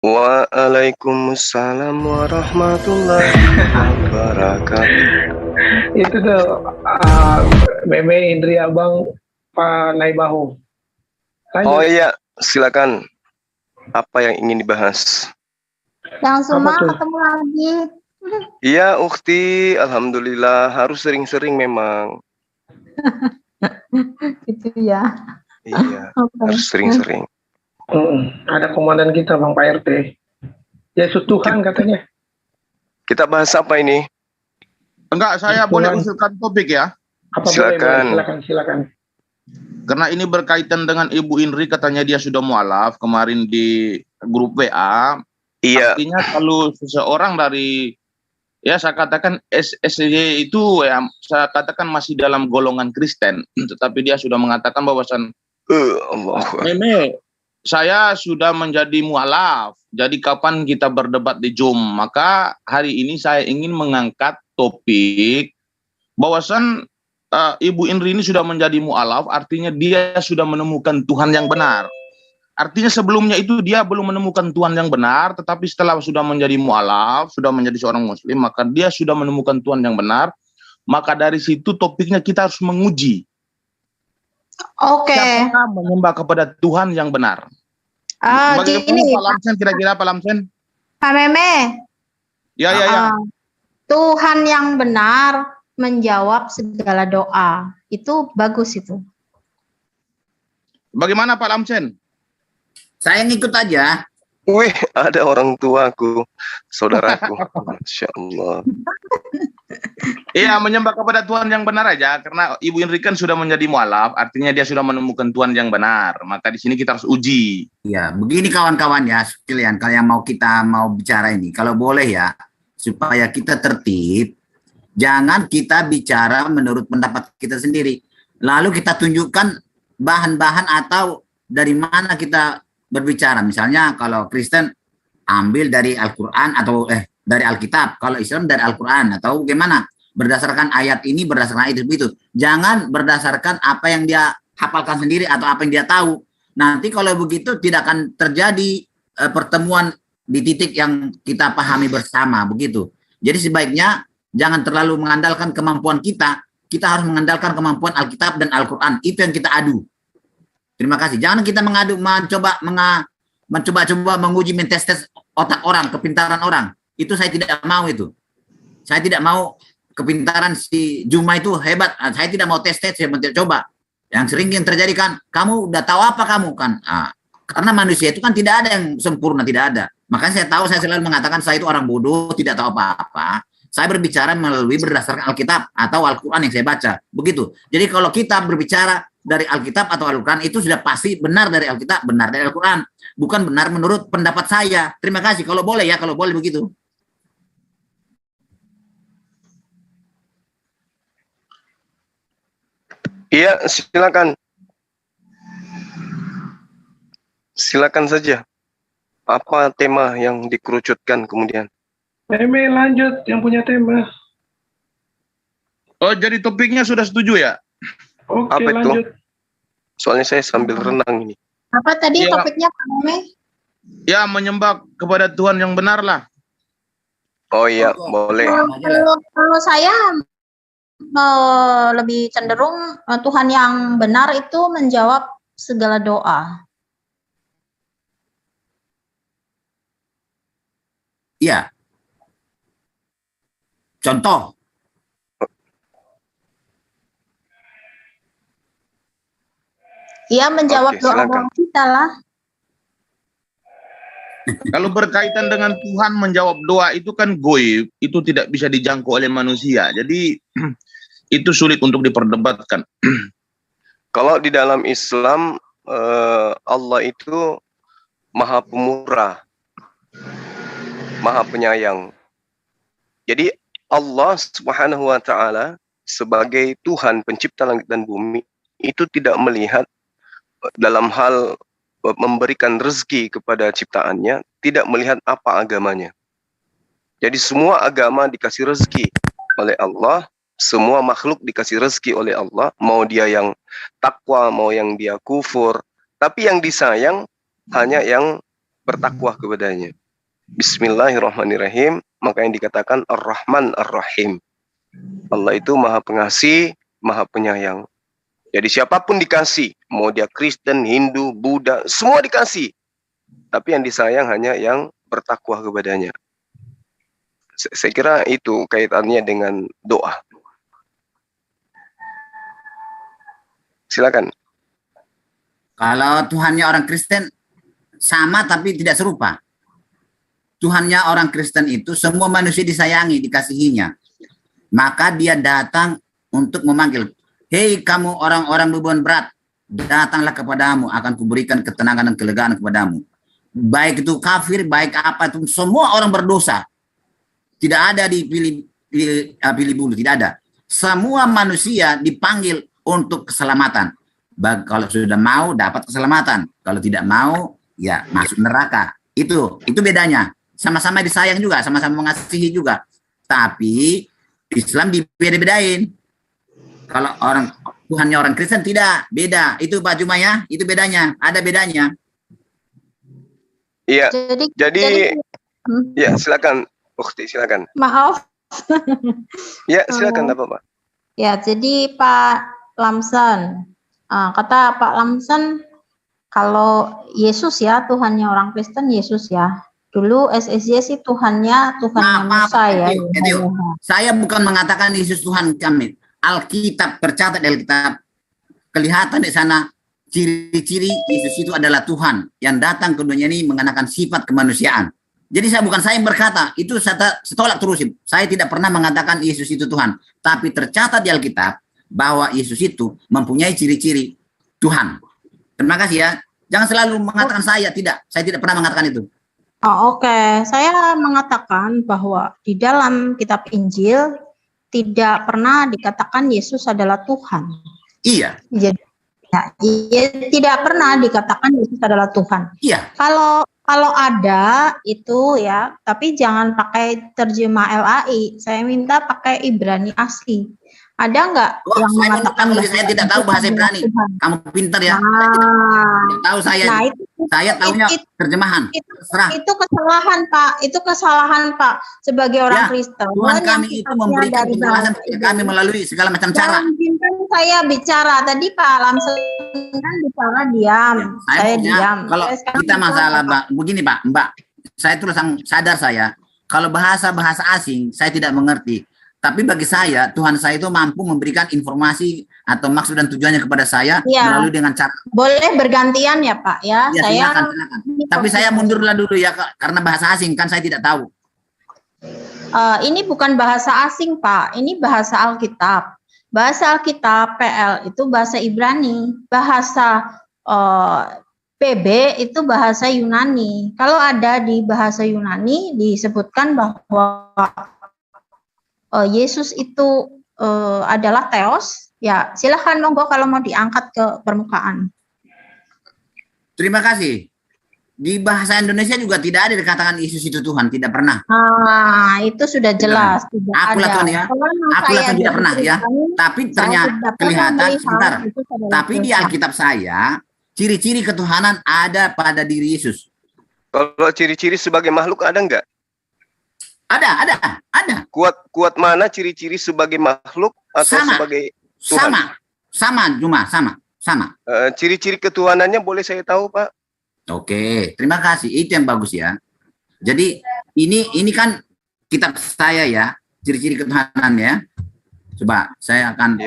Waalaikumsalam warahmatullahi wabarakatuh. Itu tuh Meme Indri Abang Pak Naibahu. Oh Lanjut. iya, silakan. Apa yang ingin dibahas? Yang Suma Apa tuh? ketemu lagi. Iya, Ukti. Alhamdulillah. Harus sering-sering memang. Gitu ya. Iya, Oke. harus sering-sering. Ada komandan kita Bang Pak RT. Yesus Tuhan katanya. Kita bahas apa ini? Enggak, saya Tuhan. boleh usulkan topik ya. Apa Silakan. boleh? Silakan. Karena ini berkaitan dengan Ibu Indri, katanya dia sudah mualaf kemarin di grup WA. Iya, Artinya kalau seseorang dari, ya saya katakan SSY itu ya, saya katakan masih dalam golongan Kristen, tetapi dia sudah mengatakan bahwasan Allah. Meme, saya sudah menjadi mualaf. Jadi kapan kita berdebat di Zoom? Maka hari ini saya ingin mengangkat topik bahwasan Ibu Indri ini sudah menjadi mualaf, artinya dia sudah menemukan Tuhan yang benar. Artinya sebelumnya itu dia belum menemukan Tuhan yang benar, tetapi setelah sudah menjadi mualaf, sudah menjadi seorang muslim, maka dia sudah menemukan Tuhan yang benar. Maka dari situ topiknya kita harus menguji. Oke. Siapakah menyembah kepada Tuhan yang benar? Bagaimana Gini, Pak Lamsen, kira-kira Pak Lamsen? Pak Meme. Ya. Tuhan yang benar menjawab segala doa. Itu bagus itu. Bagaimana Pak Lamsen? Saya ngikut aja. Wih, ada orang tuaku, saudaraku. Masya Allah. Iya, menyembah kepada Tuhan yang benar aja, karena Ibu Indri kan sudah menjadi mualaf, artinya dia sudah menemukan Tuhan yang benar. Maka di sini kita harus uji. Ya, begini kawan-kawan ya, sekalian kalau yang kita mau bicara ini, kalau boleh ya, supaya kita tertib, jangan kita bicara menurut pendapat kita sendiri. Lalu kita tunjukkan bahan-bahan atau dari mana kita berbicara. Misalnya kalau Kristen ambil dari Al-Quran atau dari Alkitab, kalau Islam dari Al-Quran atau bagaimana? Berdasarkan ayat ini, berdasarkan ayat itu. Jangan berdasarkan apa yang dia hafalkan sendiri atau apa yang dia tahu. Nanti kalau begitu tidak akan terjadi pertemuan di titik yang kita pahami bersama, begitu. Jadi sebaiknya jangan terlalu mengandalkan kemampuan kita harus mengandalkan kemampuan Alkitab dan Al-Quran. Itu yang kita adu. Terima kasih. Jangan kita mencoba menguji mentes-tes otak orang, kepintaran orang. Itu saya tidak mau itu. Saya tidak mau kepintaran si Juma itu hebat. Saya tidak mau tes-tes, saya mau coba. Yang sering yang terjadi kan, kamu udah tahu apa kamu kan? Karena manusia itu kan tidak ada yang sempurna, tidak ada. Makanya saya tahu, saya selalu mengatakan saya itu orang bodoh, tidak tahu apa-apa. Saya berbicara melalui berdasarkan Alkitab atau Al-Quran yang saya baca. Begitu. Jadi kalau kita berbicara dari Alkitab atau Al-Quran itu sudah pasti benar dari Alkitab, benar dari Al-Quran. Bukan benar menurut pendapat saya. Terima kasih. Kalau boleh ya, kalau boleh begitu. Iya, silakan. Silakan saja. Apa tema yang dikerucutkan kemudian? Meme lanjut yang punya tema. Oh, jadi topiknya sudah setuju ya? Oke, Apa itu? lanjut. Soalnya saya sambil renang ini. Apa tadi Ya. topiknya Pak Meme? Ya, menyembah kepada Tuhan yang benar lah. Oh iya, boleh. Kalau saya lebih cenderung Tuhan yang benar itu menjawab segala doa. Iya. Contoh. Ia menjawab Oke, doa silakan. kita lah. Kalau berkaitan dengan Tuhan menjawab doa itu kan goib, itu tidak bisa dijangkau oleh manusia. Jadi itu sulit untuk diperdebatkan. Kalau di dalam Islam, Allah itu Maha Pemurah, Maha Penyayang. Jadi Allah Subhanahu wa Ta'ala sebagai Tuhan pencipta langit dan bumi itu tidak melihat dalam hal memberikan rezeki kepada ciptaannya, tidak melihat apa agamanya. Jadi semua agama dikasih rezeki oleh Allah, semua makhluk dikasih rezeki oleh Allah, mau dia yang takwa, mau yang dia kufur. Tapi yang disayang hanya yang bertakwa kepadanya. Bismillahirrahmanirrahim, maka yang dikatakan Ar-Rahman Ar-Rahim. Allah itu Maha Pengasih, Maha Penyayang. Jadi siapapun dikasih, mau dia Kristen, Hindu, Buddha, semua dikasih. Tapi yang disayang hanya yang bertakwa kepadanya. Saya kira itu kaitannya dengan doa. Silakan. Kalau Tuhannya orang Kristen sama tapi tidak serupa. Tuhannya orang Kristen itu semua manusia disayangi, dikasihinya. Maka dia datang untuk memanggil, hei kamu orang-orang beban berat, datanglah kepadamu, akan kuberikan ketenangan dan kelegaan kepadamu. Baik itu kafir, baik apa itu, semua orang berdosa. Tidak ada pilih bulu, tidak ada. Semua manusia dipanggil untuk keselamatan. Kalau sudah mau dapat keselamatan, kalau tidak mau ya masuk neraka. Itu bedanya. Sama-sama disayang juga, sama-sama mengasihi juga. Tapi Islam dibeda-bedain. Kalau Tuhannya orang Kristen tidak, beda. Itu Pak Juma ya, itu bedanya. Ada bedanya. Iya. Jadi ya silakan, Ukhti, silakan. Maaf. Ya, silakan Pak. Ya, jadi Pak Lamson, kata Pak Lamson, kalau Yesus ya, Tuhannya orang Kristen Yesus ya. Dulu SSY sih Tuhannya Musa ya. Saya bukan mengatakan Yesus Tuhan kami. Alkitab tercatat di Alkitab, kelihatan di sana ciri-ciri Yesus itu adalah Tuhan yang datang ke dunia ini mengenakan sifat kemanusiaan. Jadi bukan saya yang berkata, itu saya tolak terusin. Saya tidak pernah mengatakan Yesus itu Tuhan, tapi tercatat di Alkitab bahwa Yesus itu mempunyai ciri-ciri Tuhan. Terima kasih ya. Jangan selalu mengatakan saya tidak pernah mengatakan itu. Oke. Saya mengatakan bahwa di dalam kitab Injil tidak pernah dikatakan Yesus adalah Tuhan. Iya. Jadi tidak pernah dikatakan Yesus adalah Tuhan. Iya. Kalau ada itu ya, tapi jangan pakai terjemah LAI. Saya minta pakai Ibrani asli. Ada nggak yang mengatakan saya tidak tahu bahasa Ibrani? Kamu pintar ya. Tidak tahu saya. Nah, saya tahunya terjemahan. Itu kesalahan Pak. Itu kesalahan Pak. Sebagai orang Kristen. Tuhan kami itu memberikan penjelasan kami melalui segala macam cara. Saya bicara tadi Pak Lamson kan bicara diam. Saya diam. Kalau kita masalah begini Pak, Mbak. Saya terus sadar saya. Kalau bahasa asing saya tidak mengerti. Tapi bagi saya, Tuhan saya itu mampu memberikan informasi atau maksud dan tujuannya kepada saya melalui dengan cara. Boleh bergantian ya Pak ya. Silakan. Tapi saya mundurlah dulu ya, karena bahasa asing kan saya tidak tahu. Ini bukan bahasa asing Pak, ini bahasa Alkitab. Bahasa Alkitab PL itu bahasa Ibrani, bahasa PB itu bahasa Yunani. Kalau ada di bahasa Yunani disebutkan bahwa Yesus itu adalah Theos, ya silahkan monggo kalau mau diangkat ke permukaan. Terima kasih. Di bahasa Indonesia juga tidak ada dikatakan Yesus itu Tuhan, tidak pernah. Itu sudah jelas. Aku lakukan ya. Aku lakukan tidak pernah ya. Tapi ternyata kelihatan sebentar. Tapi di Alkitab saya, ciri-ciri ketuhanan ada pada diri Yesus. Kalau ciri-ciri sebagai makhluk ada enggak? Ada. Kuat mana ciri-ciri sebagai makhluk atau sebagai Tuhan? Sama. Ciri-ciri ketuhanannya boleh saya tahu, Pak? Oke, terima kasih. Itu yang bagus ya. Jadi ini kan kitab saya ya, ciri-ciri ketuhanan ya. Coba saya akan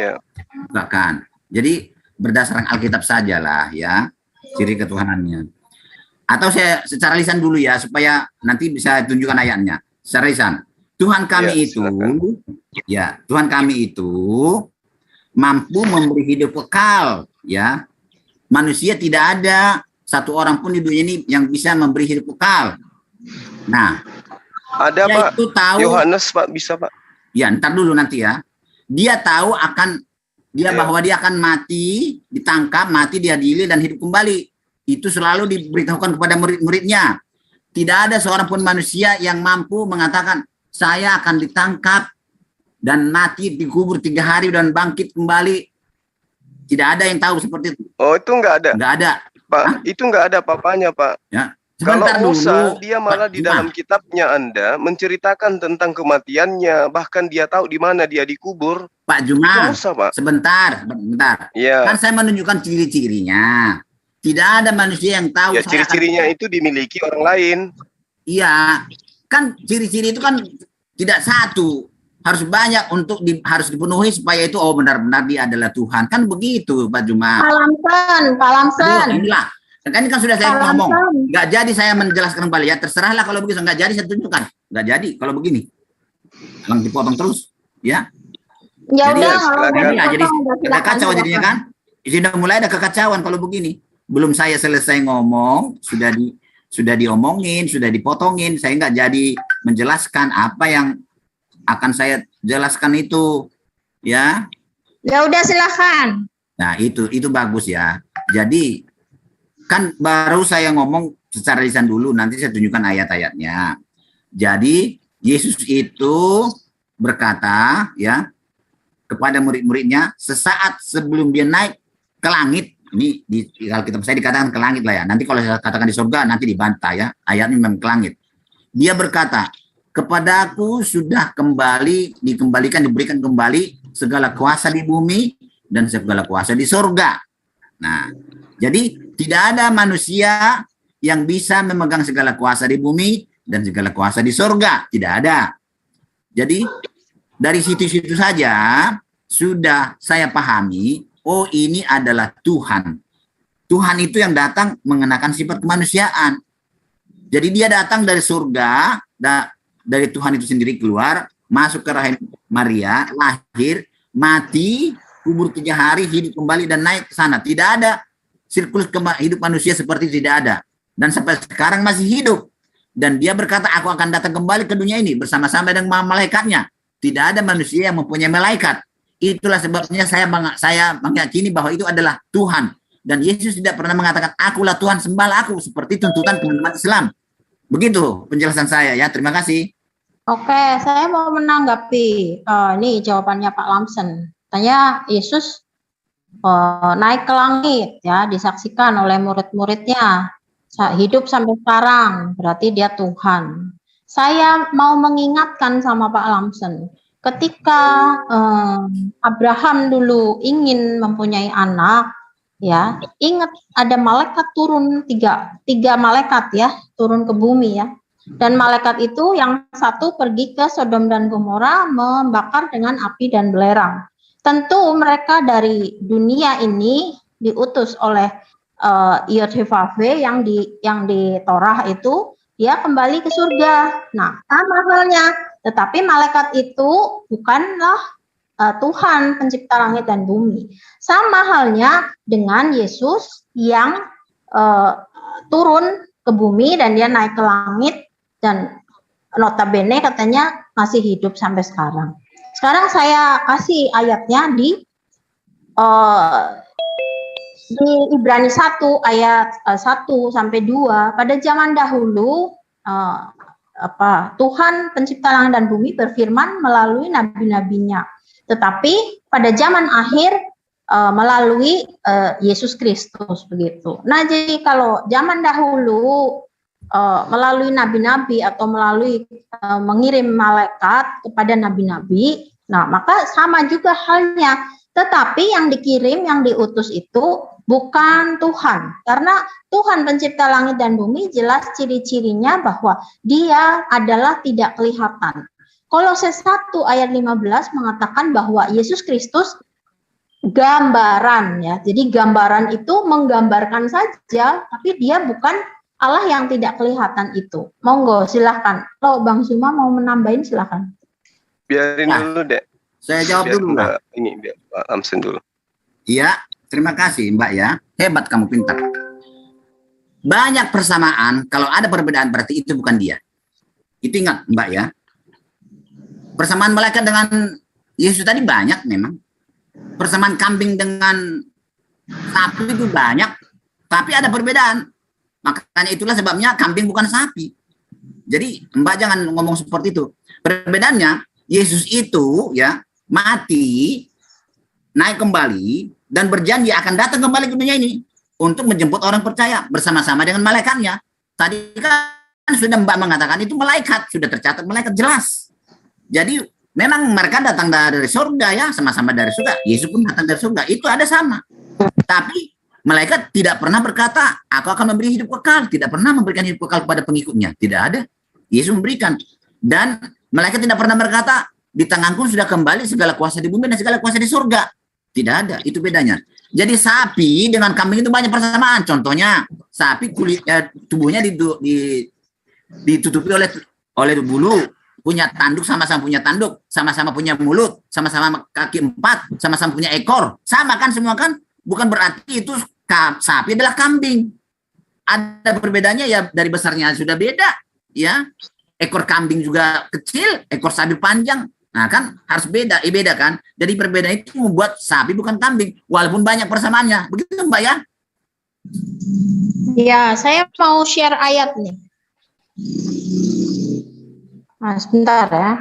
bukakan. Jadi berdasarkan Alkitab sajalah ya, ciri ketuhanannya. Atau saya secara lisan dulu ya, supaya nanti bisa tunjukkan ayatnya. Secara lisan, Tuhan kami Tuhan kami itu mampu memberi hidup kekal ya. Manusia tidak ada satu orang pun di dunia ini yang bisa memberi hidup kekal. Nah, ada Pak. Yohanes Pak, bisa Pak. Ya, ntar dulu nanti ya. Dia tahu bahwa dia akan mati, ditangkap, mati, diadili dan hidup kembali. Itu selalu diberitahukan kepada murid-muridnya. Tidak ada seorang pun manusia yang mampu mengatakan, saya akan ditangkap dan mati, dikubur 3 hari dan bangkit kembali. Tidak ada yang tahu seperti itu. Oh, itu enggak ada? Enggak ada. Pak, itu enggak ada papanya, Pak. Ya. Kalau Sebentar Musa, dulu, dia malah Pak di Juma. dalam kitabnya Anda menceritakan tentang kematiannya, bahkan dia tahu di mana dia dikubur. Pak Itu Juma, Musa, Pak. sebentar. Ya, Kan saya menunjukkan ciri-cirinya. Tidak ada manusia yang tahu ya saya akan. ciri-cirinya itu dimiliki orang lain. Iya, kan ciri-ciri itu kan tidak satu, harus banyak untuk harus dipenuhi supaya itu benar-benar dia adalah Tuhan. Kan begitu, Pak Juma. Pak Lamsen. Aduh, inilah. Kan sudah saya Pak ngomong. Lamsen. Nggak jadi saya menjelaskan kembali ya. Terserahlah kalau begitu. Nggak jadi saya tunjukkan. Nggak jadi kalau begini. Lang dipotong terus, ya. Ya Jadi, udah, jadi ada kacau jadinya kan. Sudah mulai ada kekacauan kalau begini. Belum saya selesai ngomong, sudah diomongin, sudah dipotongin. Saya nggak jadi menjelaskan apa yang akan saya jelaskan itu, ya. Ya udah, silakan. Nah itu bagus ya. Jadi kan baru saya ngomong secara lisan dulu, nanti saya tunjukkan ayat-ayatnya. Jadi Yesus itu berkata ya kepada murid-muridnya sesaat sebelum dia naik ke langit. Ini kalau kitab saya dikatakan ke langit lah ya. Nanti kalau saya katakan di surga nanti dibantah ya. Ayatnya memang ke langit. Dia berkata, kepadaku sudah diberikan kembali segala kuasa di bumi dan segala kuasa di surga. Nah, jadi tidak ada manusia yang bisa memegang segala kuasa di bumi dan segala kuasa di surga. Tidak ada. Jadi dari situ-situ saja sudah saya pahami, oh ini adalah Tuhan. Tuhan itu yang datang mengenakan sifat kemanusiaan. Jadi dia datang dari surga, dari Tuhan itu sendiri keluar, masuk ke rahim Maria, lahir, mati, kubur 3 hari, hidup kembali dan naik ke sana. Tidak ada siklus hidup manusia seperti itu, tidak ada. Dan sampai sekarang masih hidup. Dan dia berkata, aku akan datang kembali ke dunia ini bersama-sama dengan malaikatnya. Tidak ada manusia yang mempunyai malaikat. Itulah sebabnya saya meyakini bahwa itu adalah Tuhan. Dan Yesus tidak pernah mengatakan, akulah Tuhan, sembahlah aku. Seperti tuntutan teman-teman Islam. Begitu penjelasan saya ya. Terima kasih. Oke, saya mau menanggapi ini jawabannya Pak Lamsen. Tanya Yesus naik ke langit ya, disaksikan oleh murid-muridnya. Hidup sampai sekarang, berarti dia Tuhan. Saya mau mengingatkan sama Pak Lamsen, ketika Abraham dulu ingin mempunyai anak, ya, ingat ada malaikat turun tiga malaikat ya, turun ke bumi ya. Dan malaikat itu yang satu pergi ke Sodom dan Gomora membakar dengan api dan belerang. Tentu mereka dari dunia ini diutus oleh YHWH yang di Torah itu, dia kembali ke surga. Nah, sama halnya. Tetapi malaikat itu bukanlah Tuhan pencipta langit dan bumi. Sama halnya dengan Yesus yang turun ke bumi dan dia naik ke langit dan notabene katanya masih hidup sampai sekarang. Sekarang saya kasih ayatnya di Ibrani 1 ayat 1 sampai 2. Pada zaman dahulu Tuhan pencipta langit dan bumi berfirman melalui nabi-nabinya. Tetapi pada zaman akhir melalui Yesus Kristus begitu. Nah, jadi kalau zaman dahulu melalui nabi-nabi atau melalui mengirim malaikat kepada nabi-nabi, nah maka sama juga halnya. Tetapi yang dikirim, yang diutus itu bukan Tuhan. Karena Tuhan pencipta langit dan bumi jelas ciri-cirinya bahwa dia adalah tidak kelihatan. Kolose 1 ayat 15 mengatakan bahwa Yesus Kristus gambaran ya. Jadi gambaran itu menggambarkan saja, tapi dia bukan Allah yang tidak kelihatan itu. Monggo silahkan. Kalau Bang Zuma mau menambahin silahkan. Biarin dulu deh. Saya jawab dulu Mbak. Ini biar Pak Lamsen dulu. Iya, terima kasih Mbak ya. Hebat kamu, pintar. Banyak persamaan, kalau ada perbedaan berarti itu bukan dia. Itu ingat Mbak ya. Persamaan malaikat dengan Yesus tadi banyak memang. Persamaan kambing dengan sapi itu banyak. Tapi ada perbedaan. Makanya itulah sebabnya kambing bukan sapi. Jadi Mbak jangan ngomong seperti itu. Perbedaannya, Yesus itu ya mati, naik kembali, dan berjanji akan datang kembali ke dunia ini untuk menjemput orang percaya bersama-sama dengan malaikatnya. Tadi kan sudah Mbak mengatakan itu malaikat, sudah tercatat malaikat jelas. Jadi memang mereka datang dari surga ya, sama-sama dari surga. Yesus pun datang dari surga, itu ada sama. Tapi malaikat tidak pernah berkata, aku akan memberi hidup kekal. Tidak pernah memberikan hidup kekal kepada pengikutnya. Tidak ada. Yesus memberikan. Dan malaikat tidak pernah berkata, di tanganku sudah kembali segala kuasa di bumi dan segala kuasa di surga. Tidak ada. Itu bedanya. Jadi sapi dengan kambing itu banyak persamaan. Contohnya, sapi tubuhnya ditutupi oleh bulu, punya tanduk, sama-sama punya tanduk, sama-sama punya mulut, sama-sama kaki 4, sama-sama punya ekor. Sama kan semua kan? Bukan berarti itu sapi adalah kambing. Ada perbedaannya ya, dari besarnya sudah beda, ya. Ekor kambing juga kecil, ekor sapi panjang. Nah kan harus beda kan. Jadi perbedaan itu membuat sapi bukan kambing, walaupun banyak persamaannya. Begitu Mbak ya? Ya, saya mau share ayat nih. Nah, sebentar ya.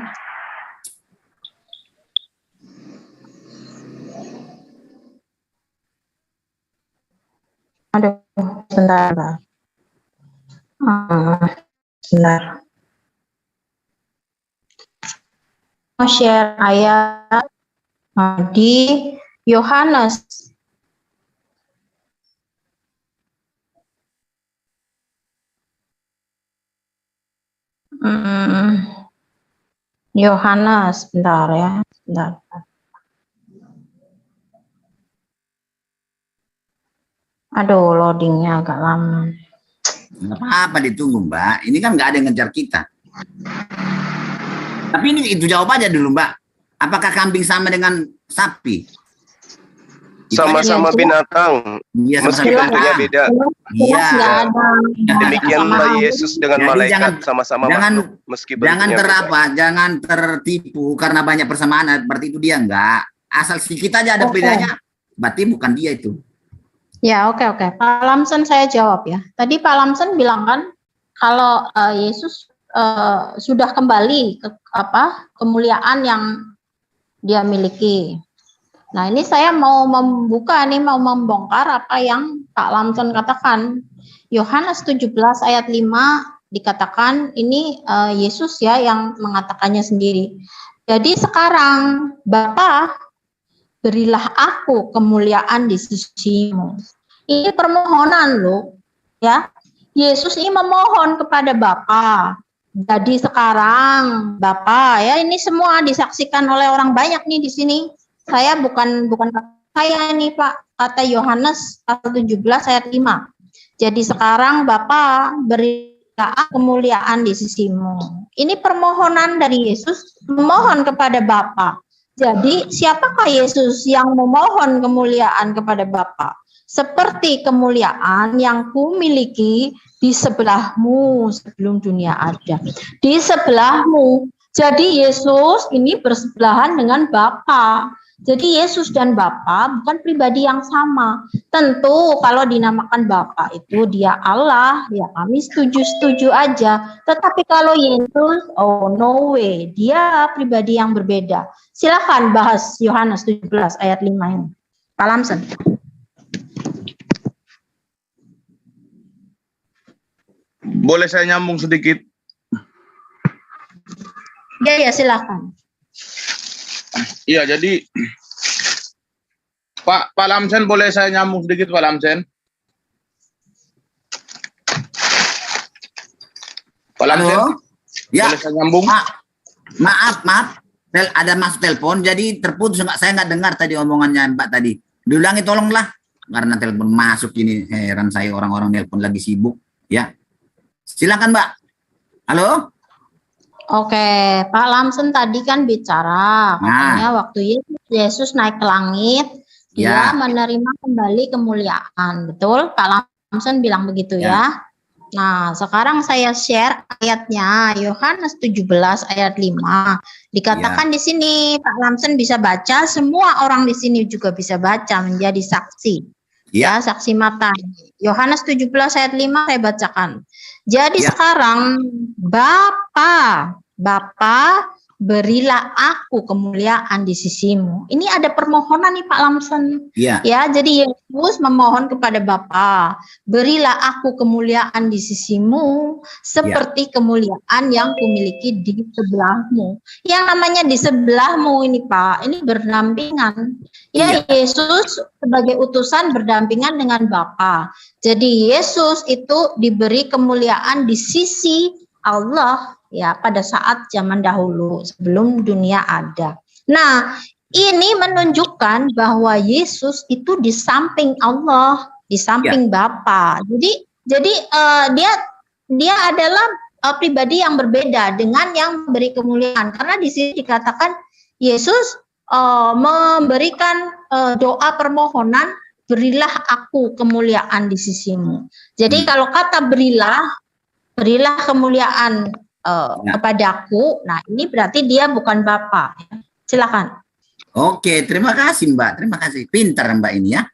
Aduh, sebentar. Sebentar. Mau share ayat di Yohanes. Yohanes, bentar ya, bentar. Aduh, loadingnya agak lama. Nggak apa-apa, ditunggu Mbak. Ini kan nggak ada yang ngejar kita. Tapi itu jawab aja dulu Mbak. Apakah kambing sama dengan sapi? Sama-sama binatang, Iya, meski bentuknya beda. Iya. Demikianlah Yesus dengan malaikat sama-sama makhluk, meski bentuknya beda. Jangan tertipu karena banyak persamaan, berarti itu dia enggak. Asal sedikit aja ada bedanya, berarti bukan dia itu. Ya, oke. Pak Lamson saya jawab ya. Tadi Pak Lamson bilang kan kalau Yesus sudah kembali ke kemuliaan yang dia miliki. Nah, ini saya mau membuka nih, mau membongkar apa yang Pak Lamson katakan. Yohanes 17 ayat 5 dikatakan ini Yesus ya yang mengatakannya sendiri. Jadi sekarang Bapa, berilah aku kemuliaan di sisimu. Ini permohonan loh, ya. Yesus ini memohon kepada Bapa. Jadi sekarang Bapa, ya ini semua disaksikan oleh orang banyak nih di sini. Saya bukan saya nih Pak, kata Yohanes 17 ayat 5. Jadi sekarang Bapa, berilah kemuliaan di sisimu. Ini permohonan dari Yesus memohon kepada Bapa. Jadi siapakah Yesus yang memohon kemuliaan kepada Bapa? Seperti kemuliaan yang kumiliki di sebelahmu sebelum dunia ada. Di sebelahmu. Jadi Yesus ini bersebelahan dengan Bapa. Jadi Yesus dan Bapa bukan pribadi yang sama. Tentu kalau dinamakan Bapa itu dia Allah, ya kami setuju-setuju aja. Tetapi kalau Yesus, oh no way, dia pribadi yang berbeda. Silakan bahas Yohanes 17 ayat 5 ini. Pak Lamson. Boleh saya nyambung sedikit? Ya silakan. Iya, jadi Pak Lamsen, boleh saya nyambung sedikit Pak Lamsen? Pak Lamsen, ya. boleh saya nyambung? Maaf, ada masuk telepon, jadi terputus. Saya nggak dengar tadi omongannya Mbak tadi. Diulangi tolonglah, karena telepon masuk ini. Heran saya, orang-orang telepon lagi sibuk. Ya, silakan Mbak. Halo. Oke, Pak Lamson tadi kan bicara, katanya waktu Yesus naik ke langit, dia menerima kembali kemuliaan. Betul? Pak Lamson bilang begitu ya. Nah, sekarang saya share ayatnya, Yohanes 17 ayat 5. Dikatakan di sini, Pak Lamson bisa baca, semua orang di sini juga bisa baca, menjadi saksi. Ya, saksi mata. Yohanes 17 ayat 5 saya bacakan. Jadi sekarang Bapa berilah aku kemuliaan di sisimu. Ini ada permohonan nih Pak Lamson. Iya. Ya, jadi Yesus memohon kepada Bapa, berilah aku kemuliaan di sisimu seperti kemuliaan yang kumiliki di sebelahmu. Yang namanya di sebelahmu ini Pak, ini berdampingan. Ya, Yesus sebagai utusan berdampingan dengan Bapa. Jadi Yesus itu diberi kemuliaan di sisi Allah ya pada saat zaman dahulu sebelum dunia ada. Nah, ini menunjukkan bahwa Yesus itu di samping Allah, di samping Bapa. Jadi dia adalah pribadi yang berbeda dengan yang memberi kemuliaan, karena di sini dikatakan Yesus memberikan doa permohonan, berilah aku kemuliaan di sisimu. Jadi kalau kata berilah kemuliaan kepadaku, nah ini berarti dia bukan Bapa. Silakan. Oke, terima kasih Mbak, terima kasih. Pintar Mbak ini ya.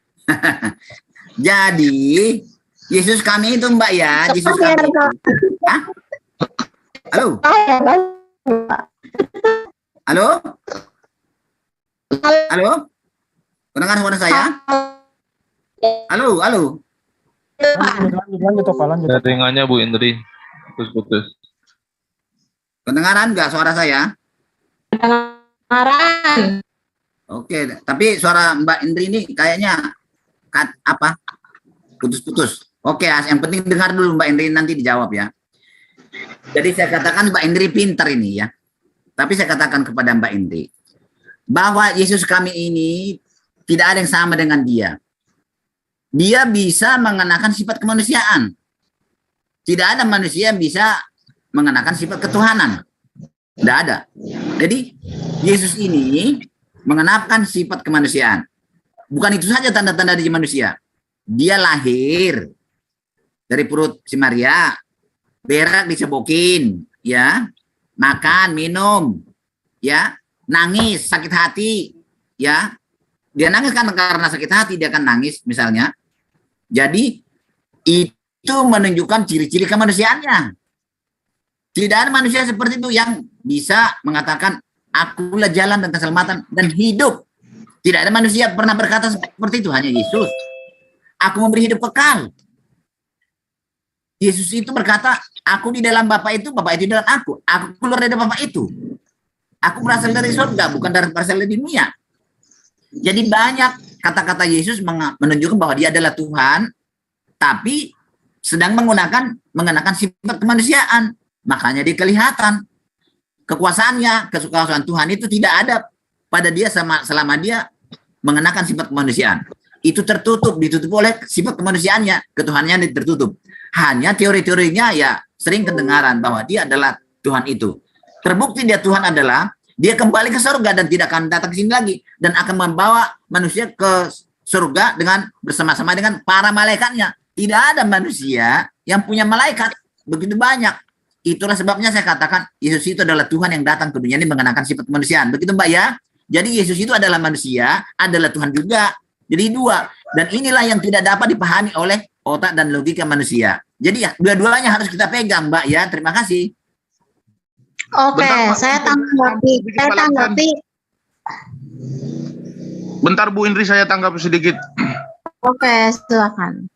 Jadi Yesus kami itu Mbak ya, Yesus kami. Hah? Halo? Halo? Halo? Mendengar suara saya? Halo, halo. Lanjut Pak, lanjut. Jaringannya Bu Indri putus-putus. Kedengaran nggak suara saya? Kedengaran. Oke, tapi suara Mbak Indri ini kayaknya putus-putus. Oke, yang penting dengar dulu Mbak Indri, nanti dijawab ya. Jadi saya katakan Mbak Indri pintar ini ya. Tapi saya katakan kepada Mbak Indri bahwa Yesus kami ini tidak ada yang sama dengan dia. Dia bisa mengenakan sifat kemanusiaan. Tidak ada manusia yang bisa mengenakan sifat ketuhanan. Tidak ada. Jadi Yesus ini mengenakan sifat kemanusiaan. Bukan itu saja tanda-tanda di manusia. Dia lahir dari perut si Maria, berak disebokin, ya, makan, minum, ya, nangis, sakit hati, ya. Dia nangis kan karena sakit hati, dia akan nangis misalnya. Jadi itu menunjukkan ciri-ciri kemanusiaannya. Tidak ada manusia seperti itu yang bisa mengatakan akulah jalan dan keselamatan dan hidup. Tidak ada manusia pernah berkata seperti itu, hanya Yesus. Aku memberi hidup kekal. Yesus itu berkata, aku di dalam Bapa itu di dalam aku. Aku keluar dari Bapa itu. Aku berasal dari surga, bukan berasal dari dunia. Jadi banyak kata-kata Yesus menunjukkan bahwa dia adalah Tuhan, tapi sedang mengenakan sifat kemanusiaan. Makanya dia kelihatan kekuasaannya, kekuasaan Tuhan itu tidak ada pada dia selama dia mengenakan sifat kemanusiaan. Itu ditutup oleh sifat kemanusiaannya, ketuhanannya tertutup. Hanya teori-teorinya ya sering kedengaran bahwa dia adalah Tuhan itu. Terbukti dia Tuhan adalah dia kembali ke surga dan tidak akan datang ke sini lagi dan akan membawa manusia ke surga dengan bersama-sama dengan para malaikatnya. Tidak ada manusia yang punya malaikat begitu banyak. Itulah sebabnya saya katakan Yesus itu adalah Tuhan yang datang ke dunia ini mengenakan sifat kemanusiaan. Begitu Mbak ya. Jadi Yesus itu adalah manusia, adalah Tuhan juga. Jadi dua. Dan inilah yang tidak dapat dipahami oleh otak dan logika manusia. Jadi ya, dua-duanya harus kita pegang Mbak ya. Terima kasih. Oke, saya tanggapi. Bentar Bu Indri, saya tanggapi sedikit. Oke, silakan.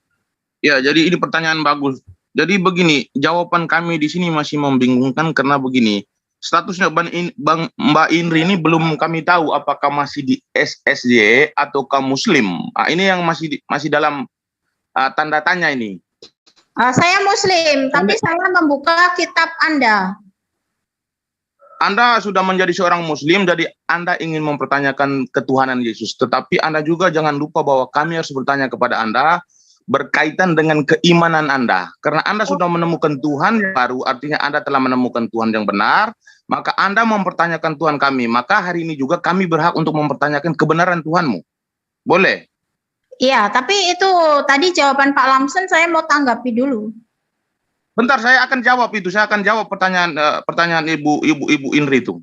Ya, jadi ini pertanyaan bagus. Jadi begini, jawaban kami di sini masih membingungkan karena begini, statusnya Mbak Indri ini belum kami tahu apakah masih di SSJ ataukah Muslim. Ini yang masih dalam tanda tanya ini. Saya Muslim, tapi saya membuka kitab Anda. Anda sudah menjadi seorang Muslim, jadi Anda ingin mempertanyakan ketuhanan Yesus. Tetapi Anda juga jangan lupa bahwa kami harus bertanya kepada Anda berkaitan dengan keimanan Anda. Karena Anda sudah menemukan Tuhan yang baru, artinya Anda telah menemukan Tuhan yang benar, maka Anda mempertanyakan Tuhan kami. Maka hari ini juga kami berhak untuk mempertanyakan kebenaran Tuhanmu. Boleh? Iya, tapi itu tadi jawaban Pak Lamson saya mau tanggapi dulu. Bentar, saya akan jawab itu. Saya akan jawab pertanyaan Ibu Indri itu.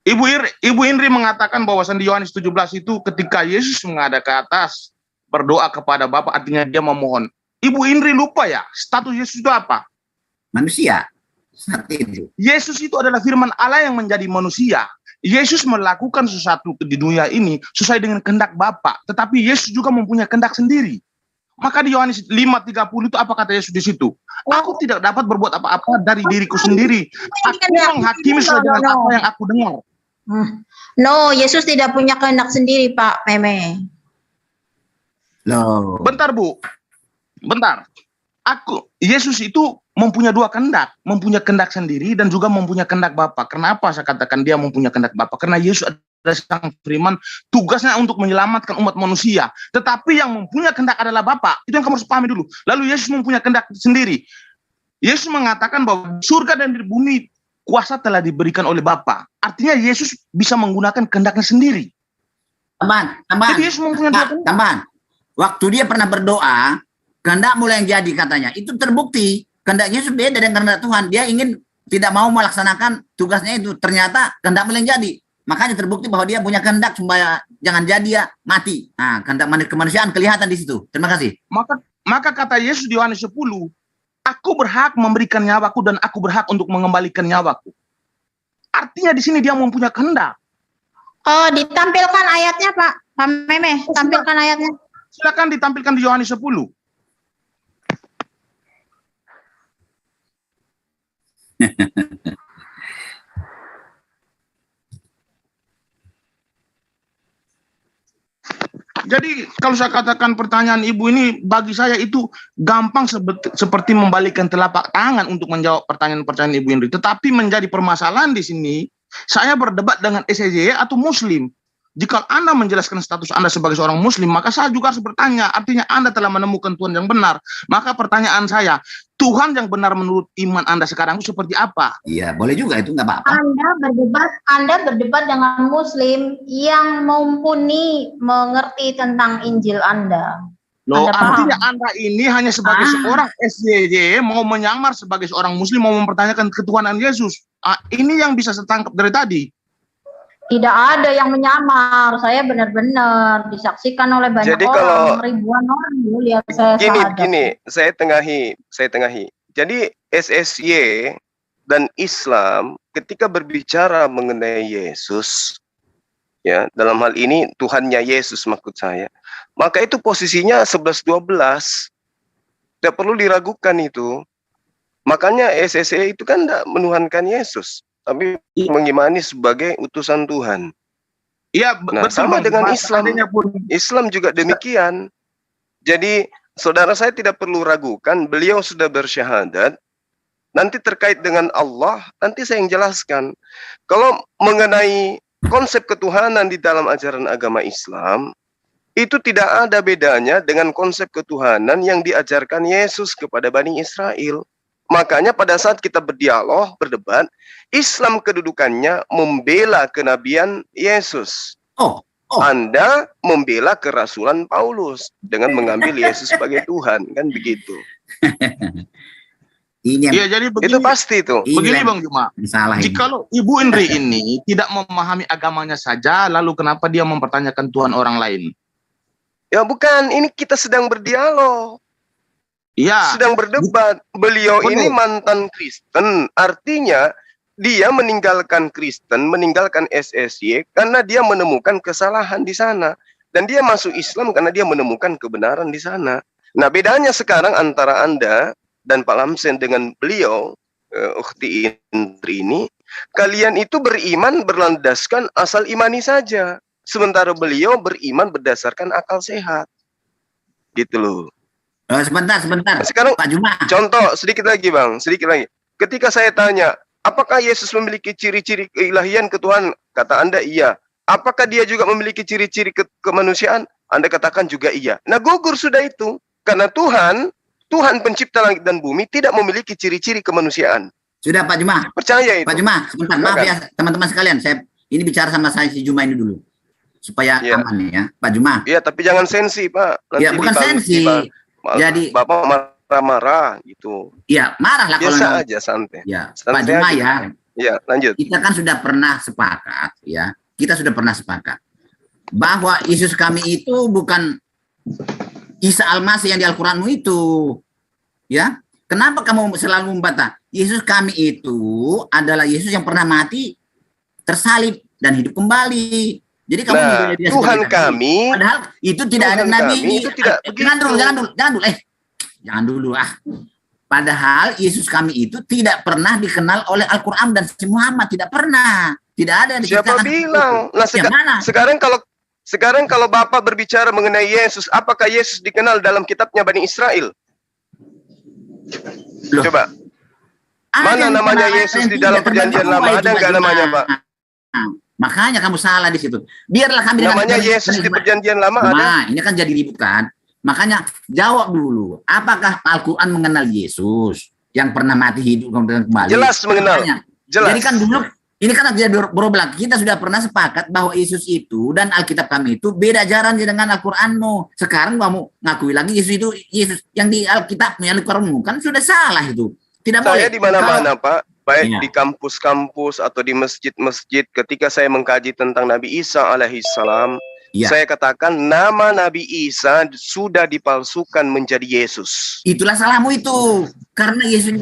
Ibu Indri mengatakan bahwa di Yohanes 17 itu ketika Yesus menghadap ke atas berdoa kepada Bapa, artinya dia memohon. Ibu Indri lupa ya, status Yesus itu apa? Manusia. Saat itu. Yesus itu adalah firman Allah yang menjadi manusia. Yesus melakukan sesuatu di dunia ini sesuai dengan kehendak Bapa, tetapi Yesus juga mempunyai kehendak sendiri. Maka di Yohanes 5:30 itu apa kata Yesus di situ? Aku tidak dapat berbuat apa-apa dari diriku sendiri. Aku menghakimi sesuai dengan apa yang aku dengar. No, Yesus tidak punya kehendak sendiri, Pak Meme. Loh. Bentar, Bu. Bentar. Yesus itu mempunyai dua kehendak, mempunyai kehendak sendiri dan juga mempunyai kehendak Bapa. Kenapa saya katakan dia mempunyai kehendak Bapa? Karena Yesus adalah sang firman, tugasnya untuk menyelamatkan umat manusia. Tetapi yang mempunyai kehendak adalah Bapa. Itu yang kamu harus pahami dulu. Lalu Yesus mempunyai kehendak sendiri. Yesus mengatakan bahwa surga dan di bumi kuasa telah diberikan oleh Bapa. Artinya Yesus bisa menggunakan kehendaknya sendiri. Tambahan. Jadi Yesus mempunyai dua kehendak. Tambahan. Waktu dia pernah berdoa, kehendak mulai yang jadi katanya. Itu terbukti. Kehendak Yesus beda dengan kehendak Tuhan. Dia ingin tidak mau melaksanakan tugasnya itu. Ternyata kehendak mulai yang jadi. Makanya terbukti bahwa dia punya kehendak supaya jangan jadi ya mati. Nah, kehendak kemanusiaan kelihatan di situ. Terima kasih. Maka kata Yesus di Yohanes 10, aku berhak memberikan nyawaku dan aku berhak untuk mengembalikan nyawaku. Artinya di sini dia mempunyai kehendak. Oh, ditampilkan ayatnya, Pak Meme. Tampilkan ayatnya. Silakan ditampilkan di Yohanes 10. Jadi kalau saya katakan pertanyaan ibu ini bagi saya itu gampang seperti membalikkan telapak tangan untuk menjawab pertanyaan-pertanyaan ibu Indri. Tetapi menjadi permasalahan di sini, saya berdebat dengan SJY atau Muslim. Jika Anda menjelaskan status Anda sebagai seorang Muslim, maka saya juga harus bertanya. Artinya Anda telah menemukan Tuhan yang benar. Maka pertanyaan saya, Tuhan yang benar menurut iman Anda sekarang itu seperti apa? Iya, boleh juga itu nggak apa-apa. Anda berdebat dengan Muslim yang mumpuni mengerti tentang Injil Anda. Loh, artinya Anda ini hanya sebagai seorang SJY mau menyamar sebagai seorang Muslim mau mempertanyakan ketuhanan Yesus. Ini yang bisa saya tangkap dari tadi. Tidak ada yang menyamar. Saya benar-benar disaksikan oleh banyak Jadi orang, kalau ribuan orang lihat saya. Gini, saya tengahi. Jadi SSY dan Islam ketika berbicara mengenai Yesus, ya dalam hal ini Tuhannya Yesus maksud saya, maka itu posisinya 11-12, tidak perlu diragukan itu. Makanya SSY itu kan tidak menuhankan Yesus, tapi mengimani sebagai utusan Tuhan. Iya, nah, sama dengan Islam. Islam juga demikian. Jadi, saudara saya tidak perlu ragukan, beliau sudah bersyahadat. Nanti terkait dengan Allah, nanti saya yang jelaskan. Kalau mengenai konsep ketuhanan di dalam ajaran agama Islam, itu tidak ada bedanya dengan konsep ketuhanan yang diajarkan Yesus kepada Bani Israel. Makanya pada saat kita berdialog, berdebat, Islam kedudukannya membela kenabian Yesus. Anda membela kerasulan Paulus dengan mengambil Yesus sebagai Tuhan, kan begitu. Iya, jadi begini, itu pasti itu. Begini Bang Juma, jikalau Ibu Indri ini tidak memahami agamanya saja, lalu kenapa dia mempertanyakan Tuhan orang lain? Ya bukan, ini kita sedang berdialog. Ya, sedang berdebat. Beliau ini mantan Kristen, artinya dia meninggalkan Kristen, meninggalkan SSY karena dia menemukan kesalahan di sana, dan dia masuk Islam karena dia menemukan kebenaran di sana. Nah, bedanya sekarang antara Anda dan Pak Lamsen dengan beliau, Ukhti Indri ini, kalian itu beriman berlandaskan asal imani saja, sementara beliau beriman berdasarkan akal sehat. Gitu loh. Sebentar. Sekarang Pak Juma. Contoh sedikit lagi Bang, sedikit lagi. Ketika saya tanya, apakah Yesus memiliki ciri-ciri keilahian ketuhanan? Kata Anda iya. Apakah dia juga memiliki ciri-ciri kemanusiaan? Anda katakan juga iya. Nah, gugur sudah itu. Karena Tuhan pencipta langit dan bumi tidak memiliki ciri-ciri kemanusiaan. Sudah Pak Juma. Percaya itu. Pak Juma, sebentar. Maaf ya teman-teman sekalian. Saya ini bicara sama saya si Juma ini dulu. Supaya aman ya, Pak Juma. Iya, tapi jangan sensi, Pak. Nanti bukan sensi. Jadi Bapak marah-marah gitu. Iya, marah lah kalau biasa aja, santai. Ya, santai Pak Juma aja. Ya, lanjut. Kita kan sudah pernah sepakat ya. Kita sudah pernah sepakat bahwa Yesus kami itu bukan Isa Al-Masih yang di Al-Qur'anmu itu. Ya. Kenapa kamu selalu membantah? Yesus kami itu adalah Yesus yang pernah mati, tersalib dan hidup kembali. Jadi kamu membela dia Tuhan sebagai kami, nabi. Padahal itu tidak ada Tuhan nabi kami itu tidak jangan dulu. Padahal Yesus kami itu tidak pernah dikenal oleh Al-Quran dan Muhammad, tidak pernah. Tidak ada. Siapa bilang? Nah, sekarang kalau Bapak berbicara mengenai Yesus, apakah Yesus dikenal dalam kitabnya Bani Israel? Loh, coba. Mana namanya Yesus di dalam perjanjian lama? Ada nggak namanya, Pak? Makanya kamu salah di situ. Biarlah kami namanya Yesus di perjanjian lama ada. Nah, ini kan jadi ribut kan. Makanya jawab dulu, apakah Al-Quran mengenal Yesus yang pernah mati hidup kemudian kembali? Jelas mengenal. Jelas. Jadi kan dulu ini kan jadi berulang. Kita sudah pernah sepakat bahwa Yesus itu dan Alkitab kami itu beda ajaran dengan Al-Quranmu. Sekarang kamu ngakui lagi Yesus itu Yesus yang di Alkitabmu, yang Al-Quranmu, kan sudah salah itu. Tidak boleh. Saya di mana-mana, Pak. Baik di kampus-kampus atau di masjid-masjid, ketika saya mengkaji tentang Nabi Isa alaihissalam, saya katakan nama Nabi Isa sudah dipalsukan menjadi Yesus. Itulah salahmu itu. Karena Yesus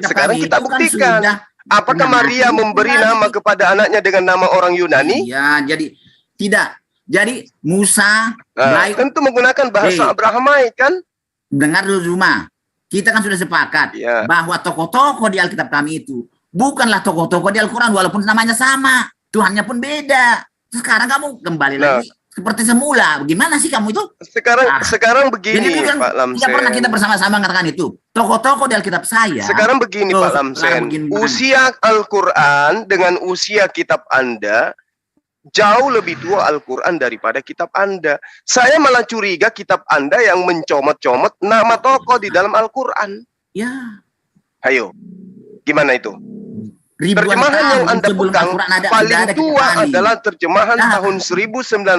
sekarang kita buktikan. Apakah Maria memberi nama kepada anaknya dengan nama orang Yunani? Ya, jadi tidak. Jadi Musa tentu menggunakan bahasa Abrahamaik kan? Dengar dulu Zuma. Kita kan sudah sepakat bahwa tokoh-tokoh di Alkitab kami itu bukanlah tokoh-tokoh di Al-Quran, walaupun namanya sama, Tuhannya pun beda. Sekarang kamu kembali lagi seperti semula. Bagaimana sih kamu itu? Sekarang begini, kan, Pak Lamsen. Tidak pernah kita bersama-sama mengatakan itu. Tokoh-tokoh di Alkitab saya. Sekarang begini, Pak Lamsen. Usia Al-Quran dengan usia kitab Anda jauh lebih tua Al-Quran daripada kitab Anda. Saya malah curiga kitab Anda yang mencomot-comot nama tokoh di dalam Al-Quran. Ya. Ayo, gimana itu? Terjemahan yang Anda pegang paling tua adalah terjemahan tahun 1954.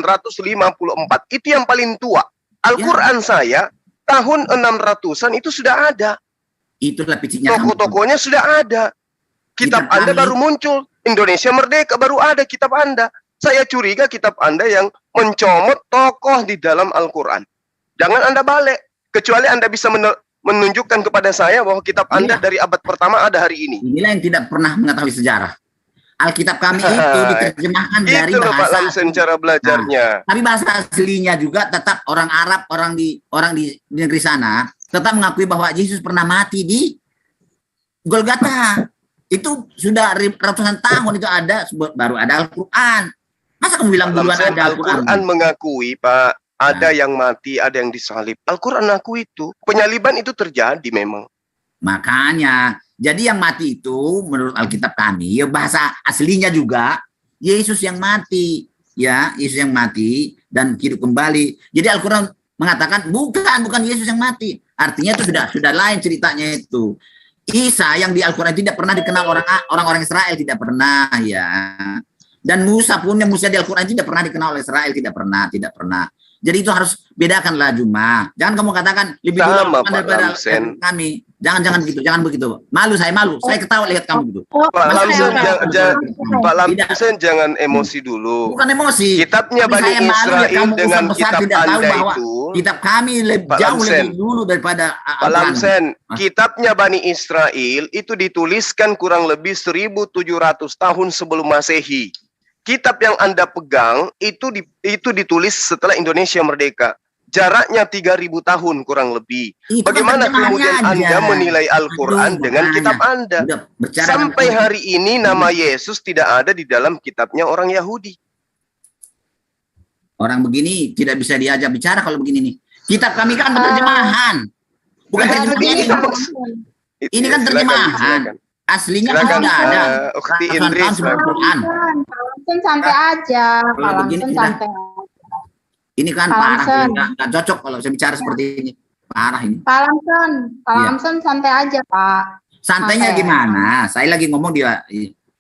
Itu yang paling tua. Al-Quran saya tahun 600-an itu sudah ada. Itulah piciknya. Tokoh-tokohnya sudah ada. Kitab Anda baru muncul. Indonesia Merdeka baru ada kitab Anda. Saya curiga kitab Anda yang mencomot tokoh di dalam Al-Quran. Jangan Anda balik. Kecuali Anda bisa menunjukkan kepada saya bahwa kitab Anda dari abad pertama ada hari ini. Inilah yang tidak pernah mengetahui sejarah. Alkitab kami itu diterjemahkan dari bahasa. Itu Pak Lamsen cara belajarnya. Tapi bahasa aslinya juga tetap orang Arab, orang di negeri sana tetap mengakui bahwa Yesus pernah mati di Golgota. Itu sudah ratusan tahun itu ada, baru ada Al-Quran. Masa kamu bilang duluan ada Al-Quran? Al-Quran mengakui, Pak, ada yang mati, ada yang disalib. Al-Quran aku itu. Penyaliban itu terjadi memang. Makanya, jadi yang mati itu menurut Alkitab kami, ya bahasa aslinya juga, Yesus yang mati. Ya, Yesus yang mati dan hidup kembali. Jadi Al-Quran mengatakan, bukan Yesus yang mati. Artinya itu sudah lain ceritanya itu. Isa yang di Al-Quran tidak pernah dikenal orang-orang Israel, tidak pernah ya. Dan Musa pun yang Musa di Al-Quran tidak pernah dikenal oleh Israel, tidak pernah. Jadi itu harus bedakanlah Juma. Jangan kamu katakan lebih dulu daripada kami. Jangan begitu. Saya malu. Saya ketawa lihat kamu gitu. Pak Lamsen jangan emosi dulu. Bukan emosi. Kitabnya Bani Israel dengan kitab Anda itu. Kitab kami jauh lebih dulu daripada Pak Lamsen. Kitabnya Bani Israel itu dituliskan kurang lebih 1.700 tahun sebelum Masehi. Kitab yang Anda pegang itu ditulis setelah Indonesia merdeka. Jaraknya 3.000 tahun kurang lebih. Bagaimana kemudian Anda menilai Al-Quran dengan kitab Anda? Sampai hari ini nama Yesus tidak ada di dalam kitabnya orang Yahudi. Orang begini tidak bisa diajak bicara kalau begini nih. Kitab kami kan terjemahan. Bukan terjemahan. Ini kan terjemahan. Aslinya kan sudah ada. Ukti Indris. Langsung sampai aja. Langsung sampai. Ini kan parah. Nggak cocok kalau saya bicara seperti ini. Parah ini. Pak Lamsen santai aja, Pak. Santainya gimana? Saya lagi ngomong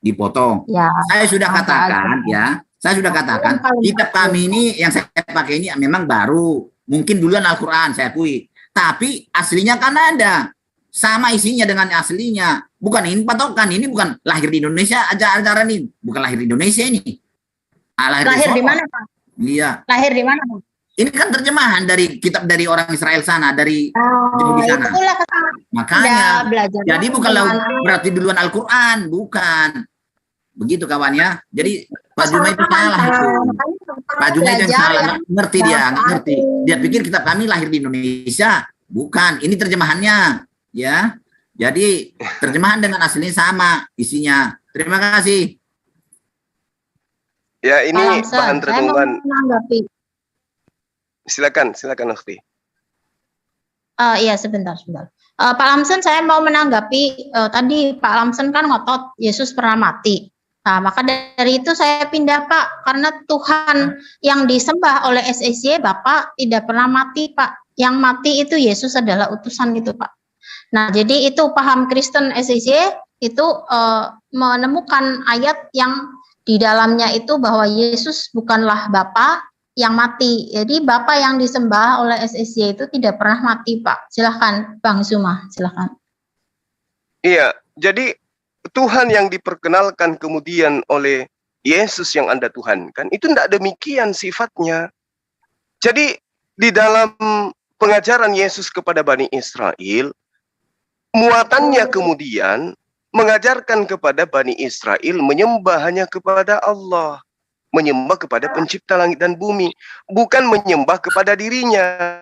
dipotong. Ya, saya sudah katakan aja. Saya sudah katakan kitab kami ini yang saya pakai ini memang baru. Mungkin duluan Al-Quran, saya akui. Tapi aslinya kan ada. Sama isinya dengan aslinya. Bukan ini patokan. Ini bukan lahir di Indonesia ajaran ini. Bukan lahir di Indonesia ini. Lahir di mana, Pak? Iya. Lahir di mana, Pak? Ini kan terjemahan dari kitab dari orang Israel sana, dari di sana. Itulah kesalahan. Makanya, belajar. jadi bukanlah berarti duluan Al-Quran, bukan. Begitu kawan ya. Jadi Pak Juma itu salah itu. Pak Juma itu yang salah, ngerti dia, nggak ngerti. Dia pikir kitab kami lahir di Indonesia, bukan. Ini terjemahannya, ya. Jadi terjemahan dengan aslinya sama isinya. Terima kasih. Ya, ini bahan renungan. Silakan Ukhti. Iya, sebentar. Pak Lamsen, saya mau menanggapi tadi Pak Lamsen kan ngotot Yesus pernah mati. Nah, maka dari itu saya pindah Pak, karena Tuhan yang disembah oleh SSY Bapak tidak pernah mati Pak. Yang mati itu Yesus adalah utusan gitu Pak. Nah, jadi itu paham Kristen SSY itu menemukan ayat yang di dalamnya itu bahwa Yesus bukanlah Bapa yang mati. Jadi Bapa yang disembah oleh SSY itu tidak pernah mati, Pak. Silahkan, Bang Zuma, silahkan. Iya, jadi Tuhan yang diperkenalkan kemudian oleh Yesus yang Anda Tuhankan, itu tidak demikian sifatnya. Jadi di dalam pengajaran Yesus kepada Bani Israel, muatannya kemudian mengajarkan kepada Bani Israel menyembah hanya kepada Allah, menyembah kepada pencipta langit dan bumi, bukan menyembah kepada dirinya.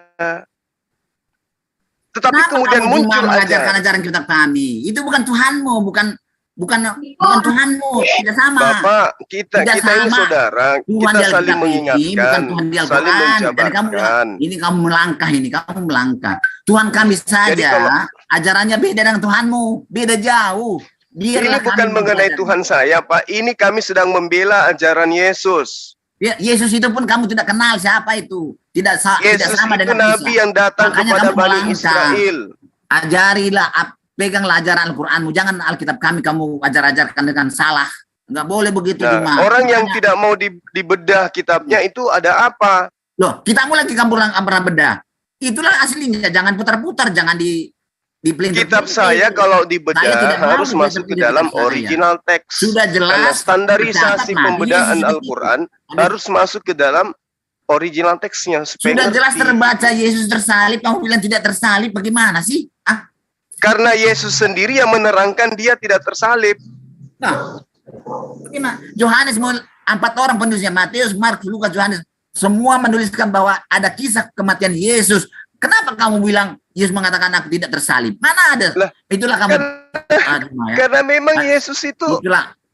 Tetapi kemudian muncul mengajarkan ajaran kitab kami. Itu bukan Tuhanmu, bukan Tuhanmu, tidak sama. Bapak, kita ini saudara, kita saling mengingatkan, saling menjabarkan. Kamu melangkah. Tuhan kami saja, ajarannya beda dengan Tuhanmu, beda jauh. Ini bukan mengenai Tuhan saya, Pak. Ini kami sedang membela ajaran Yesus. Ya, Yesus itu pun kamu tidak kenal siapa itu. Tidak sama dengan Nabi yang datang kepada Bani Israel. Ajarilah, peganglah ajaran Al-Quranmu. Jangan Alkitab kami kamu ajar-ajarkan dengan salah. Enggak boleh begitu. Nah, orang yang tidak mau dibedah kitabnya itu ada apa? Loh, kitabmu lagi kamu pernah bedah. Itulah aslinya. Jangan putar-putar, jangan di kitab saya kalau dibedah harus masuk ke dalam original teks. Sudah jelas. Karena standarisasi pembedaan Al-Quran harus masuk ke dalam original teksnya. Sudah jelas terbaca Yesus tersalib, kamu bilang tidak tersalib, bagaimana sih? Karena Yesus sendiri yang menerangkan dia tidak tersalib. Nah, bagaimana? Yohanes, 4 orang penulisnya, Matius, Markus, Lukas, Yohanes, semua menuliskan bahwa ada kisah kematian Yesus. Kenapa kamu bilang Yesus mengatakan aku tidak tersalib? Mana ada? Itulah kamu. Karena memang Yesus itu.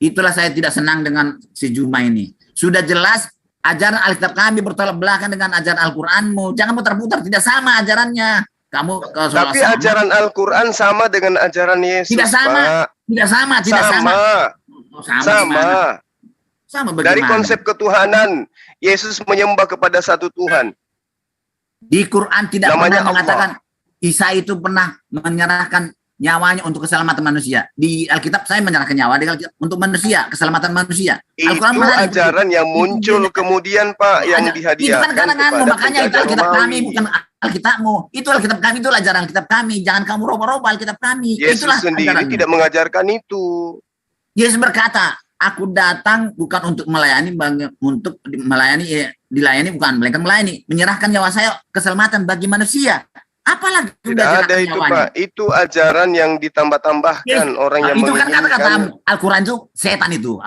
Itulah saya tidak senang dengan si Juma ini. Sudah jelas ajaran Alkitab kami bertolak belakang dengan ajaran Al-Quranmu. Jangan putar-putar, tidak sama ajarannya. Tapi ajaran Al-Quran sama dengan ajaran Yesus. Tidak sama. Pak. Tidak sama. Tidak sama. Sama. Dari konsep ketuhanan, Yesus menyembah kepada satu Tuhan. Di Quran tidak namanya pernah mengatakan Isa itu pernah menyerahkan nyawanya untuk keselamatan manusia. Di Alkitab saya menyerahkan nyawa untuk manusia, keselamatan manusia. Itu ajaran yang muncul kemudian Pak, yang dihadiahkan. Itu kan karanganmu, makanya itu Alkitab kami, bukan Alkitabmu. Itu Alkitab kami, itu ajaran Alkitab kami. Jangan kamu roba-roba Alkitab kami. Yesus sendiri ajarannya tidak mengajarkan itu. Yesus berkata, aku datang bukan untuk melayani, dilayani bukan, melainkan melayani, menyerahkan nyawa saya keselamatan bagi manusia. Apalagi tidak ada itu nyawanya. Pak, itu ajaran yang ditambah-tambahkan orang yang itu kan kata-kata Al-Quran itu setan itu.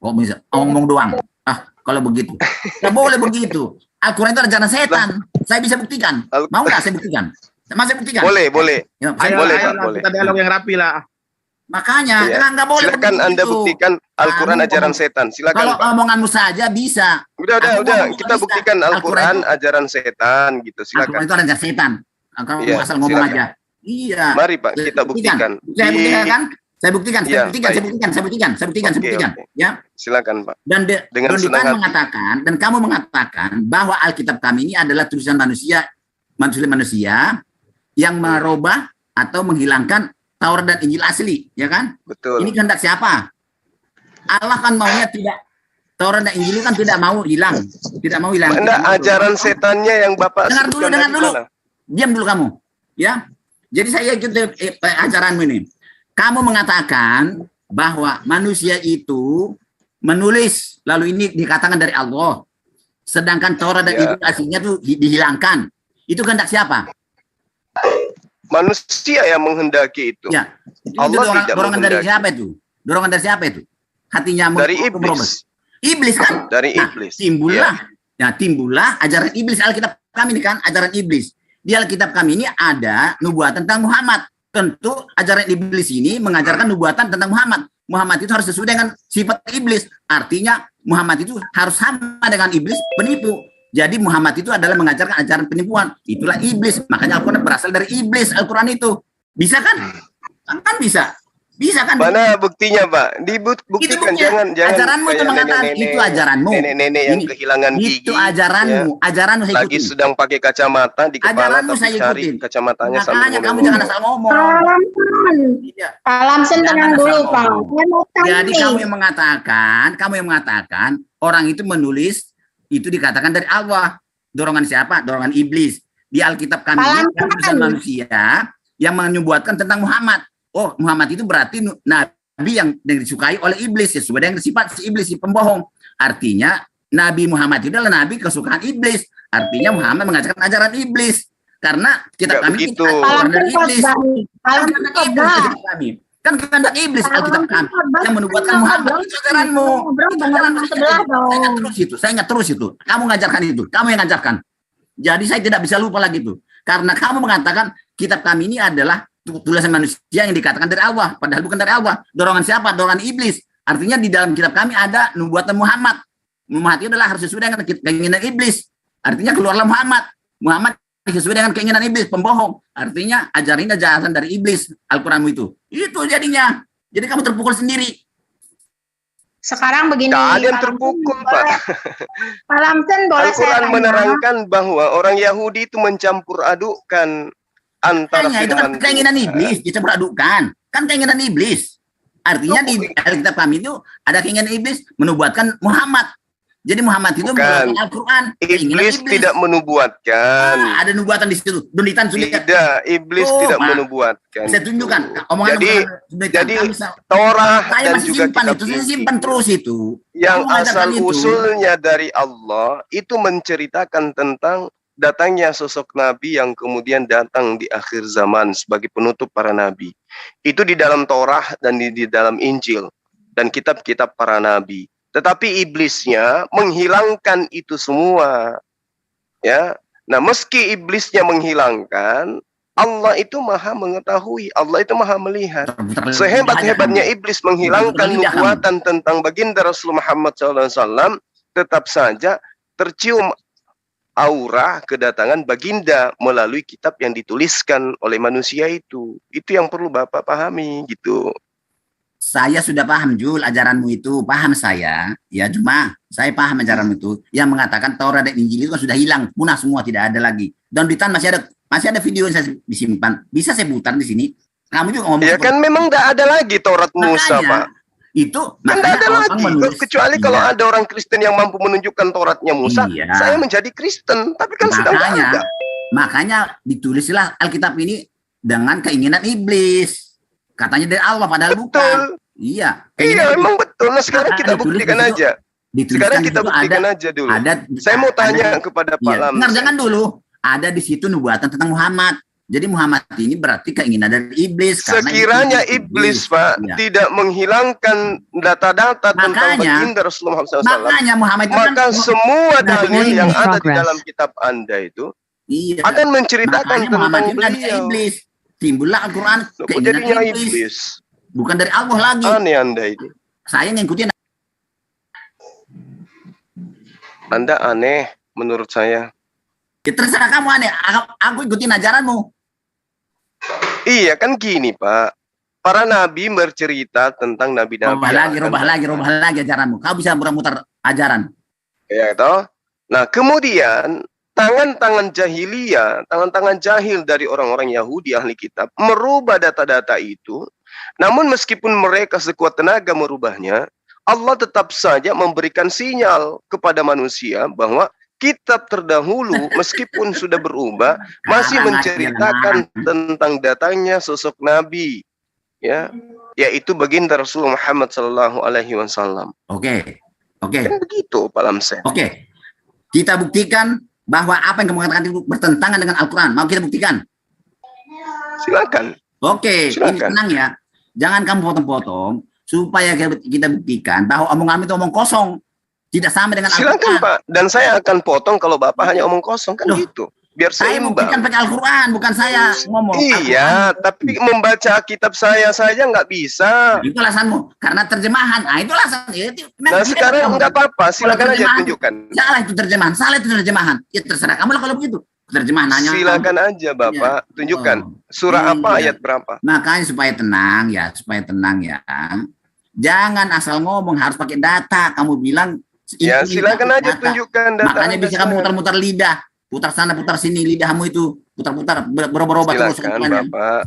Kok bisa ngomong doang. Kalau begitu. Nggak boleh begitu. Al-Quran itu ajaran setan. Saya bisa buktikan. Mau nggak saya buktikan? Saya buktikan. Boleh. Ya, boleh. Kita dialog yang rapi lah. Makanya, nggak boleh. Silakan Anda buktikan Al-Quran ajaran setan. Silakan. Kalau omonganmu saja bisa. Udah. Kita buktikan Al-Quran ajaran setan gitu. Silakan. Al-Quran itu ajaran setan. Kamu asal ngomong aja. Iya. Mari Pak, kita buktikan. Saya buktikan kan? Saya buktikan. Ya. Silakan Pak. Dan kamu mengatakan bahwa Alkitab kami ini adalah tulisan manusia yang merubah atau menghilangkan Taurat dan Injil asli, ya kan? Betul. Ini kehendak siapa? Allah kan maunya tidak. Taurat dan Injil kan tidak mau hilang. Mana ajaran setannya yang Bapak dengar dulu. Diam dulu kamu, ya. Jadi saya ikut ajaranmu ini. Kamu mengatakan bahwa manusia itu menulis, lalu ini dikatakan dari Allah. Sedangkan Taurat dan Injil aslinya tuh dihilangkan. Itu kehendak siapa? Manusia yang menghendaki itu. Ya. Itu Allah tidak dorongan dari menghendaki. siapa itu? Dorongan dari siapa itu? Hatinya Dari berubah. iblis. Iblis kan? Dari Nah, iblis. timbullah ajaran iblis. Alkitab kami ini kan ajaran iblis. Di Alkitab kami ini ada nubuatan tentang Muhammad. Tentu ajaran iblis ini mengajarkan nubuatan tentang Muhammad. Muhammad itu harus sesuai dengan sifat iblis. Artinya Muhammad itu harus sama dengan iblis penipu. Jadi Muhammad itu adalah mengajarkan ajaran penipuan. Itulah iblis. Makanya Al-Quran berasal dari iblis. Al-Quran itu. Bisa kan? Kan bisa. Bisa kan? Mana buktinya, Pak? Dibuktikan. Jangan ajaranmu itu mengatakan itu ajaranmu. Nenek-nenek yang kehilangan gigi. Itu ajaranmu. Ajaranmu saya Lagi ikutin. sedang pakai kacamata di kepala, Ajaranmu tapi saya cari ikutin. kacamatanya Makanya sambil kamu ngomong. jangan asal ngomong. Iya. Pak Lamsen tenang Jangan dulu, asal Pak. ngomong. Saya mau tanya Jadi nih. kamu yang mengatakan orang itu menulis itu dikatakan dari Allah. Dorongan siapa? Dorongan iblis. Di Alkitab kami ini Palang- ada tulisan manusia yang menyubuatkan tentang Muhammad. Oh, Muhammad itu berarti nabi yang disukai oleh iblis, sesuai dengan sifat si iblis, si pembohong. Artinya Nabi Muhammad itu adalah nabi kesukaan iblis. Artinya Muhammad mengajarkan ajaran iblis. Karena kitab Nggak kami begitu. ini Pak dari Lamsen iblis. khotbah nih. Pak Kan Lamsen kehendak khotbah. iblis kitab kami. Kan kehendak iblis Alkitab kami yang menubuatkan Muhammad itu ajaranmu. Itu ajaranmu. Saya ingat terus itu. Kamu ngajarkan itu. Kamu yang ngajarkan. Jadi saya tidak bisa lupa lagi itu. Karena kamu mengatakan kitab kami ini adalah tulisan manusia yang dikatakan dari Allah. Padahal bukan dari Allah. Dorongan siapa? Dorongan iblis. Artinya di dalam kitab kami ada nubuatan Muhammad. Muhammad itu adalah harus sesuai dengan keinginan iblis. Artinya keluarlah Muhammad. Muhammad sesuai dengan keinginan iblis, pembohong. Artinya ajaran ini ajaran dari iblis, Al-Quranmu itu. Itu jadinya. Jadi kamu terpukul sendiri. Sekarang begini. Nggak ada yang Pak terpukul, Lamsen, Pak. Pak Lamsen boleh saya Al-Quran tanya? menerangkan bahwa orang Yahudi itu mencampur adukkan antara Makanya itu kan firman keinginan Tuhan. iblis, dicampur adukkan. Kan keinginan iblis. Artinya di Alkitab kami itu ada keinginan iblis menubuatkan Muhammad. Jadi Muhammad itu Bukan. menubuatkan Al-Quran. Keinginan Iblis tidak menubuatkan. Ada nubuatan di situ. Dunitan sudah. Tidak, iblis Oh, tidak Pak. menubuatkan. Saya tunjukkan. Omongan Jadi- Dunitan. jadi Kami bisa- Torah saya dan masih juga simpan kitab itu. Saya Injil simpan terus itu. yang Kamu mengajarkan asal itu. usulnya dari Allah itu menceritakan tentang datangnya sosok nabi yang kemudian datang di akhir zaman sebagai penutup para nabi. Itu di dalam Torah dan di dalam Injil dan kitab-kitab para nabi. Tetapi iblisnya menghilangkan itu semua. Ya. Nah, meski iblisnya menghilangkan, Allah itu Maha mengetahui, Allah itu Maha melihat. Sehebat-hebatnya iblis menghilangkan nubuatan tentang baginda Rasul Muhammad SAW, tetap saja tercium aura kedatangan baginda melalui kitab yang dituliskan oleh manusia itu. Itu yang perlu Bapak pahami gitu. Saya sudah paham Jul ajaranmu itu, paham saya. Ya cuma saya paham ajaranmu itu yang mengatakan Taurat dan Injil itu kan sudah hilang, punah semua, tidak ada lagi. Dan di tan masih ada video yang saya disimpan. Bisa saya putar di sini. Kamu juga ngomong. Ya kan memang tidak ada lagi Taurat Musa, Makanya, Pak. Itu Kan tidak ada orang lagi. menulis. Kecuali Iya. kalau ada orang Kristen yang mampu menunjukkan Tauratnya Musa, Iya. saya menjadi Kristen. Tapi kan sudah tidak ada. Makanya ditulislah Alkitab ini dengan keinginan iblis. Katanya dari Allah padahal bukan. Betul. Iya. Iya, memang betul. Nah, sekarang kita Ditulis buktikan di situ. aja. Dituliskan Sekarang di kita situ buktikan aja dulu. Ada, Saya mau tanya ada- kepada Pak Iya. Lam. Dengar, jangan dulu. Ada di situ nubuatan tentang Muhammad. Jadi Muhammad ini berarti keinginan dari iblis. karena Sekiranya itu iblis, Pak, Iya. tidak menghilangkan data-data tentang Makanya- baginda Rasulullah SAW, Makanya Muhammad itu maka kan, semua dalil Recording yang in ada di progress. dalam kitab Anda itu iya. akan menceritakan Makanya Muhammad tentang itu nabi beliau. iblis. Timbullah Al-Quran Loh, kok keinginan jadinya iblis. iblis? Bukan dari Allah lagi. Aneh Anda ini. Saya ngikutin. Anda aneh menurut saya. Ya, terserah kamu aneh. Aku ikutin ajaranmu. Iya kan gini, Pak. Para nabi bercerita tentang nabi-nabi. Robah yang lagi, akan rubah lagi ajaranmu. Kau bisa muter-muter ajaran. Ya toh. Nah, kemudian tangan-tangan jahiliyah, tangan-tangan jahil dari orang-orang Yahudi ahli kitab merubah data-data itu. Namun meskipun mereka sekuat tenaga merubahnya, Allah tetap saja memberikan sinyal kepada manusia bahwa kitab terdahulu meskipun sudah berubah masih menceritakan tentang datangnya sosok nabi, ya, yaitu baginda Rasulullah Muhammad sallallahu alaihi wasallam. Oke. Oke. Kan begitu, Pak Lamsen. Oke. Kita buktikan bahwa apa yang kamu katakan itu bertentangan dengan Al-Quran. Mau kita buktikan? Silakan. Oke, ini Silakan. tenang ya. Jangan kamu potong-potong supaya kita buktikan bahwa omongan itu omong kosong. Tidak sama dengan Silakan Al-Quran. Pak. Dan saya akan potong kalau Bapak hanya omong kosong kan Loh, gitu. Biar Saya seimbang. buktikan pakai Al-Quran, bukan saya ngomong. Iya, tapi membaca kitab saya saja nggak bisa. Itu alasanmu, karena terjemahan. Nah, itu alasan. Nah sekarang nggak apa-apa, silakan aja tunjukkan. Salah itu terjemahan. Ya terserah kamu lah kalau begitu. Terjemahan hanya. Silakan aja Bapak, tunjukkan. Surah apa, ayat berapa? Makanya supaya tenang ya. Jangan asal ngomong, harus pakai data. Kamu bilang. Ya silakan aja data. tunjukkan data. Makanya bisa kamu mutar-mutar lidah. Putar sana, putar sini, lidahmu itu. Putar-putar, berubah-ubah terus. Silakan Bapak.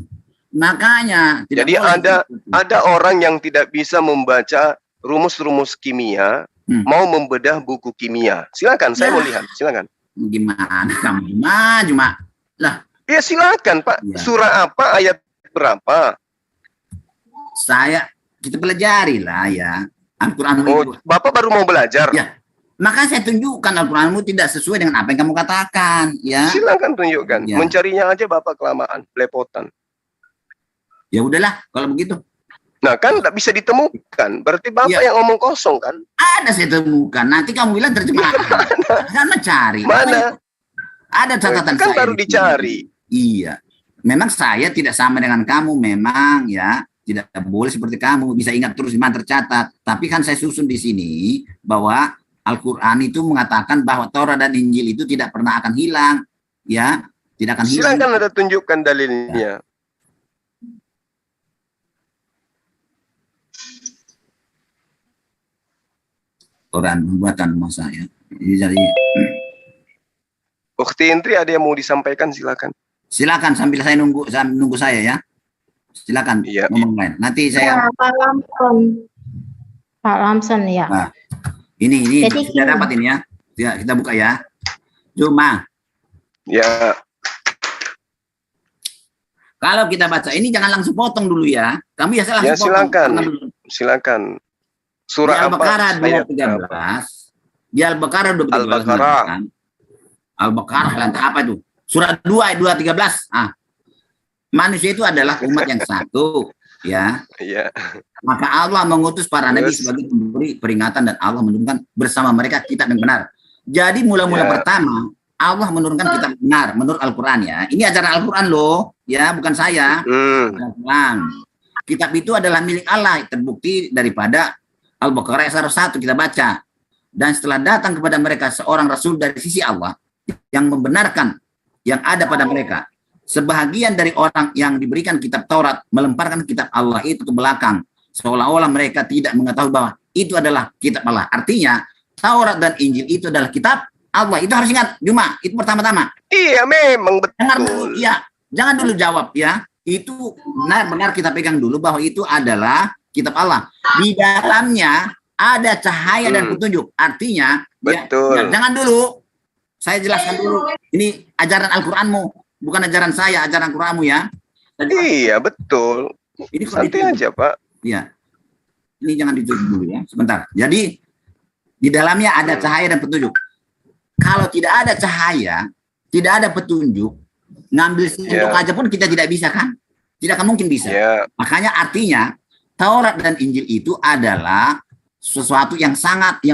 Makanya. Jadi ada orang yang tidak bisa membaca rumus-rumus kimia, mau membedah buku kimia. Silakan, saya mau lihat. Silakan. Gimana kamu cuma lah. Ya silakan Pak. Ya. Surah apa, ayat berapa? Kita pelajari lah ya. Al-Quran. Oh, Bapak baru mau belajar. Ya. Maka saya tunjukkan Al-Quranmu tidak sesuai dengan apa yang kamu katakan. Ya. Silakan tunjukkan. Ya. Mencarinya aja Bapak kelamaan, belepotan. Ya udahlah kalau begitu. Nah kan tidak bisa ditemukan. Berarti Bapak yang omong kosong kan? Ada saya temukan. Nanti kamu bilang terjemahan. Kan mencari. Mana? Ada catatan kan saya. Baru dicari. Iya. Memang saya tidak sama dengan kamu. Memang ya. Tidak boleh seperti kamu. Bisa ingat terus di mana tercatat. Tapi kan saya susun di sini bahwa Al-Quran itu mengatakan bahwa Taurat dan Injil itu tidak pernah akan hilang. Ya. Tidak akan hilang. Silakan ada tunjukkan dalilnya. Quran buatan rumah saya. Jadi Ukti Intri ada yang mau disampaikan, silakan. Silakan sambil saya nunggu saya ya. Silakan ngomong lain. Nanti saya Pak Lamson ya. Nah, ini Jadi sudah dapat ini ya. Kita buka ya. Cuma ya. Kalau kita baca ini jangan langsung potong dulu ya. Kamu biasa langsung silakan. potong. Silakan. Surah di Al-Baqarah 213. Di Al-Baqarah 213. Al-Baqarah lantai apa itu? Surah 2 ayat 213. Manusia itu adalah umat yang satu, ya. Iya. Maka Allah mengutus para nabi sebagai pemberi peringatan dan Allah menurunkan bersama mereka kitab yang benar. Jadi mula-mula pertama Allah menurunkan kitab benar menurut Al-Quran ya. Ini ajaran Al-Quran loh, ya bukan saya. Al-Quran. Kitab itu adalah milik Allah, terbukti daripada Al-Baqarah ayat 101 kita baca. Dan setelah datang kepada mereka seorang rasul dari sisi Allah yang membenarkan yang ada pada mereka. Sebahagian dari orang yang diberikan kitab Taurat melemparkan kitab Allah itu ke belakang. Seolah-olah mereka tidak mengetahui bahwa itu adalah kitab Allah. Artinya Taurat dan Injil itu adalah kitab Allah. Itu harus ingat. Cuma itu pertama-tama. Iya memang betul. Dengar dulu, ya. Jangan dulu jawab ya. Itu benar-benar kita pegang dulu bahwa itu adalah kitab Allah. Di dalamnya ada cahaya dan petunjuk. Artinya betul. Ya, jangan dulu. Saya jelaskan dulu. Ini ajaran Al-Quranmu, bukan ajaran saya, ajaran Al-Quranmu ya. Iya betul. Ini santai aja Pak. Iya. Ini jangan ditutup dulu ya. Sebentar. Jadi di dalamnya ada cahaya dan petunjuk. Kalau tidak ada cahaya, tidak ada petunjuk, ngambil sendok aja pun kita tidak bisa kan? Tidak akan mungkin bisa. Makanya artinya Taurat dan Injil itu adalah sesuatu yang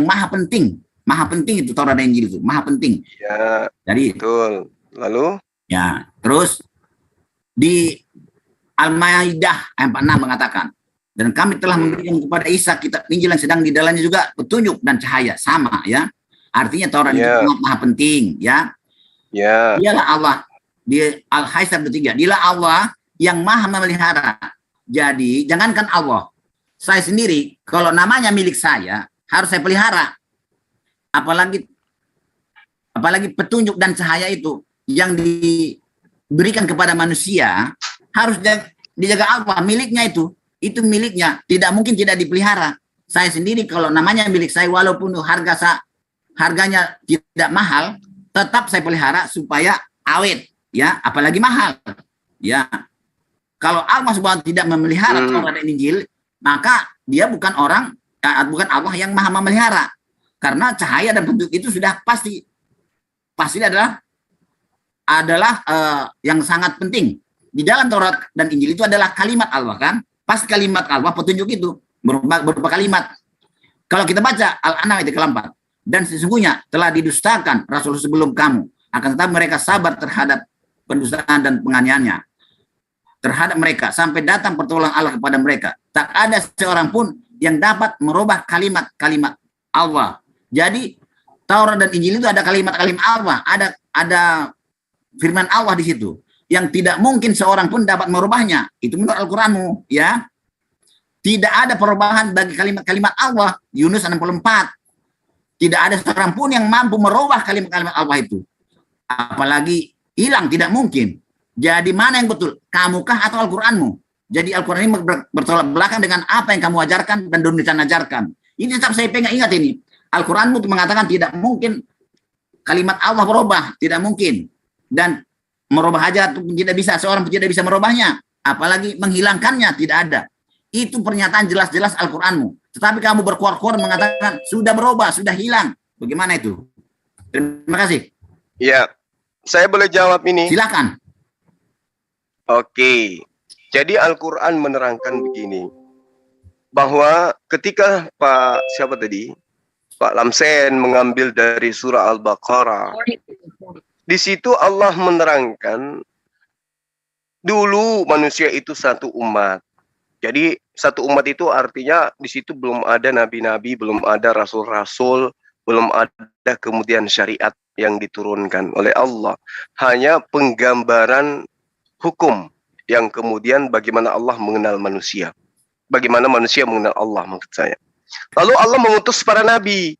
maha penting. Maha penting itu Taurat dan Injil itu, maha penting. Ya. Jadi betul. Lalu? Ya, terus di Al-Maidah ayat 46 mengatakan, dan kami telah memberikan kepada Isa kitab Injil yang sedang di dalamnya juga petunjuk dan cahaya sama ya. Artinya Taurat itu maha penting ya. Ya. Dialah Allah di Al-Haisab 3. Dialah Allah yang maha memelihara. Jadi jangankan Allah, saya sendiri kalau namanya milik saya harus saya pelihara. Apalagi petunjuk dan cahaya itu yang diberikan kepada manusia harus dijaga Allah, miliknya itu miliknya, tidak mungkin tidak dipelihara. Saya sendiri kalau namanya milik saya walaupun harganya tidak mahal, tetap saya pelihara supaya awet ya, apalagi mahal ya. Kalau Allah Subhanahu tidak memelihara Taurat dan Injil, maka dia bukan Allah yang maha memelihara. Karena cahaya dan petunjuk itu sudah pasti pasti adalah yang sangat penting. Di dalam Taurat dan Injil itu adalah kalimat Allah kan? Pasti kalimat Allah, petunjuk itu berupa kalimat. Kalau kita baca Al-An'am ayat ke-4, dan sesungguhnya telah didustakan Rasul sebelum kamu, akan tetapi mereka sabar terhadap pendustaan dan penganiayaannya terhadap mereka sampai datang pertolongan Allah kepada mereka. Tak ada seorang pun yang dapat merubah kalimat-kalimat Allah. Jadi Taurat dan Injil itu ada kalimat-kalimat Allah, ada firman Allah di situ yang tidak mungkin seorang pun dapat merubahnya. Itu menurut Al-Qur'anmu, ya. Tidak ada perubahan bagi kalimat-kalimat Allah. Yunus 64. Tidak ada seorang pun yang mampu merubah kalimat-kalimat Allah itu. Apalagi hilang, tidak mungkin. Jadi mana yang betul? Kamukah atau Al-Qur'anmu? Jadi Al-Qur'an ini bertolak belakang dengan apa yang kamu ajarkan dan dunia ajarkan. Ini tetap saya pengen ingat ini. Al-Qur'anmu mengatakan tidak mungkin kalimat Allah berubah, tidak mungkin. Dan merubah aja tidak bisa, seorang pun tidak bisa merubahnya, apalagi menghilangkannya tidak ada. Itu pernyataan jelas-jelas Al-Qur'anmu. Tetapi kamu berkuar-kuar mengatakan sudah berubah, sudah hilang. Bagaimana itu? Terima kasih. Ya, saya boleh jawab ini. Silakan. Oke. Jadi Al-Qur'an menerangkan begini, bahwa ketika Pak Lamsen mengambil dari surah Al-Baqarah, di situ Allah menerangkan dulu manusia itu satu umat. Jadi satu umat itu artinya di situ belum ada nabi-nabi, belum ada rasul-rasul, belum ada kemudian syariat yang diturunkan oleh Allah. Hanya penggambaran hukum yang kemudian bagaimana Allah mengenal manusia. Bagaimana manusia mengenal Allah, maksud saya. Lalu Allah mengutus para nabi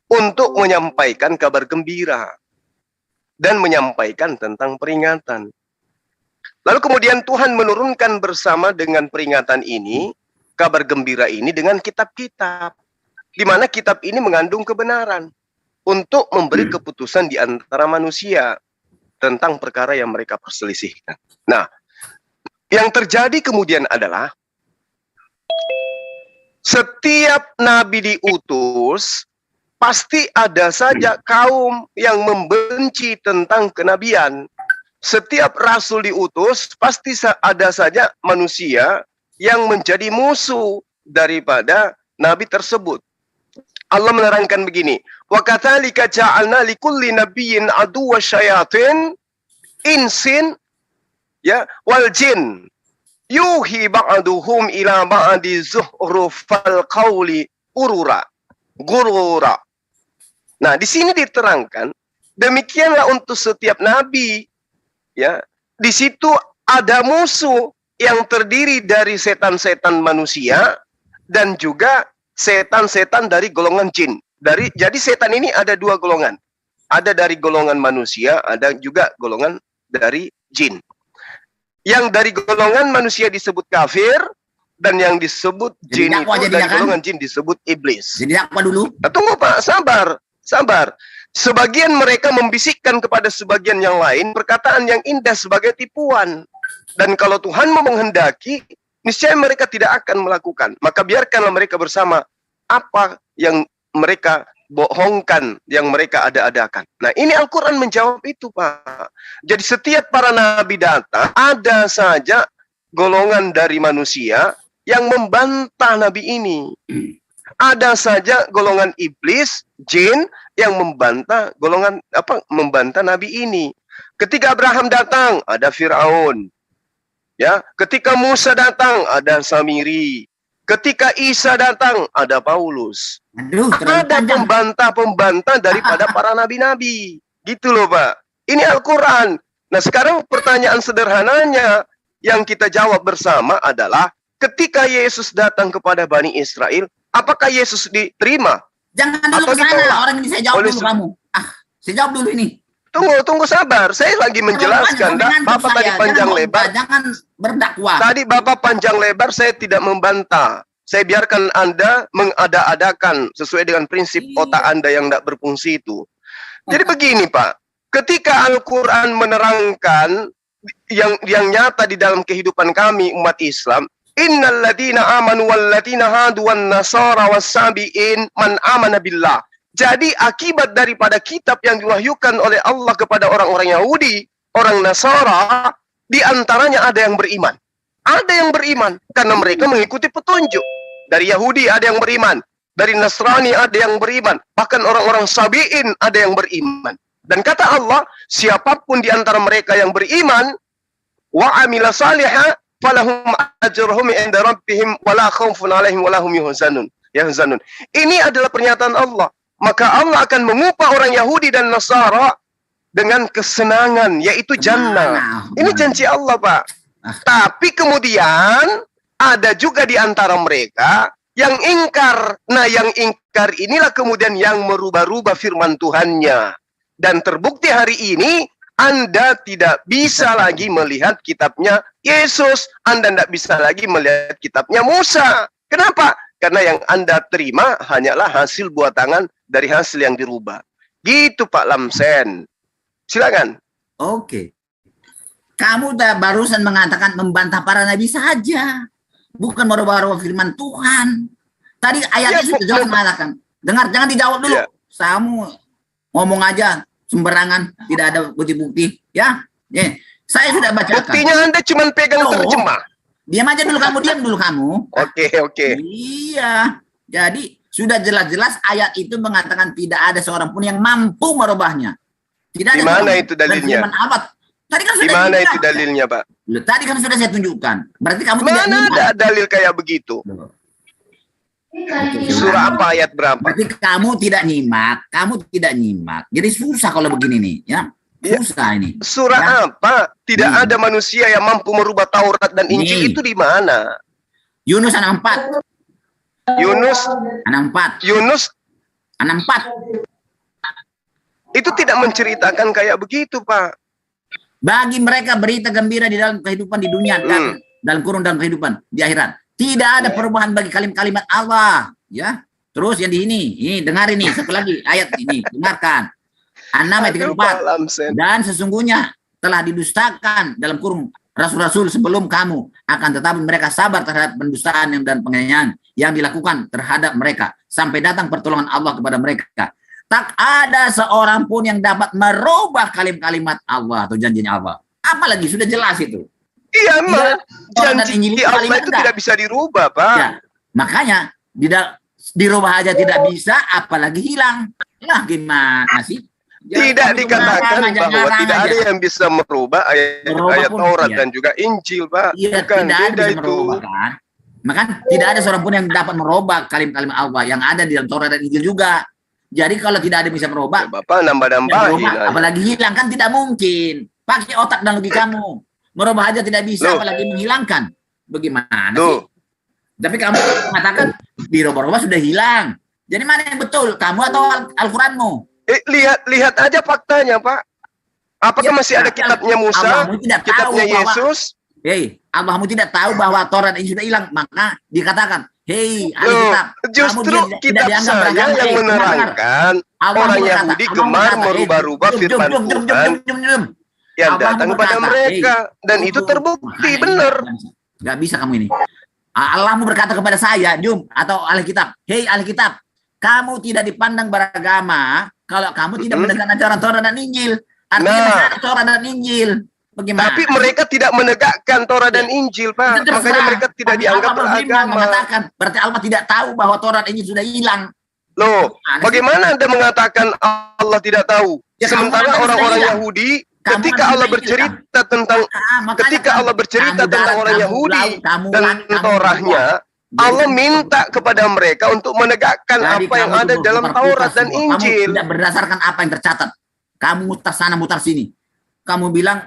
untuk menyampaikan kabar gembira dan menyampaikan tentang peringatan. Lalu kemudian Tuhan menurunkan bersama dengan peringatan ini, kabar gembira ini dengan kitab-kitab. Di mana kitab ini mengandung kebenaran untuk memberi keputusan di antara manusia tentang perkara yang mereka perselisihkan. Nah, yang terjadi kemudian adalah setiap nabi diutus, pasti ada saja kaum yang membenci tentang kenabian. Setiap rasul diutus, pasti ada saja manusia yang menjadi musuh daripada nabi tersebut. Allah menerangkan begini, wa katsalika ja'alna likulli nabiyyin aduwwa syayatin insin ya wal jin yuhi ba'duhum ila ba'di zuhrufal qawli gurura. Nah, di sini diterangkan demikianlah untuk setiap nabi, ya. Di situ ada musuh yang terdiri dari setan-setan manusia dan juga setan-setan dari golongan jin. Jadi setan ini ada dua golongan. Ada dari golongan manusia, ada juga golongan dari jin. Yang dari golongan manusia disebut kafir, dan yang disebut jin itu dari golongan jin disebut iblis. Jadi apa dulu? Nah, tunggu Pak, sabar. Sebagian mereka membisikkan kepada sebagian yang lain perkataan yang indah sebagai tipuan. Dan kalau Tuhan mau menghendaki, niscaya mereka tidak akan melakukan. Maka biarkanlah mereka bersama apa yang mereka bohongkan, yang mereka ada-adakan. Nah, ini Al-Quran menjawab itu, Pak. Jadi setiap para nabi datang, ada saja golongan dari manusia yang membantah nabi ini. Ada saja golongan iblis, jin yang membantah membantah nabi ini. Ketika Abraham datang, ada Firaun. Ya, ketika Musa datang, ada Samiri. Ketika Isa datang, ada Paulus. Ada pembantah-pembantah daripada para nabi-nabi. Gitu loh, Pak. Ini Al-Quran. Nah, sekarang pertanyaan sederhananya yang kita jawab bersama adalah ketika Yesus datang kepada Bani Israel, apakah Yesus diterima? Jangan dulu ke sana, orang ini saya jawab dulu kamu. Saya jawab dulu ini. Tunggu sabar. Saya lagi menjelaskan. Bapak tadi panjang lebar. Jangan berdakwah. Tadi Bapak panjang lebar, saya tidak membantah. Saya biarkan Anda mengada-adakan sesuai dengan prinsip otak Anda yang tidak berfungsi itu. Jadi begini, Pak. Ketika Al-Quran menerangkan yang nyata di dalam kehidupan kami umat Islam, innal ladina amanu wal ladina hadu wan nasara was sabiin man amana billah. Jadi akibat daripada kitab yang diwahyukan oleh Allah kepada orang-orang Yahudi, orang Nasara, di antaranya ada yang beriman. Ada yang beriman karena mereka mengikuti petunjuk. Dari Yahudi ada yang beriman, dari Nasrani ada yang beriman, bahkan orang-orang Sabi'in ada yang beriman. Dan kata Allah, siapapun di antara mereka yang beriman wa amila salihah falahum ajruhum inda rabbihim wala khaufun alaihim wala hum yahzanun. Ini adalah pernyataan Allah. Maka Allah akan mengupah orang Yahudi dan Nasara dengan kesenangan, yaitu jannah. Ini janji Allah, Pak. Tapi kemudian ada juga di antara mereka yang ingkar. Nah, yang ingkar inilah kemudian yang merubah-rubah firman Tuhannya. Dan terbukti hari ini Anda tidak bisa lagi melihat kitabnya Yesus. Anda tidak bisa lagi melihat kitabnya Musa. Kenapa? Karena yang Anda terima hanyalah hasil buat tangan dari hasil yang dirubah. Gitu Pak Lamsen. Silakan. Oke. Kamu barusan mengatakan membantah para nabi saja. Bukan merubah-rubah firman Tuhan. Tadi ayatnya sudah jelas mengatakan. Dengar, jangan dijawab dulu. Kamu ngomong aja sembarangan, tidak ada bukti-bukti. Ya, saya sudah bacakan. Buktinya Anda cuma pegang terjemah. Diam aja dulu kamu, diam dulu kamu. Oke. Iya. Jadi sudah jelas-jelas ayat itu mengatakan tidak ada seorang pun yang mampu merubahnya. Tidak ada. Di mana itu dalilnya? Tadi kan sudah. Di mana itu dalilnya, Pak? Tadi kan sudah saya tunjukkan. Berarti kamu tidak mana ada dalil kayak begitu? Surah apa, ayat berapa? Berarti kamu tidak nyimak. Jadi susah kalau begini nih, ya. Susah ini. Surah apa? Tidak ada manusia yang mampu merubah Taurat dan Injil. Itu di mana? Yunus 6:4. Yunus 6:4. Itu tidak menceritakan kayak begitu, Pak. Bagi mereka berita gembira di dalam kehidupan di dunia dan dalam kehidupan di akhirat. Tidak ada perubahan bagi kalimat Allah, ya. Terus yang di ini dengar ini satu lagi ayat ini, dengarkan. 6 ayat 34. Dan sesungguhnya telah didustakan dalam kurung rasul-rasul sebelum kamu, akan tetapi mereka sabar terhadap pendustaan dan penganiayaan yang dilakukan terhadap mereka sampai datang pertolongan Allah kepada mereka. Tak ada seorang pun yang dapat merubah kalimat Allah atau janjinya Allah. Apalagi sudah jelas itu. Iya, janji Allah itu tidak bisa dirubah, Pak. Ya, makanya dirubah aja tidak bisa, apalagi hilang. Lah gimana sih? Tidak dikatakan bahwa tidak ada yang bisa merubah ayat Taurat dan juga Injil, Pak. Iya, tidak ada yang merubah, kan? Maka tidak ada seorang pun yang dapat merubah kalimat Allah yang ada di dalam Taurat dan Injil juga. Jadi kalau tidak ada yang bisa merubah, Bapak nambah-nambahin. Apalagi hilang kan tidak mungkin. Pakai otak dan logikamu. Merubah aja tidak bisa, apalagi menghilangkan. Bagaimana sih? Tapi kamu mengatakan dirubah-rubah sudah hilang. Jadi mana yang betul? Kamu atau Al-Quranmu? Lihat aja faktanya, Pak. Apakah masih ada kitabnya Musa, kitabnya Yesus? Allahmu tidak tahu bahwa Taurat ini sudah hilang, maka dikatakan, ahli kitab, justru kitab saya yang menerangkan orang Yahudi gemar merubah-rubah firman Tuhan yang datang kepada mereka, dan itu terbukti benar. Gak bisa kamu ini. Allahmu berkata kepada saya, atau ahli kitab, ahli kitab, kamu tidak dipandang beragama kalau kamu tidak menegakkan ajaran Taurat dan Injil. Artinya Taurat dan Injil. Bagaimana? Tapi mereka tidak menegakkan Taurat dan Injil, Pak. Makanya mereka tidak dianggap beragama. Berarti Allah tidak tahu bahwa Taurat ini sudah hilang. Loh, bagaimana Anda mengatakan Allah tidak tahu? Sementara orang-orang Yahudi, ketika Allah bercerita tentang orang Yahudi dan Taurahnya, Allah minta kepada mereka untuk menegakkan apa yang ada dalam Taurat dan Injil. Kamu tidak berdasarkan apa yang tercatat. Kamu mutar sana, mutar sini. Kamu bilang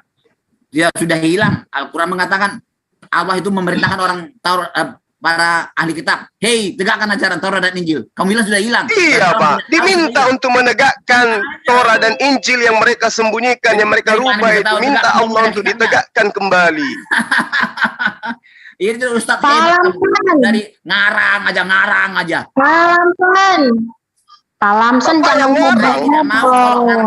dia sudah hilang. Al-Quran mengatakan Allah itu memerintahkan orang Taurat, para ahli kitab, tegakkan ajaran Taurat dan Injil. Kamu bilang sudah hilang. Iya, Pak. Diminta untuk menegakkan Taurat dan Injil yang mereka sembunyikan, yang mereka rubah itu. Minta Allah untuk ditegakkan kembali. Ini Ustaz dari ngarang aja. Pak Lamsen jangan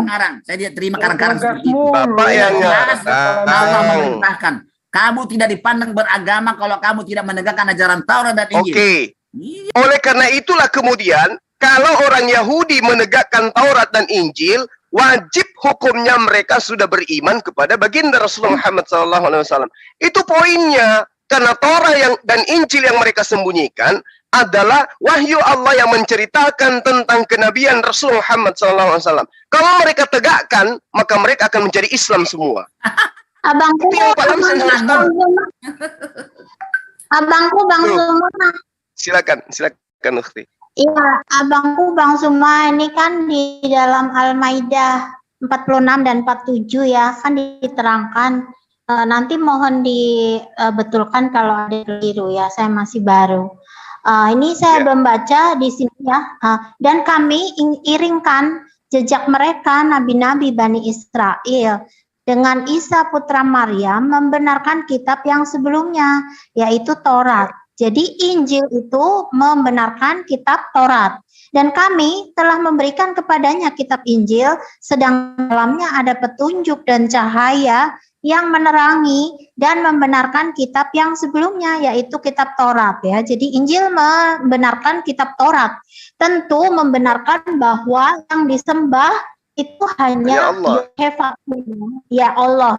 ngarang. Saya terima karang-karang seperti itu. Bapak yang ngarang. Kamu tidak dipandang beragama kalau kamu tidak menegakkan ajaran Taurat dan Injil. Oleh karena itulah kemudian kalau orang Yahudi menegakkan Taurat dan Injil, wajib hukumnya mereka sudah beriman kepada baginda Rasulullah Muhammad SAW. Itu poinnya. Karena Taurat dan Injil yang mereka sembunyikan adalah wahyu Allah yang menceritakan tentang kenabian Rasulullah Muhammad SAW. Kalau mereka tegakkan, maka mereka akan menjadi Islam semua. Abangku, Bang Suma. Silakan Ukhti. Iya, abangku Bang Suma, ini kan di dalam Al-Maidah 46 dan 47 ya, kan diterangkan. Nanti mohon dibetulkan kalau ada keliru ya, saya masih baru. Ini saya membaca di sini ya. Dan kami iringkan jejak mereka, nabi-nabi Bani Israel, dengan Isa putra Maryam membenarkan kitab yang sebelumnya, yaitu Taurat. Jadi Injil itu membenarkan kitab Taurat. Dan kami telah memberikan kepadanya kitab Injil, sedang dalamnya ada petunjuk dan cahaya yang menerangi dan membenarkan kitab yang sebelumnya, yaitu kitab Taurat ya. Jadi Injil membenarkan kitab Taurat. Tentu membenarkan bahwa yang disembah itu hanya ya Allah.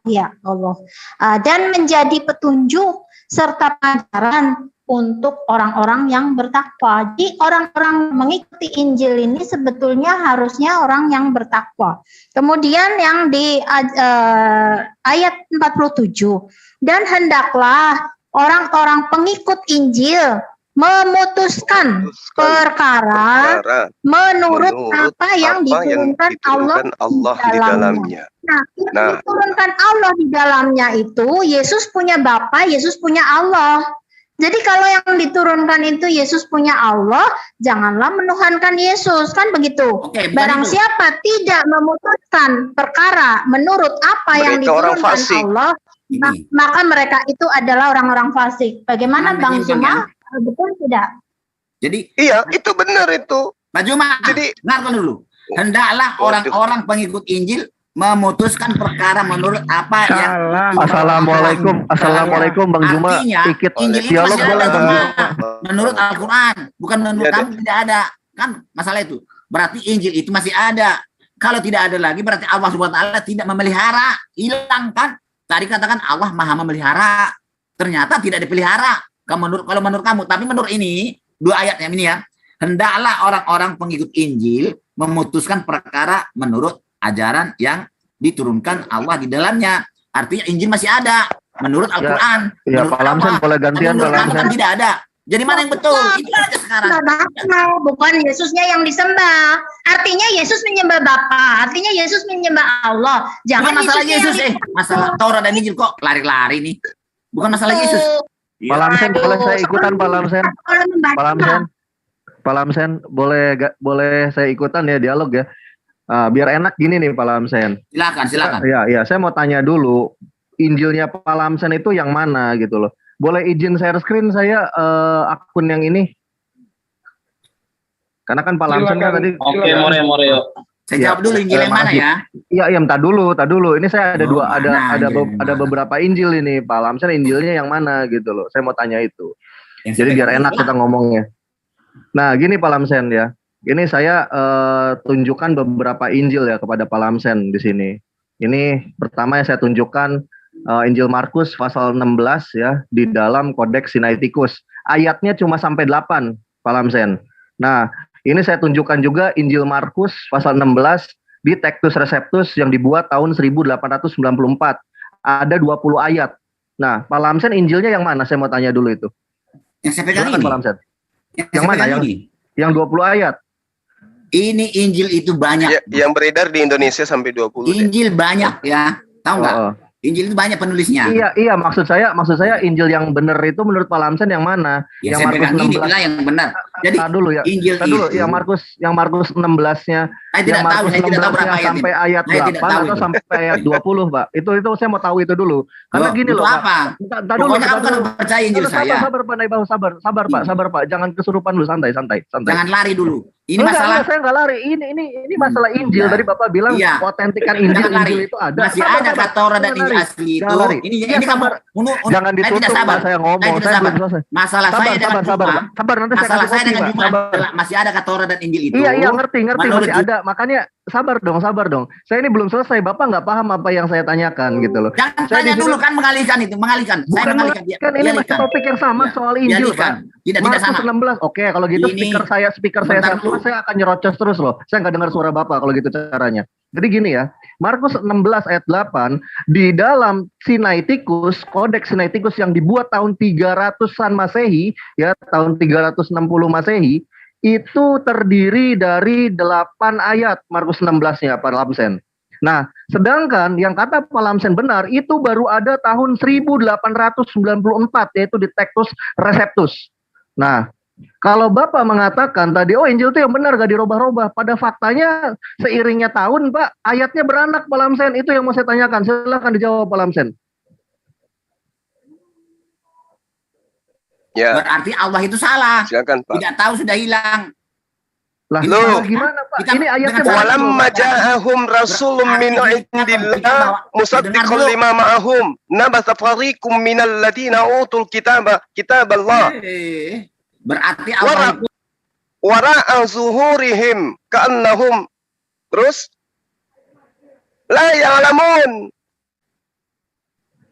Dan menjadi petunjuk serta ajaran untuk orang-orang yang bertakwa. Jadi orang-orang mengikuti Injil ini sebetulnya harusnya orang yang bertakwa. Kemudian yang di ayat 47, dan hendaklah orang-orang pengikut Injil memutuskan perkara menurut apa yang diturunkan Allah di dalamnya. Nah, diturunkan Allah di dalamnya itu, Yesus punya Bapa, Yesus punya Allah. Jadi kalau yang diturunkan itu Yesus punya Allah, janganlah menuhankan Yesus, kan begitu. Barang siapa tidak memutuskan perkara menurut apa yang diturunkan Allah, maka mereka itu adalah orang-orang fasik. Bagaimana Bang Suma? Betul tidak? Jadi iya, itu benar itu. Pak Juma, jadi dengarkan dulu. Hendaklah orang-orang pengikut Injil memutuskan perkara menurut apa yang Assalamualaikum Bang Juma. Ikut dialog boleh Bang Juma. Menurut Al-Qur'an, bukan menurut kamu tidak ada. Kan masalah itu. Berarti Injil itu masih ada. Kalau tidak ada lagi berarti Allah Subhanahu wa taala tidak memelihara. Hilang kan? Tadi katakan Allah Maha memelihara. Ternyata tidak dipelihara. Kalau menurut kamu, tapi menurut ini dua ayat yang ini ya. Hendaklah orang-orang pengikut Injil memutuskan perkara menurut ajaran yang diturunkan Allah di dalamnya. Artinya Injil masih ada menurut Al-Qur'an. Ya, Pak Lamsen boleh gantian Pak Lamsen. Tidak ada. Jadi mana yang betul? Itu aja sekarang. Bukan Yesusnya yang disembah. Artinya Yesus menyembah Bapa. Artinya Yesus menyembah Allah. Jangan bukan masalah Yesus masalah Taurat dan Injil kok lari-lari nih. Bukan masalah Yesus. Pak Lamsen boleh saya ikutan Pak Lamsen? Pak Lamsen boleh saya ikutan ya dialog ya. Biar enak gini nih Pak Lamsen. Silakan. Ya, saya mau tanya dulu, Injilnya Pak Lamsen itu yang mana gitu loh. Boleh izin share screen saya akun yang ini? Karena kan Pak Lamsen kan tadi. Oke, more yuk. Saya jawab dulu Injil yang mana ya? Iya, entar dulu. Ini saya ada ada beberapa Injil ini, Pak Lamsen Injilnya yang mana gitu loh. Saya mau tanya itu. Jadi biar enak kita ngomongnya. Nah, gini Pak Lamsen ya. Ini saya tunjukkan beberapa Injil ya kepada Pak Lamsen di sini. Ini pertama yang saya tunjukkan Injil Markus pasal 16 ya di dalam Kodeks Sinaiticus. Ayatnya cuma sampai 8 Pak Lamsen. Nah, ini saya tunjukkan juga Injil Markus pasal 16 di Textus Receptus yang dibuat tahun 1894. Ada 20 ayat. Nah, Pak Lamsen Injilnya yang mana? Saya mau tanya dulu itu. Yang saya pegang ini. Pak Lamsen. Yang mana? Yang 20 ayat. Ini Injil itu banyak. Ya, yang beredar di Indonesia sampai 20. Injil banyak ya. Tahu nggak? Injil itu banyak penulisnya. Iya, maksud saya Injil yang benar itu menurut Pak Lamsen yang mana? Ya, yang Markus 16 yang benar. Jadi dulu ya. Injil dulu itu, yang Markus 16-nya Saya tidak tahu, saya tidak tahu berapa ayat sampai ayat 8 atau sampai ayat 20, Pak. Itu saya mau tahu itu dulu. Karena gini loh, apa? Pokoknya kamu kan percaya Injil saya. Sabar Pak Naibahu, sabar Pak. Jangan kesurupan dulu, santai. Jangan lari dulu. Ini masalah saya nggak lari. Ini masalah Injil. Tadi Bapak bilang otentikan Injil itu ada. Masih ada Taurat dan Injil asli itu. Ini kamu jangan ditutup Pak, saya ngomong. Saya belum selesai. Masalah saya dengan sabar nanti masalah saya dengan Jumat masih ada Taurat dan Injil itu. Iya, ngerti masih ada. Makanya sabar dong. Saya ini belum selesai. Bapak nggak paham apa yang saya tanyakan gitu loh. Jangan tanya dulu kan mengalihkan. Saya mengalihkan. Ini masih topik yang sama soal Injil Pak. Tidak sama. 16. Oke, kalau gitu speaker saya akan nyerocos terus loh. Saya nggak dengar suara Bapak kalau gitu caranya. Jadi gini ya, Markus 16 ayat 8 di dalam Sinaiticus, Kodeks Sinaiticus yang dibuat tahun 300-an Masehi, ya tahun 360 Masehi, itu terdiri dari 8 ayat Markus 16-nya Pak Lamsen. Nah, sedangkan yang kata Pak Lamsen benar itu baru ada tahun 1894 yaitu di Textus Receptus. Nah, kalau Bapak mengatakan tadi, Injil itu yang benar gak dirubah-rubah. Pada faktanya seiringnya tahun Pak, ayatnya beranak Pak Lamsen. Itu yang mau saya tanyakan. Silakan dijawab Pak Lamsen. Ya. Berarti Allah itu salah. Silakan Pak. Tidak tahu sudah hilang. Lah gimana Pak? Ini ayatnya walamma ja'ahum rasulun min indillah musaddiqan lima ma'ahum nabatha fariqum minal ladina utul kitaballah. Berarti Allah itu wara'a zuhurihim ka'annahum terus la ya'lamun.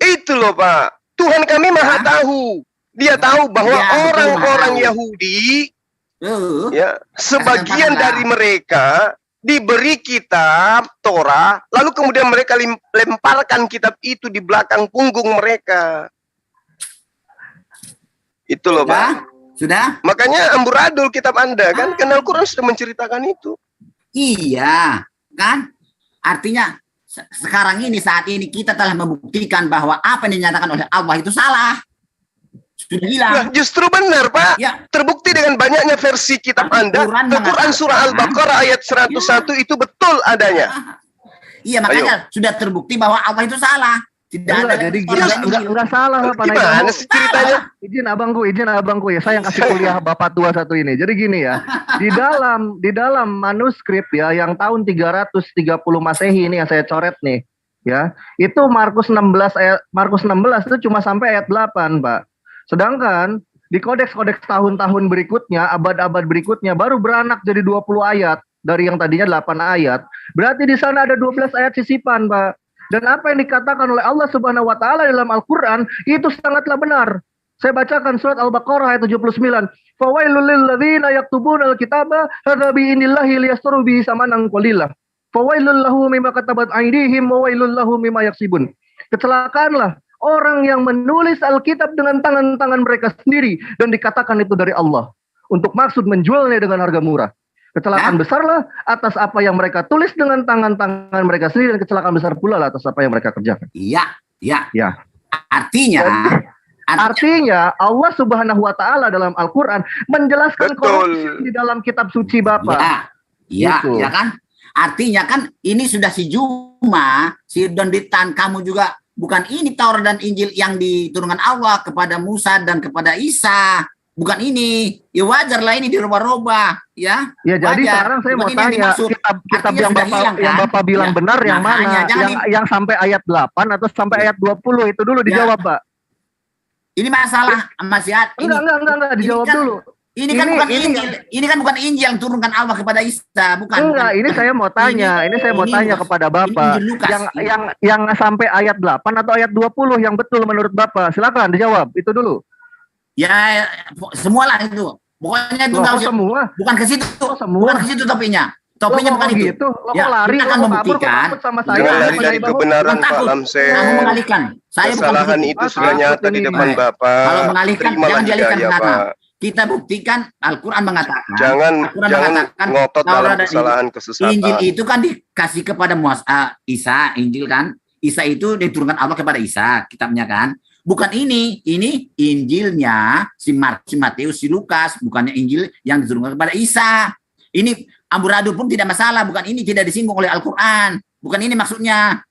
Itu loh Pak. Tuhan kami Maha tahu. Dia tahu bahwa orang-orang Yahudi ya, sebagian dari mereka diberi kitab Torah, lalu kemudian mereka lemparkan kitab itu di belakang punggung mereka. Itu loh Pak. Sudah? Makanya amburadul kitab Anda kan, karena Al-Quran sudah menceritakan itu. Iya, kan? Artinya sekarang ini saat ini kita telah membuktikan bahwa apa yang dinyatakan oleh Allah itu salah. Sudah hilang. Nah, justru benar Pak. Ya. Terbukti dengan banyaknya versi kitab Anda. Al-Quran surah Al-Baqarah ayat 101 itu betul adanya. Iya, makanya sudah terbukti bahwa Allah itu salah. Tidak ada jadi enggak salah Pak Naibahu. Gimana sih ceritanya? Izin abangku ya, saya yang kasih kuliah Bapak tua satu ini. Jadi gini ya, di dalam manuskrip ya yang tahun 330 Masehi ini yang saya coret nih, ya. Itu Markus 16 itu cuma sampai ayat 8, Pak. Sedangkan di kodeks-kodeks tahun-tahun berikutnya, abad-abad berikutnya baru beranak jadi 20 ayat dari yang tadinya 8 ayat. Berarti di sana ada 12 ayat sisipan, Pak. Dan apa yang dikatakan oleh Allah Subhanahu wa taala dalam Al-Qur'an itu sangatlah benar. Saya bacakan surat Al-Baqarah ayat 79. Fawailul lil ladzina yaktubuna al-kitaba hadza bi inillahi liyashtaru bihi samanan qalila. Fawailul lahum mimma katabat aydihim wa wailul lahum mimma yaksibun. Kecelakaanlah orang yang menulis Alkitab dengan tangan-tangan mereka sendiri dan dikatakan itu dari Allah untuk maksud menjualnya dengan harga murah. Kecelakaan besarlah atas apa yang mereka tulis dengan tangan-tangan mereka sendiri dan kecelakaan besar pula atas apa yang mereka kerjakan. Iya. Artinya Allah Subhanahu wa taala dalam Al-Qur'an menjelaskan koreksi di dalam kitab suci Bapak. Iya kan? Artinya kan ini sudah si Juma, si Donditan, kamu juga bukan ini Taurat dan Injil yang diturunkan Allah kepada Musa dan kepada Isa. Bukan ini, ya wajar lah ini dirubah-rubah, ya. Ya jadi sekarang saya mau tanya, kitab yang Bapak bilang benar yang mana? Yang sampai ayat 8 atau sampai ayat 20 itu dulu dijawab, Pak. Ini masalah masih ada. Enggak dijawab dulu. Ini kan bukan Injil. Ini kan bukan Injil yang turunkan Allah kepada Isa, bukan. Enggak, ini saya mau tanya. Ini saya mau tanya kepada Bapak. Yang sampai ayat 8 atau ayat 20 yang betul menurut Bapak. Silakan dijawab. Itu dulu. Ya, semualah itu. Pokoknya itu semua. Bukan ke situ. Bukan ke situ topinya. Topinya bukan itu. Ya, lari kita akan membuktikan sama saya. Lari dari kebenaran Pak Lamsen. Kamu mengalihkan. Saya kesalahan itu sudah nyata di depan Bapak. Kalau mengalihkan, jangan dialihkan ke sana. Pak. Kita buktikan Al-Quran mengatakan. Jangan ngotot dalam kesalahan kesesatan. Injil itu kan dikasih kepada Isa, Injil kan. Isa itu diturunkan Allah kepada Isa, kitabnya kan. Bukan ini Injilnya si Matius, si Lukas, bukannya Injil yang diturunkan kepada Isa. Ini amburadul pun tidak masalah. Bukan ini tidak disinggung oleh Al-Quran. Bukan ini maksudnya.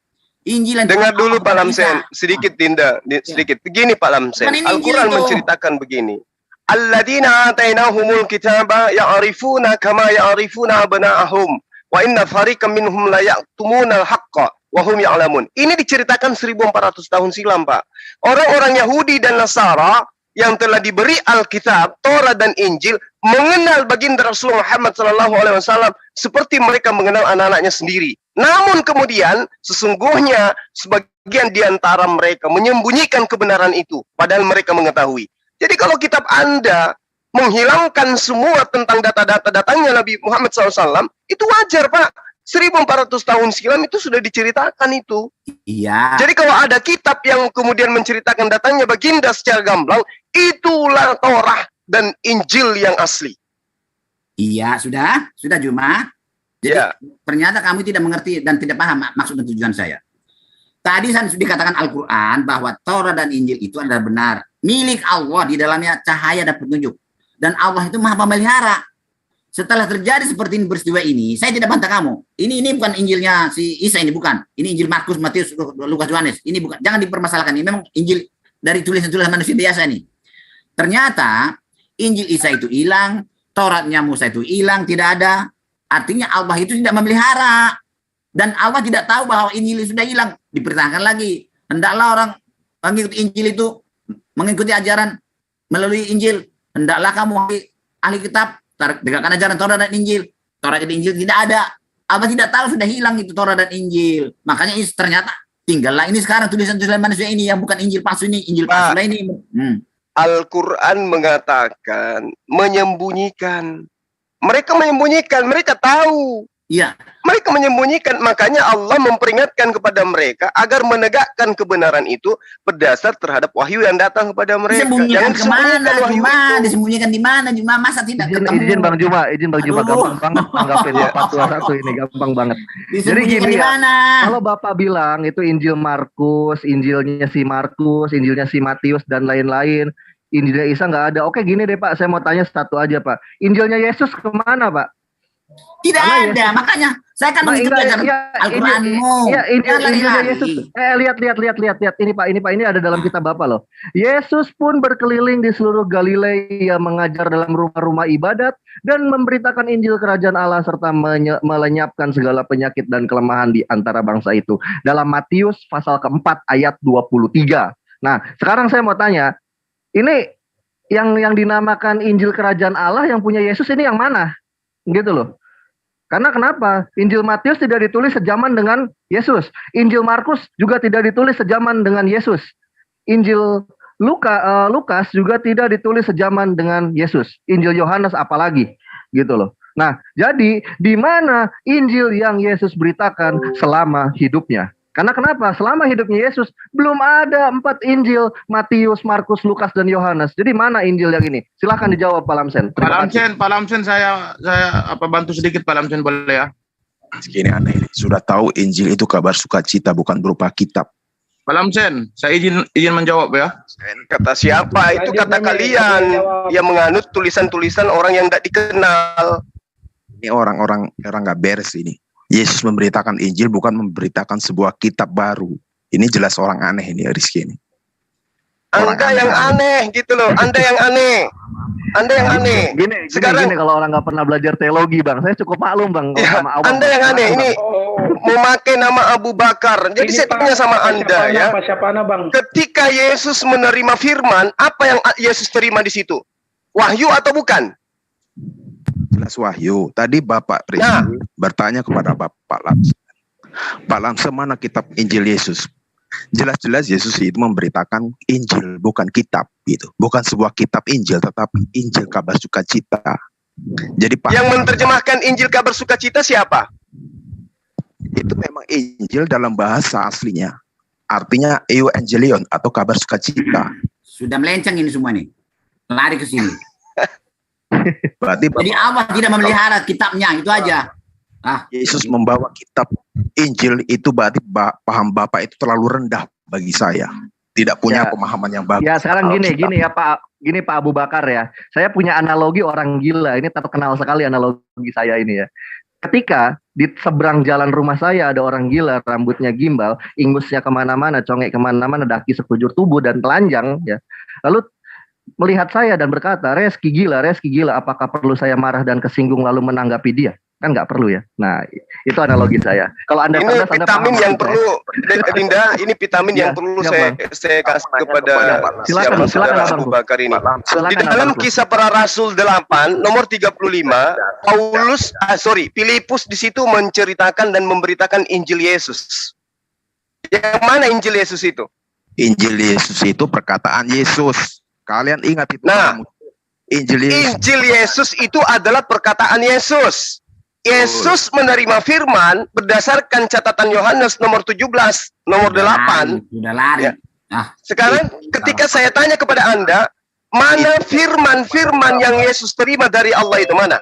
Injil yang dengar dulu Pak Lamsen, sedikit Dinda, sedikit. Begini Pak Lamsen, Al-Quran menceritakan begini. Alladzina atainahumul kitaba ya'rifuna kama ya'rifuna abna'ahum wa inna fariqam minhum la ya'tumuna al-haqqa wa hum ya'lamun. Ini diceritakan 1400 tahun silam, Pak. Orang-orang Yahudi dan Nasara yang telah diberi Alkitab, Taurat dan Injil mengenal baginda Rasulullah Muhammad SAW seperti mereka mengenal anak-anaknya sendiri. Namun kemudian sesungguhnya sebagian di antara mereka menyembunyikan kebenaran itu padahal mereka mengetahui. Jadi kalau kitab Anda menghilangkan semua tentang data-data datangnya Nabi Muhammad SAW, itu wajar Pak. 1400 tahun silam itu sudah diceritakan itu. Iya. Jadi kalau ada kitab yang kemudian menceritakan datangnya baginda secara gamblang, itulah Taurat dan Injil yang asli. Iya, sudah Juma. Jadi ternyata kamu tidak mengerti dan tidak paham maksud dan tujuan saya. Tadi saya sudah dikatakan Al-Quran bahwa Taurat dan Injil itu adalah benar. Milik Allah, di dalamnya cahaya dan petunjuk. Dan Allah itu maha pemelihara. Setelah terjadi seperti ini peristiwa ini, saya tidak bantah kamu. Ini bukan Injilnya si Isa, ini bukan. Ini Injil Markus, Matius, Lukas, Yohanes. Ini bukan. Jangan dipermasalahkan. Ini memang Injil dari tulisan-tulisan manusia biasa nih. Ternyata Injil Isa itu hilang, Tauratnya Musa itu hilang, tidak ada. Artinya Allah itu tidak memelihara. Dan Allah tidak tahu bahwa Injil sudah hilang. Diperintahkan lagi. Hendaklah orang mengikuti Injil itu, mengikuti ajaran melalui Injil. Hendaklah kamu ahli kitab, tegakkan ajaran Taurat dan Injil. Taurat dan Injil tidak ada. Allah tidak tahu sudah hilang itu Taurat dan Injil. Makanya ternyata tinggallah ini sekarang tulisan-tulisan manusia ini yang bukan Injil palsu ini. Injil palsu ini. Al-Quran mengatakan menyembunyikan. Mereka menyembunyikan, mereka tahu. Iya. Mereka menyembunyikan, makanya Allah memperingatkan kepada mereka agar menegakkan kebenaran itu berdasar terhadap wahyu yang datang kepada mereka. Disembunyikan kemana? Disembunyikan di mana? Juma masa tidak ketemu? Izin Bang Juma, gampang banget tanggapin 421 ini gampang banget. Jadi gini ya, kalau Bapak bilang itu Injil Markus, Injilnya si Markus, Injilnya si Matius dan lain-lain, Injilnya Isa nggak ada. Oke gini deh Pak, saya mau tanya satu aja Pak. Injilnya Yesus kemana Pak? Tidak ada, makanya saya kan mengikuti Al-Quranmu. Injilnya Yesus. Lihat. Ini Pak, ini ada dalam kitab Bapak loh. Yesus pun berkeliling di seluruh Galilea mengajar dalam rumah-rumah ibadat dan memberitakan Injil Kerajaan Allah serta melenyapkan segala penyakit dan kelemahan di antara bangsa itu. Dalam Matius pasal keempat ayat 23. Nah, sekarang saya mau tanya, ini yang dinamakan Injil Kerajaan Allah yang punya Yesus ini yang mana? Gitu loh. Karena kenapa? Injil Matius tidak ditulis sejaman dengan Yesus. Injil Markus juga tidak ditulis sejaman dengan Yesus. Injil Lukas juga tidak ditulis sejaman dengan Yesus. Injil Yohanes apalagi, gitu loh. Nah, jadi di mana Injil yang Yesus beritakan selama hidupnya? Karena kenapa? Selama hidupnya Yesus belum ada 4 Injil, Matius, Markus, Lukas, dan Yohanes. Jadi mana Injil yang ini? Silahkan dijawab Pak Lamsen. Pak Lamsen saya bantu sedikit Pak Lamsen boleh ya? Segini aneh ini. Sudah tahu Injil itu kabar sukacita bukan berupa kitab. Pak Lamsen, saya izin menjawab ya. Kata siapa? Itu kata kalian yang menganut tulisan-tulisan orang yang tidak dikenal. Ini orang nggak beres ini. Yesus memberitakan Injil bukan memberitakan sebuah kitab baru. Ini jelas orang aneh ini Rizky ini. Anda yang aneh gitu loh. Anda yang aneh. Gini kalau orang nggak pernah belajar teologi Bang, saya cukup maklum Bang. Ya, Anda yang aneh ini memakai nama Abu Bakar. Jadi saya tanya sama Anda ya. Ketika Yesus menerima firman, apa yang Yesus terima di situ? Wahyu atau bukan? Jelas wahyu. Tadi Bapak Presiden bertanya kepada Bapak Lamsen. Pak Lamsen, mana kitab Injil Yesus? Jelas-jelas Yesus itu memberitakan Injil, bukan kitab gitu. Bukan sebuah kitab Injil, tetapi Injil kabar sukacita. Jadi yang menerjemahkan Injil kabar sukacita siapa? Itu memang Injil dalam bahasa aslinya. Artinya Evangelion atau kabar sukacita. Sudah melenceng ini semua nih. Lari ke sini. Berarti jadi Allah tidak memelihara kitabnya, itu aja. Yesus membawa kitab Injil itu berarti paham Bapak itu terlalu rendah bagi saya. tidak punya Ya. pemahaman yang bagus. Ya sekarang Kalau gini kita- ya Pak Abu Bakar ya. Saya punya analogi orang gila. Ini terkenal sekali analogi saya ini ya. Ketika di seberang jalan rumah saya ada orang gila, rambutnya gimbal, ingusnya kemana-mana, congek kemana-mana, daki sekujur tubuh dan telanjang ya. Lalu melihat saya dan berkata, Reski gila, apakah perlu saya marah dan kesinggung lalu menanggapi dia? Kan nggak perlu ya. Nah, itu analogi saya. Kalau Anda Ini cerdas, Anda vitamin paham yang maksud saya. perlu, Dinda, ini vitamin Ya, yang perlu siap, saya kasih kepada Silakan, saudara Abang. Abu Bakar ini. Di Silakan, dalam Abang. Kisah Para Rasul 8 nomor 35, Filipus di situ menceritakan dan memberitakan Injil Yesus. Yang mana Injil Yesus itu? Injil Yesus itu perkataan Yesus. Kalian ingat itu? Nah, Injil Yesus. Injil Yesus itu adalah perkataan Yesus. Yesus menerima firman berdasarkan catatan Yohanes nomor 17, nomor 8. Sudah lari. Ya. Sekarang ketika saya tanya kepada Anda, mana firman-firman yang Yesus terima dari Allah itu mana?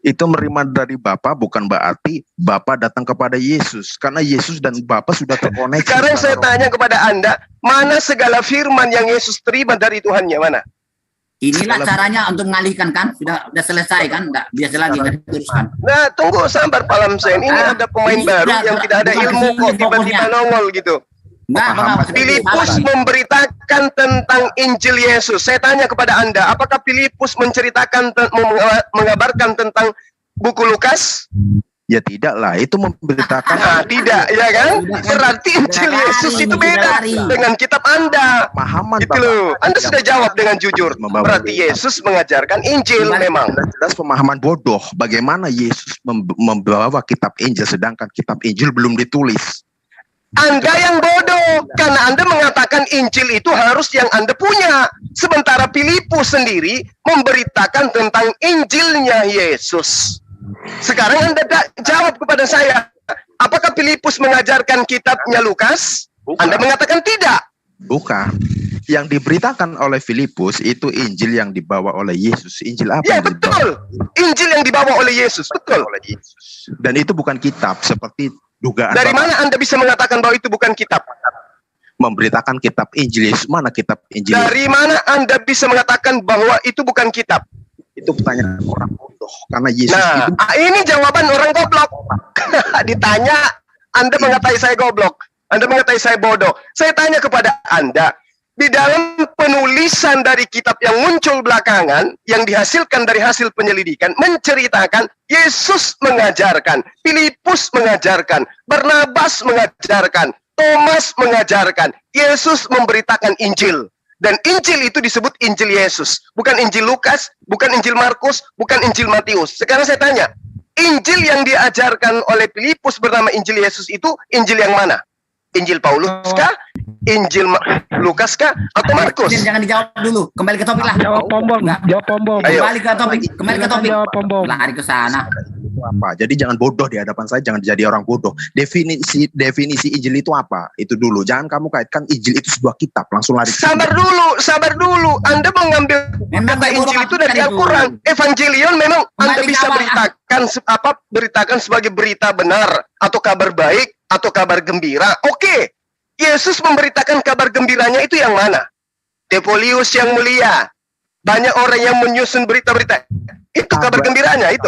Itu menerima dari Bapa bukan berarti Bapa datang kepada Yesus. Karena Yesus dan Bapa sudah terkoneksi. Sekarang saya tanya kepada Anda, mana segala firman yang Yesus terima dari Tuhannya, mana? Inilah caranya untuk mengalihkan kan? Sudah selesai kan? Enggak biasa lagi kan diteruskan. Nah, tunggu sabar Pak Lamsen. Ini ada pemain ini baru sudah, yang tidak ada bukan ilmu kesini kok tiba-tiba fokusnya. nongol gitu. Enggak, Filipus memberitakan tentang Injil Yesus. Saya tanya kepada Anda, apakah Filipus mengabarkan tentang buku Lukas? Ya tidak lah, itu memberitakan. Nah, tidak, ya kan? Berarti Injil Yesus itu beda dengan kitab Anda. Pemahaman Gitu loh. Anda sudah jawab dengan jujur. Berarti Yesus mengajarkan Injil memang. jelas pemahaman bodoh. Bagaimana Yesus membawa kitab Injil sedangkan kitab Injil belum ditulis. Anda yang bodoh, karena Anda mengatakan Injil itu harus yang Anda punya. Sementara Filipus sendiri memberitakan tentang Injilnya Yesus. Sekarang Anda jawab kepada saya, apakah Filipus mengajarkan kitabnya Lukas? Bukan. Anda mengatakan tidak. Bukan. Yang diberitakan oleh Filipus itu Injil yang dibawa oleh Yesus. Injil apa? Ya yang dibawa? betul, Injil yang dibawa oleh Yesus, betul. Oleh Yesus. Dan itu bukan kitab seperti dugaan. Dari Bapak mana Anda bisa mengatakan bahwa itu bukan kitab? memberitakan kitab Injil Yesus? Mana kitab Injil Yesus? Dari mana Anda bisa mengatakan bahwa itu bukan kitab? Itu pertanyaan orang bodoh. Karena Yesus Nah, itu ini jawaban orang goblok. Ditanya, Anda mengatai saya goblok. Anda mengatai saya bodoh. Saya tanya kepada Anda, di dalam penulisan dari kitab yang muncul belakangan, yang dihasilkan dari hasil penyelidikan, menceritakan Yesus mengajarkan, Filipus mengajarkan, Barnabas mengajarkan, Thomas mengajarkan, Yesus memberitakan Injil. Dan Injil itu disebut Injil Yesus. Bukan Injil Lukas, bukan Injil Markus, bukan Injil Matius. Sekarang saya tanya, Injil yang diajarkan oleh Filipus bernama Injil Yesus itu Injil yang mana? Injil Paulus kah? Injil Lukas kah? Atau Markus? Jangan dijawab dulu. Kembali ke topik lah. Jawab pom-pom. Ayo. Kembali ke topik. Jawab pom-pom. Lari ke sana. apa? Jadi jangan bodoh di hadapan saya, jangan jadi orang bodoh. Definisi Injil itu apa? Itu dulu. Jangan kamu kaitkan Injil itu sebuah kitab, langsung lari. Sabar dulu. Anda mengambil kata Injil itu dari Al-Quran. Evangelion memang Anda bisa beritakan sebagai berita benar atau kabar baik atau kabar gembira. Oke. Yesus memberitakan kabar gembiranya itu yang mana? Depolius yang mulia. Banyak orang yang menyusun berita-berita. Itu kabar gembiranya itu.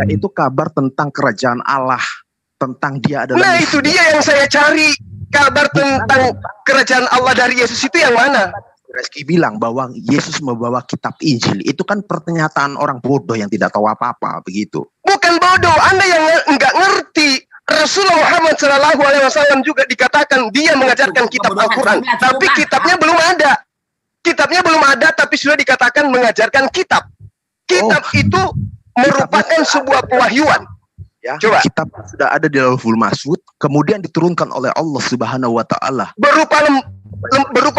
Itu kabar tentang kerajaan Allah, tentang dia adalah. Nah, itu dia yang saya cari. Kabar tentang kerajaan Allah dari Yesus itu yang mana? Reski bilang bahwa Yesus membawa kitab Injil. Itu kan pernyataan orang bodoh yang tidak tahu apa-apa, begitu. Bukan bodoh, Anda yang nggak ngerti. Rasulullah Muhammad SAW juga dikatakan dia mengajarkan kitab Al-Quran, tapi kitabnya belum ada. Kitabnya belum ada, tapi sudah dikatakan mengajarkan kitab. Kitab itu merupakan sebuah pewahyuan. Ya, Coba. kitab sudah ada di Lauhul Mahfuz, kemudian diturunkan oleh Allah Subhanahu wa taala. Berupa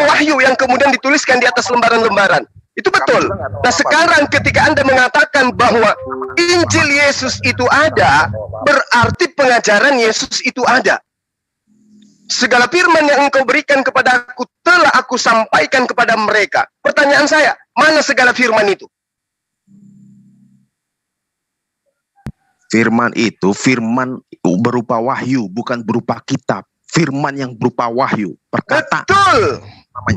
wahyu yang kemudian dituliskan di atas lembaran-lembaran. Itu betul. Nah, sekarang ketika Anda mengatakan bahwa Injil Yesus itu ada, berarti pengajaran Yesus itu ada. Segala firman yang engkau berikan kepada aku telah aku sampaikan kepada mereka. Pertanyaan saya, mana segala firman itu? Firman itu firman berupa wahyu, bukan berupa kitab. firman yang berupa wahyu, perkataan. Betul,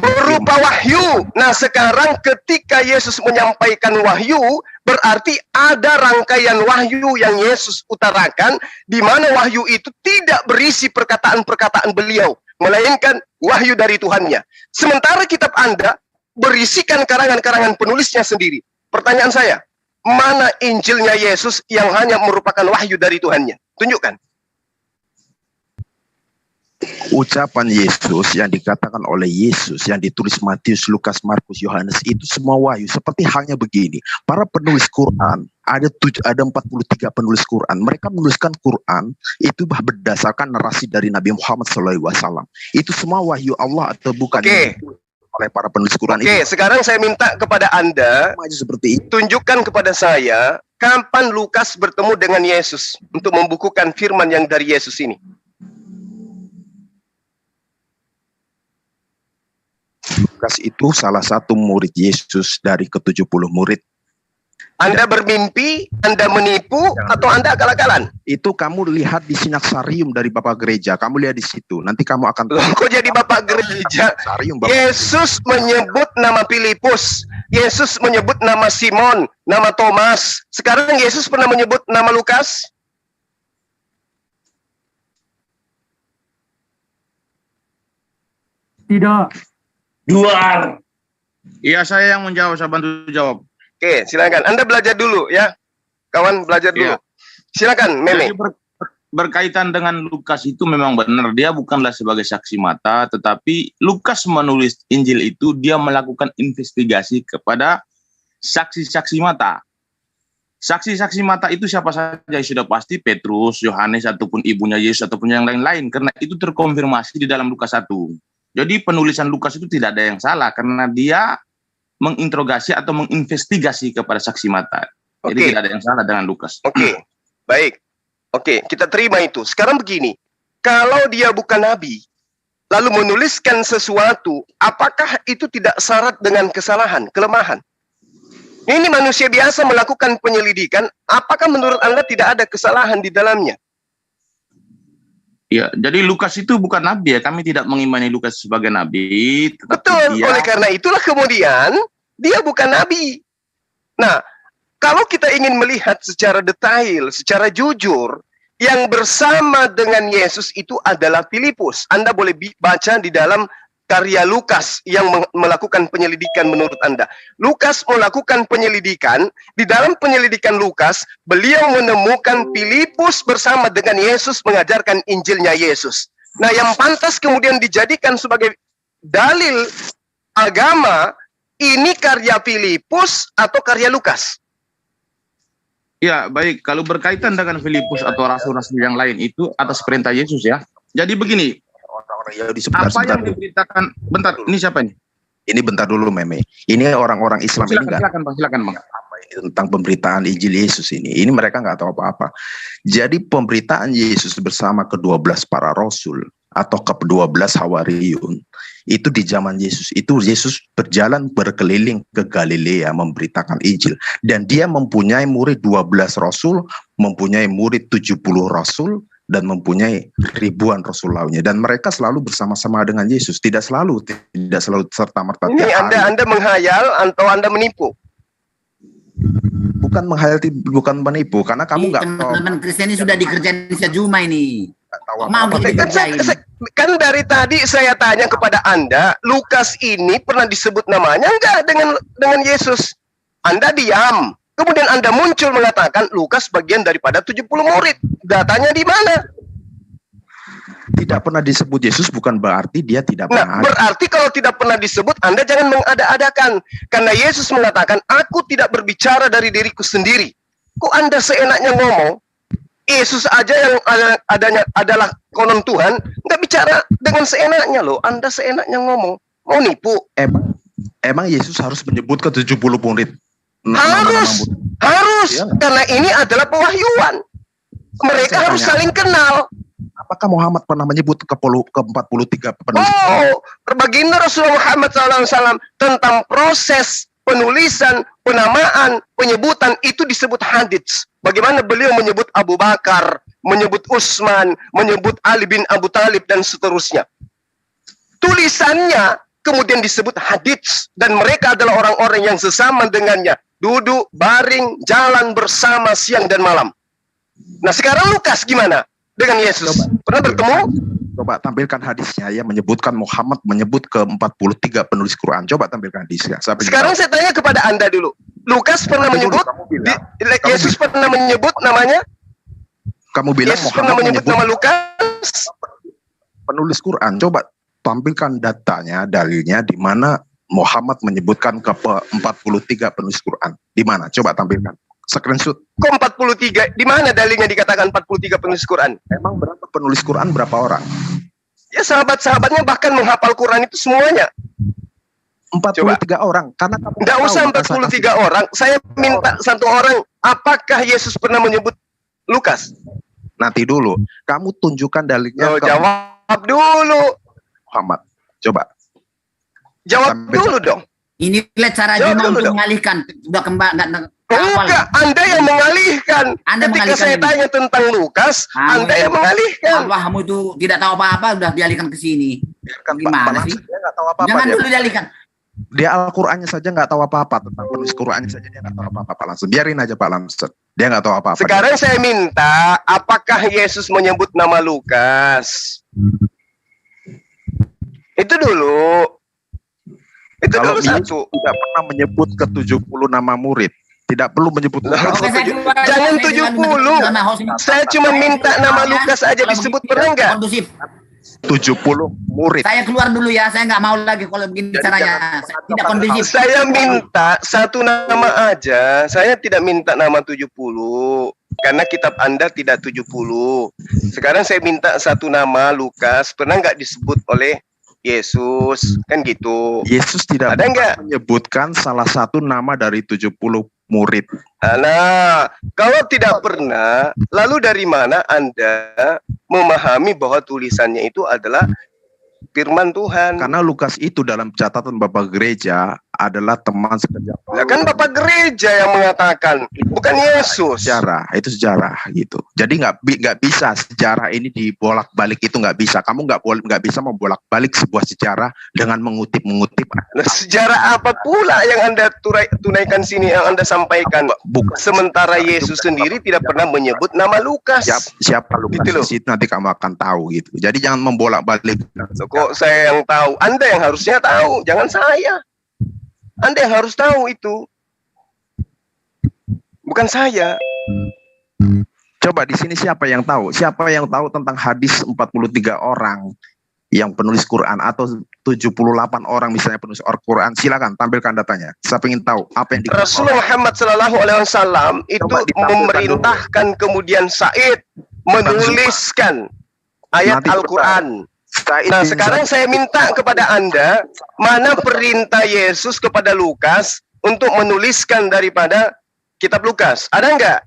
berupa wahyu. Nah, sekarang ketika Yesus menyampaikan wahyu, berarti ada rangkaian wahyu yang Yesus utarakan, di mana wahyu itu tidak berisi perkataan-perkataan beliau, melainkan wahyu dari Tuhannya. Sementara kitab Anda berisikan karangan-karangan penulisnya sendiri. Pertanyaan saya, mana Injilnya Yesus yang hanya merupakan wahyu dari Tuhannya? Tunjukkan. Ucapan Yesus yang dikatakan oleh Yesus, yang ditulis Matius, Lukas, Markus, Yohanes, itu semua wahyu. Seperti halnya begini, para penulis Quran, ada 43 penulis Quran. Mereka menuliskan Quran itu berdasarkan narasi dari Nabi Muhammad SAW. Itu semua wahyu Allah atau bukan? Oleh para penulis Quran. Oke, sekarang saya minta kepada Anda, seperti itu. Tunjukkan kepada saya kapan Lukas bertemu dengan Yesus untuk membukukan firman yang dari Yesus ini. Lukas itu salah satu murid Yesus dari ke-70 murid. Anda bermimpi, Anda menipu, atau Anda akal-akalan? Itu kamu lihat di Sinaksarium dari Bapak Gereja. Kamu lihat di situ. Nanti kamu akan tahu. Kok jadi Bapak Gereja? Yesus menyebut nama Filipus. Yesus menyebut nama Simon, nama Thomas. Sekarang Yesus pernah menyebut nama Lukas? Tidak. Dua. Iya, saya yang menjawab, saya bantu jawab. Oke, silakan. Anda belajar dulu ya. Kawan belajar dulu. Ya. Silakan, Meme. Jadi berkaitan dengan Lukas itu memang benar, dia bukanlah sebagai saksi mata, tetapi Lukas menulis Injil itu dia melakukan investigasi kepada saksi-saksi mata. Saksi-saksi mata itu siapa saja? Sudah pasti Petrus, Yohanes, ataupun ibunya Yesus, ataupun yang lain-lain, karena itu terkonfirmasi di dalam Lukas 1. Jadi penulisan Lukas itu tidak ada yang salah, karena dia menginterogasi atau menginvestigasi kepada saksi mata. Jadi tidak ada yang salah dengan Lukas. Oke, baik. Oke, kita terima itu. Sekarang begini, kalau dia bukan nabi, lalu menuliskan sesuatu, apakah itu tidak syarat dengan kesalahan, kelemahan? Ini manusia biasa melakukan penyelidikan, apakah menurut Anda tidak ada kesalahan di dalamnya? Ya, jadi Lukas itu bukan nabi ya. Kami tidak mengimani Lukas sebagai nabi. Betul, oleh karena itulah kemudian dia bukan nabi. Nah, kalau kita ingin melihat secara detail, secara jujur, yang bersama dengan Yesus itu adalah Filipus. Anda boleh baca di dalam karya Lukas yang melakukan penyelidikan menurut Anda. Lukas melakukan penyelidikan, di dalam penyelidikan Lukas, beliau menemukan Filipus bersama dengan Yesus mengajarkan Injilnya Yesus. Nah, yang pantas kemudian dijadikan sebagai dalil agama, ini karya Filipus atau karya Lukas? Ya, baik. Kalau berkaitan dengan Filipus atau rasul-rasul yang lain itu atas perintah Yesus ya. Jadi begini, apa yang diberitakan, bentar, ini siapa ini? Ini bentar dulu, Meme. Ini orang-orang Islam ini enggak. Silakan, Bang. Apa ini tentang pemberitaan Injil Yesus ini? Ini mereka nggak tahu apa-apa. Jadi pemberitaan Yesus bersama ke-12 para rasul atau ke-12 Hawariyun itu di zaman Yesus. Itu Yesus berjalan berkeliling ke Galilea memberitakan Injil, dan dia mempunyai murid 12 rasul, mempunyai murid 70 rasul, dan mempunyai ribuan rasul lainnya, dan mereka selalu bersama-sama dengan Yesus, tidak selalu serta-merta. Ini Anda menghayal atau Anda menipu? Bukan menghayal, bukan menipu, karena kamu nggak tahu. Teman-teman Kristen ini sudah dikerjain Juma ini. Mau dikerjain. Kan dari tadi saya tanya kepada Anda, Lukas ini pernah disebut namanya enggak dengan Yesus? Anda diam. Kemudian Anda muncul mengatakan Lukas bagian daripada 70 murid. Datanya di mana? Tidak pernah disebut Yesus bukan berarti dia tidak pernah. Nah, berarti kalau tidak pernah disebut, Anda jangan mengada-adakan. Karena Yesus mengatakan, aku tidak berbicara dari diriku sendiri. Kok Anda seenaknya ngomong? Yesus aja yang adanya adalah konon Tuhan, nggak bicara dengan seenaknya loh. Anda seenaknya ngomong. Mau nipu? Emang Yesus harus menyebut ke 70 murid? Harus, ya. Karena ini adalah pewahyuan. Mereka harus saling kenal. Apakah Muhammad pernah menyebut ke 43 penulis? Oh, baginda Rasulullah Muhammad SAW tentang proses penulisan, penamaan, penyebutan itu disebut hadits. Bagaimana beliau menyebut Abu Bakar, menyebut Utsman, menyebut Ali bin Abu Thalib dan seterusnya. Tulisannya kemudian disebut hadits, dan mereka adalah orang-orang yang sesama dengannya, duduk, baring, jalan bersama siang dan malam. Nah sekarang Lukas gimana dengan Yesus? Pernah bertemu? Coba tampilkan hadisnya ya, menyebutkan Muhammad menyebut ke 43 penulis Quran. Coba tampilkan hadisnya. Sekarang saya tanya kepada Anda dulu. Lukas pernah menyebut, Yesus pernah menyebut namanya? Kamu bilang Yesus pernah menyebut nama Lukas? Penulis Quran. Coba tampilkan datanya, dalilnya di mana Muhammad menyebutkan ke 43 penulis Quran. Di mana? Coba tampilkan. Screenshot. Kok 43? Di mana dalilnya dikatakan 43 penulis Quran? Emang berapa penulis Quran, berapa orang? Ya sahabat-sahabatnya bahkan menghafal Quran itu semuanya. 43 orang. Karena nggak usah 43 orang. Saya minta satu orang. Apakah Yesus pernah menyebut Lukas? Nanti dulu. Kamu tunjukkan dalilnya. Jawab dulu. Muhammad. Coba. Jawab dulu dong. Inilah cara Juma untuk mengalihkan. Sudah enggak, Anda yang mengalihkan. Ketika saya tanya tentang Lukas, Anda yang mengalihkan. Kamu itu tidak tahu apa-apa, sudah dialihkan ke sini. Gimana sih? Jangan dulu dialihkan. Dia Al-Qur'annya saja nggak tahu apa-apa, tentang penulis Qur'annya saja dia nggak tahu apa-apa, Pak Lamson. Biarin aja Pak Lamson. Dia nggak tahu apa-apa. Sekarang saya minta, apakah Yesus menyebut nama Lukas? Itu dulu. Itu kalau dulu satu. Tidak pernah menyebut ke 70 nama murid. Tidak perlu menyebut Lukas. Jangan 70. Saya cuma minta nama Lukas aja disebut, pernah nggak? 70 murid. Saya keluar dulu ya, saya nggak mau lagi kalau begini caranya. Tidak kondusif. Saya minta satu nama aja. Saya tidak minta nama 70. Karena kitab Anda tidak 70. Sekarang saya minta satu nama Lukas. Pernah nggak disebut oleh Yesus? Kan gitu. Yesus tidak menyebutkan salah satu nama dari 70 murid. Nah, kalau tidak pernah, lalu dari mana Anda memahami bahwa tulisannya itu adalah firman Tuhan? Karena Lukas itu dalam catatan Bapak Gereja adalah teman sekerja. Ya kan Bapak Gereja yang mengatakan, bukan Yesus. Sejarah, itu sejarah gitu. Jadi nggak bisa sejarah ini dibolak-balik, itu nggak bisa. Kamu nggak bisa membolak-balik sebuah sejarah dengan mengutip. Nah, sejarah apa pula yang Anda tunaikan sini, yang Anda sampaikan? Bukan. Sementara Yesus sendiri tidak pernah menyebut nama Lukas. Siapa Lukas gitu itu nanti kamu akan tahu gitu. Jadi jangan membolak-balik. Kok saya yang tahu? Anda yang harusnya tahu, jangan saya. Anda yang harus tahu itu. Bukan saya. Coba di sini siapa yang tahu? Siapa yang tahu tentang hadis 43 orang yang penulis Quran atau 78 orang misalnya penulis Al-Quran? Silakan tampilkan datanya. Saya ingin tahu apa yang dikatakan. Rasulullah Muhammad SAW itu memerintahkan kemudian Said menuliskan ayat Al-Quran. Nah sekarang saya minta kepada Anda, mana perintah Yesus kepada Lukas untuk menuliskan daripada kitab Lukas? Ada nggak?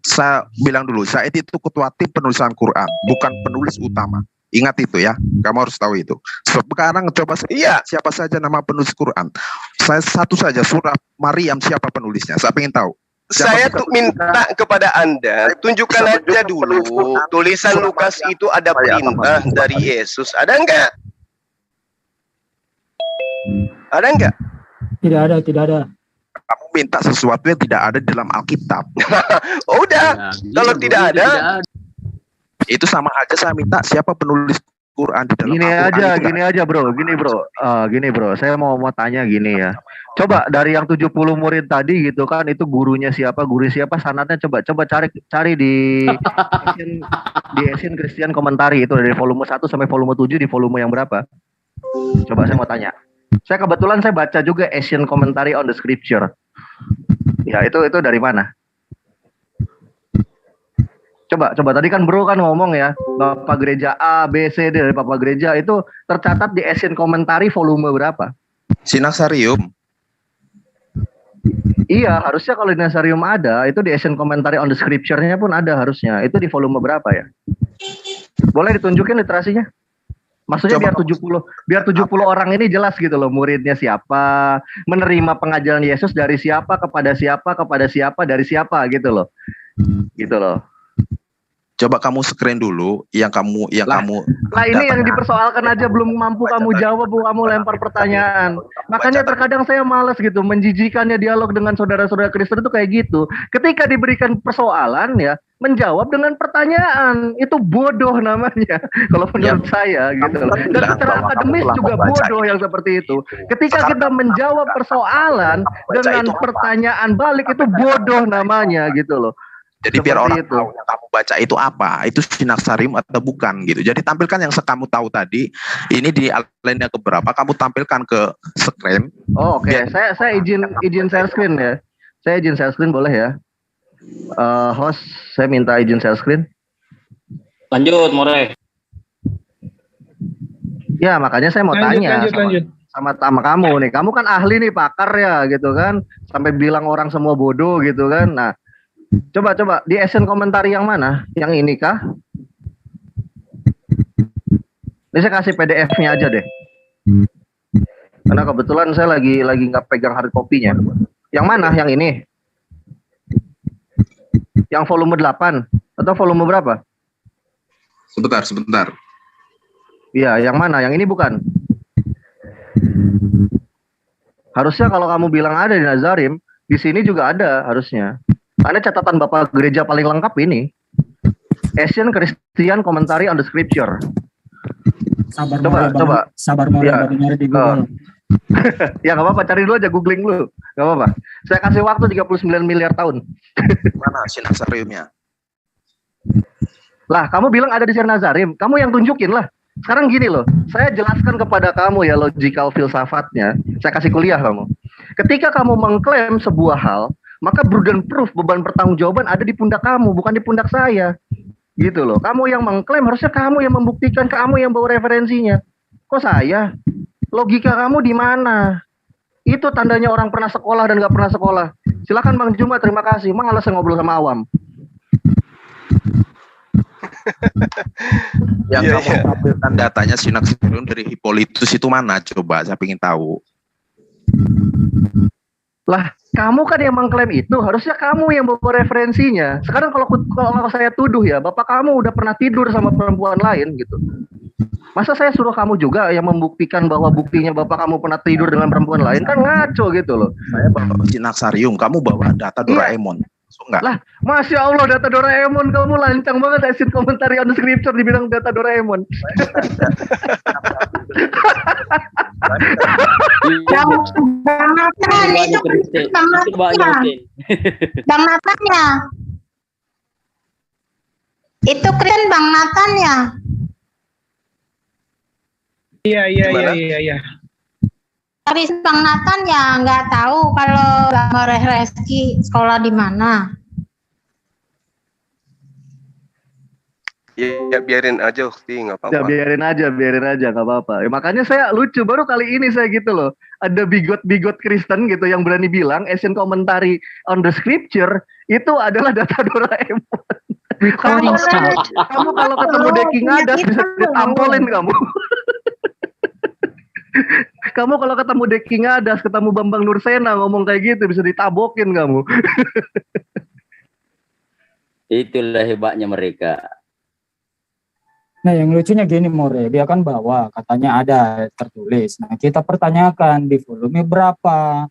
Saya bilang dulu, Said itu ketua tim penulisan Quran, bukan penulis utama. Ingat itu ya, kamu harus tahu itu. Sekarang coba siapa saja nama penulis Quran. Saya satu saja, surah Maryam, siapa penulisnya? Saya ingin tahu. Saya tuh minta kepada Anda, tunjukkan aja dulu tulisan Lukas itu ada perintah dari Yesus. Ada enggak? Ada enggak? Tidak ada. Kamu minta sesuatu yang tidak ada di dalam Alkitab. Oh, udah. Kalau tidak ada, itu sama aja saya minta siapa penulis Quran di dalam Al-Quran. Gini bro, saya mau tanya gini ya. Coba dari yang 70 murid tadi gitu kan, itu gurunya siapa, sanadnya coba cari di Asian Christian Commentary itu dari volume 1 sampai volume 7 di volume yang berapa? Coba saya mau tanya. Saya kebetulan saya baca juga Asian Commentary on the Scripture. Ya, itu dari mana? Coba tadi kan bro kan ngomong ya, Bapak Gereja A, B, C, D dari Bapak Gereja itu tercatat di Asian Commentary volume berapa? Sinasarium. Iya, harusnya kalau di Nasarium ada, itu di Asian Commentary on the Scripture-nya pun ada harusnya. Itu di volume berapa ya? Boleh ditunjukin literasinya? Maksudnya biar 70 orang ini jelas gitu loh, muridnya siapa, menerima pengajaran Yesus dari siapa, kepada siapa, dari siapa gitu loh. Gitu loh. Coba kamu screen dulu yang kamu Nah ini yang dipersoalkan aja belum mampu kamu jawab, kamu lempar pertanyaan. Makanya terkadang saya malas gitu, menjijikannya dialog dengan saudara-saudara Kristen itu kayak gitu. Ketika diberikan persoalan ya, menjawab dengan pertanyaan, itu bodoh namanya. Kalau menurut saya gitu. Dan secara akademis juga bodoh yang seperti itu. Ketika kita menjawab persoalan dengan pertanyaan balik, itu bodoh namanya gitu loh. Jadi biar orang tahu yang kamu baca itu apa, itu sinaksarium atau bukan gitu. Jadi tampilkan yang kamu tahu tadi. Ini di outline-nya keberapa, kamu tampilkan ke screen. Oh, oke. Saya izin share screen ya. Saya izin share screen boleh ya. Host, saya minta izin share screen. Lanjut, More. Ya, makanya saya mau tanya sama kamu nih. Kamu kan ahli nih, pakar ya gitu kan. Sampai bilang orang semua bodoh gitu kan. Nah, coba di Asian komentari yang mana? Yang ini kah? Ini saya kasih PDF-nya aja deh. Karena kebetulan saya lagi nggak pegang hard copy-nya. Yang mana? Yang ini? Yang volume 8 atau volume berapa? Sebentar. Iya, yang mana? Yang ini bukan? Harusnya kalau kamu bilang ada di Nazarim, di sini juga ada harusnya. Ada catatan Bapak gereja paling lengkap ini. Asian Christian Commentary on the Scripture. Coba. Sabar mau nyari di Google. Ya nggak apa-apa, cari dulu aja, googling dulu. Nggak apa-apa. Saya kasih waktu 39 miliar tahun. Mana sinaksariumnya? Lah, kamu bilang ada di Nazarim. Kamu yang tunjukin lah. Sekarang gini loh, saya jelaskan kepada kamu ya logical filsafatnya. Saya kasih kuliah kamu. Ketika kamu mengklaim sebuah hal, maka burden proof, beban pertanggungjawaban ada di pundak kamu, bukan di pundak saya. Gitu loh. Kamu yang mengklaim, harusnya kamu yang membuktikan, kamu yang bawa referensinya. Kok saya? Logika kamu di mana? Itu tandanya orang pernah sekolah dan nggak pernah sekolah. Silakan Bang Juma, terima kasih. Malas saya ngobrol sama awam. Yang kamu tampilkan datanya sinaksarium dari Hippolytus itu mana? Coba, saya ingin tahu. Lah, kamu kan yang mengklaim itu, harusnya kamu yang bawa referensinya. Sekarang kalau saya tuduh ya, bapak kamu udah pernah tidur sama perempuan lain gitu. Masa saya suruh kamu juga yang membuktikan bahwa buktinya bapak kamu pernah tidur dengan perempuan lain? Kan ngaco gitu loh. Saya bawa sinaksarium, kamu bawa data Doraemon. Enggak. Lah, Masya Allah, data Doraemon, kamu lancang banget Asian Commentary on the Scripture dibilang data Doraemon. Bang Nathan, itu Bang Nathan ya. Itu keren Bang Nathan ya. Iya. Aris Bang Nathan ya nggak tahu kalau Bang Reski sekolah di mana. Ya biarin aja Ukti, nggak apa-apa. Ya biarin aja nggak apa-apa. Ya, makanya saya lucu baru kali ini saya gitu loh. Ada bigot Kristen gitu yang berani bilang Asian Commentary on the Scripture itu adalah data Doraemon. Kamu kalau ketemu Deki Ngadas bisa ditampolin kamu. Kamu kalau ketemu Deki Ngadas, ketemu Bambang Nursena ngomong kayak gitu bisa ditabokin kamu. Itulah hebatnya mereka. Nah, yang lucunya gini More, dia kan bawa katanya ada tertulis. Nah, kita pertanyakan di volume berapa.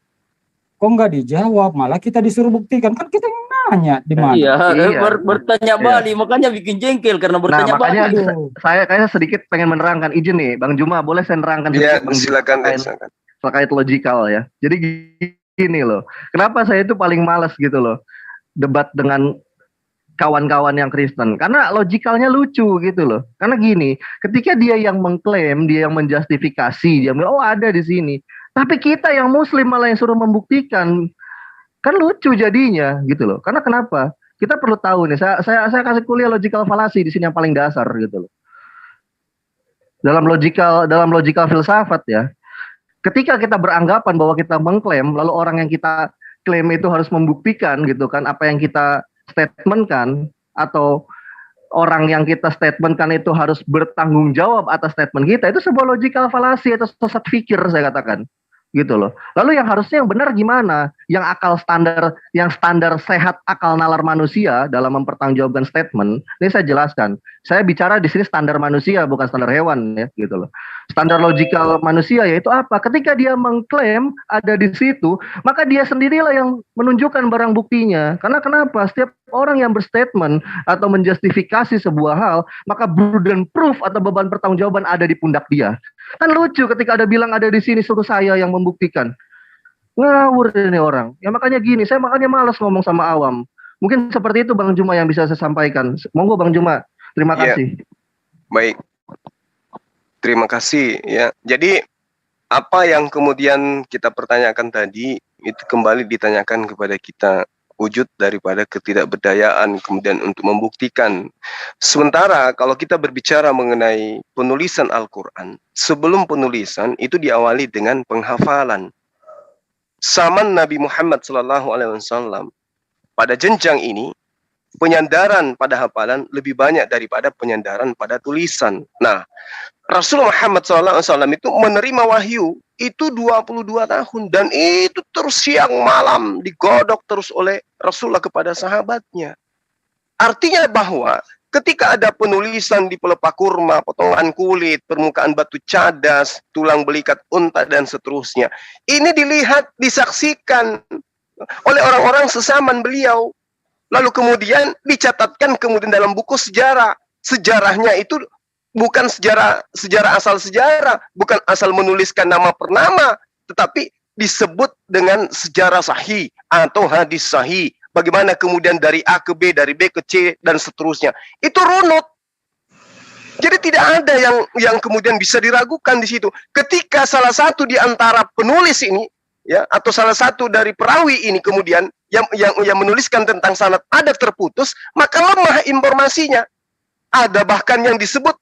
Kok nggak dijawab, malah kita disuruh buktikan. Kan kita yang nanya di mana. Iya. Bertanya balik, makanya bikin jengkel karena bertanya makanya balik. Saya kayaknya sedikit pengen menerangkan, izin nih Bang Juma, boleh saya nerangkan Iya, sedikit? silakan. Terkait logikal ya. Jadi gini loh, kenapa saya itu paling malas gitu loh debat dengan kawan-kawan yang Kristen, karena logikalnya lucu gitu loh. Karena gini, ketika dia yang mengklaim, dia yang menjustifikasi, dia bilang, oh ada di sini. Tapi kita yang Muslim malah yang suruh membuktikan, kan lucu jadinya gitu loh. Karena kenapa? Kita perlu tahu nih. Saya kasih kuliah logical fallacy di sini yang paling dasar gitu loh. Dalam logical filsafat ya. Ketika kita beranggapan bahwa kita mengklaim, lalu orang yang kita klaim itu harus membuktikan gitu kan apa yang kita statementkan, atau orang yang kita statementkan itu harus bertanggung jawab atas statement kita, itu sebuah logical fallacy atau sesat pikir saya katakan gitu loh. Lalu yang harusnya yang benar gimana? Yang standar sehat akal nalar manusia dalam mempertanggungjawabkan statement. Ini saya jelaskan. Saya bicara di sini standar manusia bukan standar hewan ya gitu loh. Standar logikal manusia yaitu apa? Ketika dia mengklaim ada di situ, maka dia sendirilah yang menunjukkan barang buktinya. Karena kenapa? Setiap orang yang berstatement atau menjustifikasi sebuah hal, maka burden proof atau beban pertanggungjawaban ada di pundak dia. Kan lucu ketika ada bilang ada di sini suruh saya yang membuktikan. Ngawur ini orang. Ya makanya gini, saya makanya malas ngomong sama awam. Mungkin seperti itu Bang Juma yang bisa saya sampaikan. Monggo Bang Juma. Terima kasih. Baik. Terima kasih ya. Jadi apa yang kemudian kita pertanyakan tadi itu kembali ditanyakan kepada kita, wujud daripada ketidakberdayaan kemudian untuk membuktikan. Sementara kalau kita berbicara mengenai penulisan Al-Quran, sebelum penulisan itu diawali dengan penghafalan. Zaman Nabi Muhammad SAW pada jenjang ini penyandaran pada hafalan lebih banyak daripada penyandaran pada tulisan. Nah, Rasul Muhammad SAW itu menerima wahyu itu 22 tahun dan itu terus siang malam digodok terus oleh Rasulullah kepada sahabatnya. Artinya bahwa ketika ada penulisan di pelepah kurma, potongan kulit, permukaan batu cadas, tulang belikat unta dan seterusnya, ini dilihat, disaksikan oleh orang-orang sesaman beliau. Lalu kemudian dicatatkan kemudian dalam buku sejarah. Sejarahnya itu bukan sejarah asal sejarah, bukan asal menuliskan nama per nama, tetapi disebut dengan sejarah sahih atau hadis sahih. Bagaimana kemudian dari A ke B, dari B ke C dan seterusnya. Itu runut. Jadi tidak ada yang kemudian bisa diragukan di situ. Ketika salah satu di antara penulis ini ya atau salah satu dari perawi ini kemudian yang menuliskan tentang sanad ada terputus, maka lemah informasinya. Ada bahkan yang disebut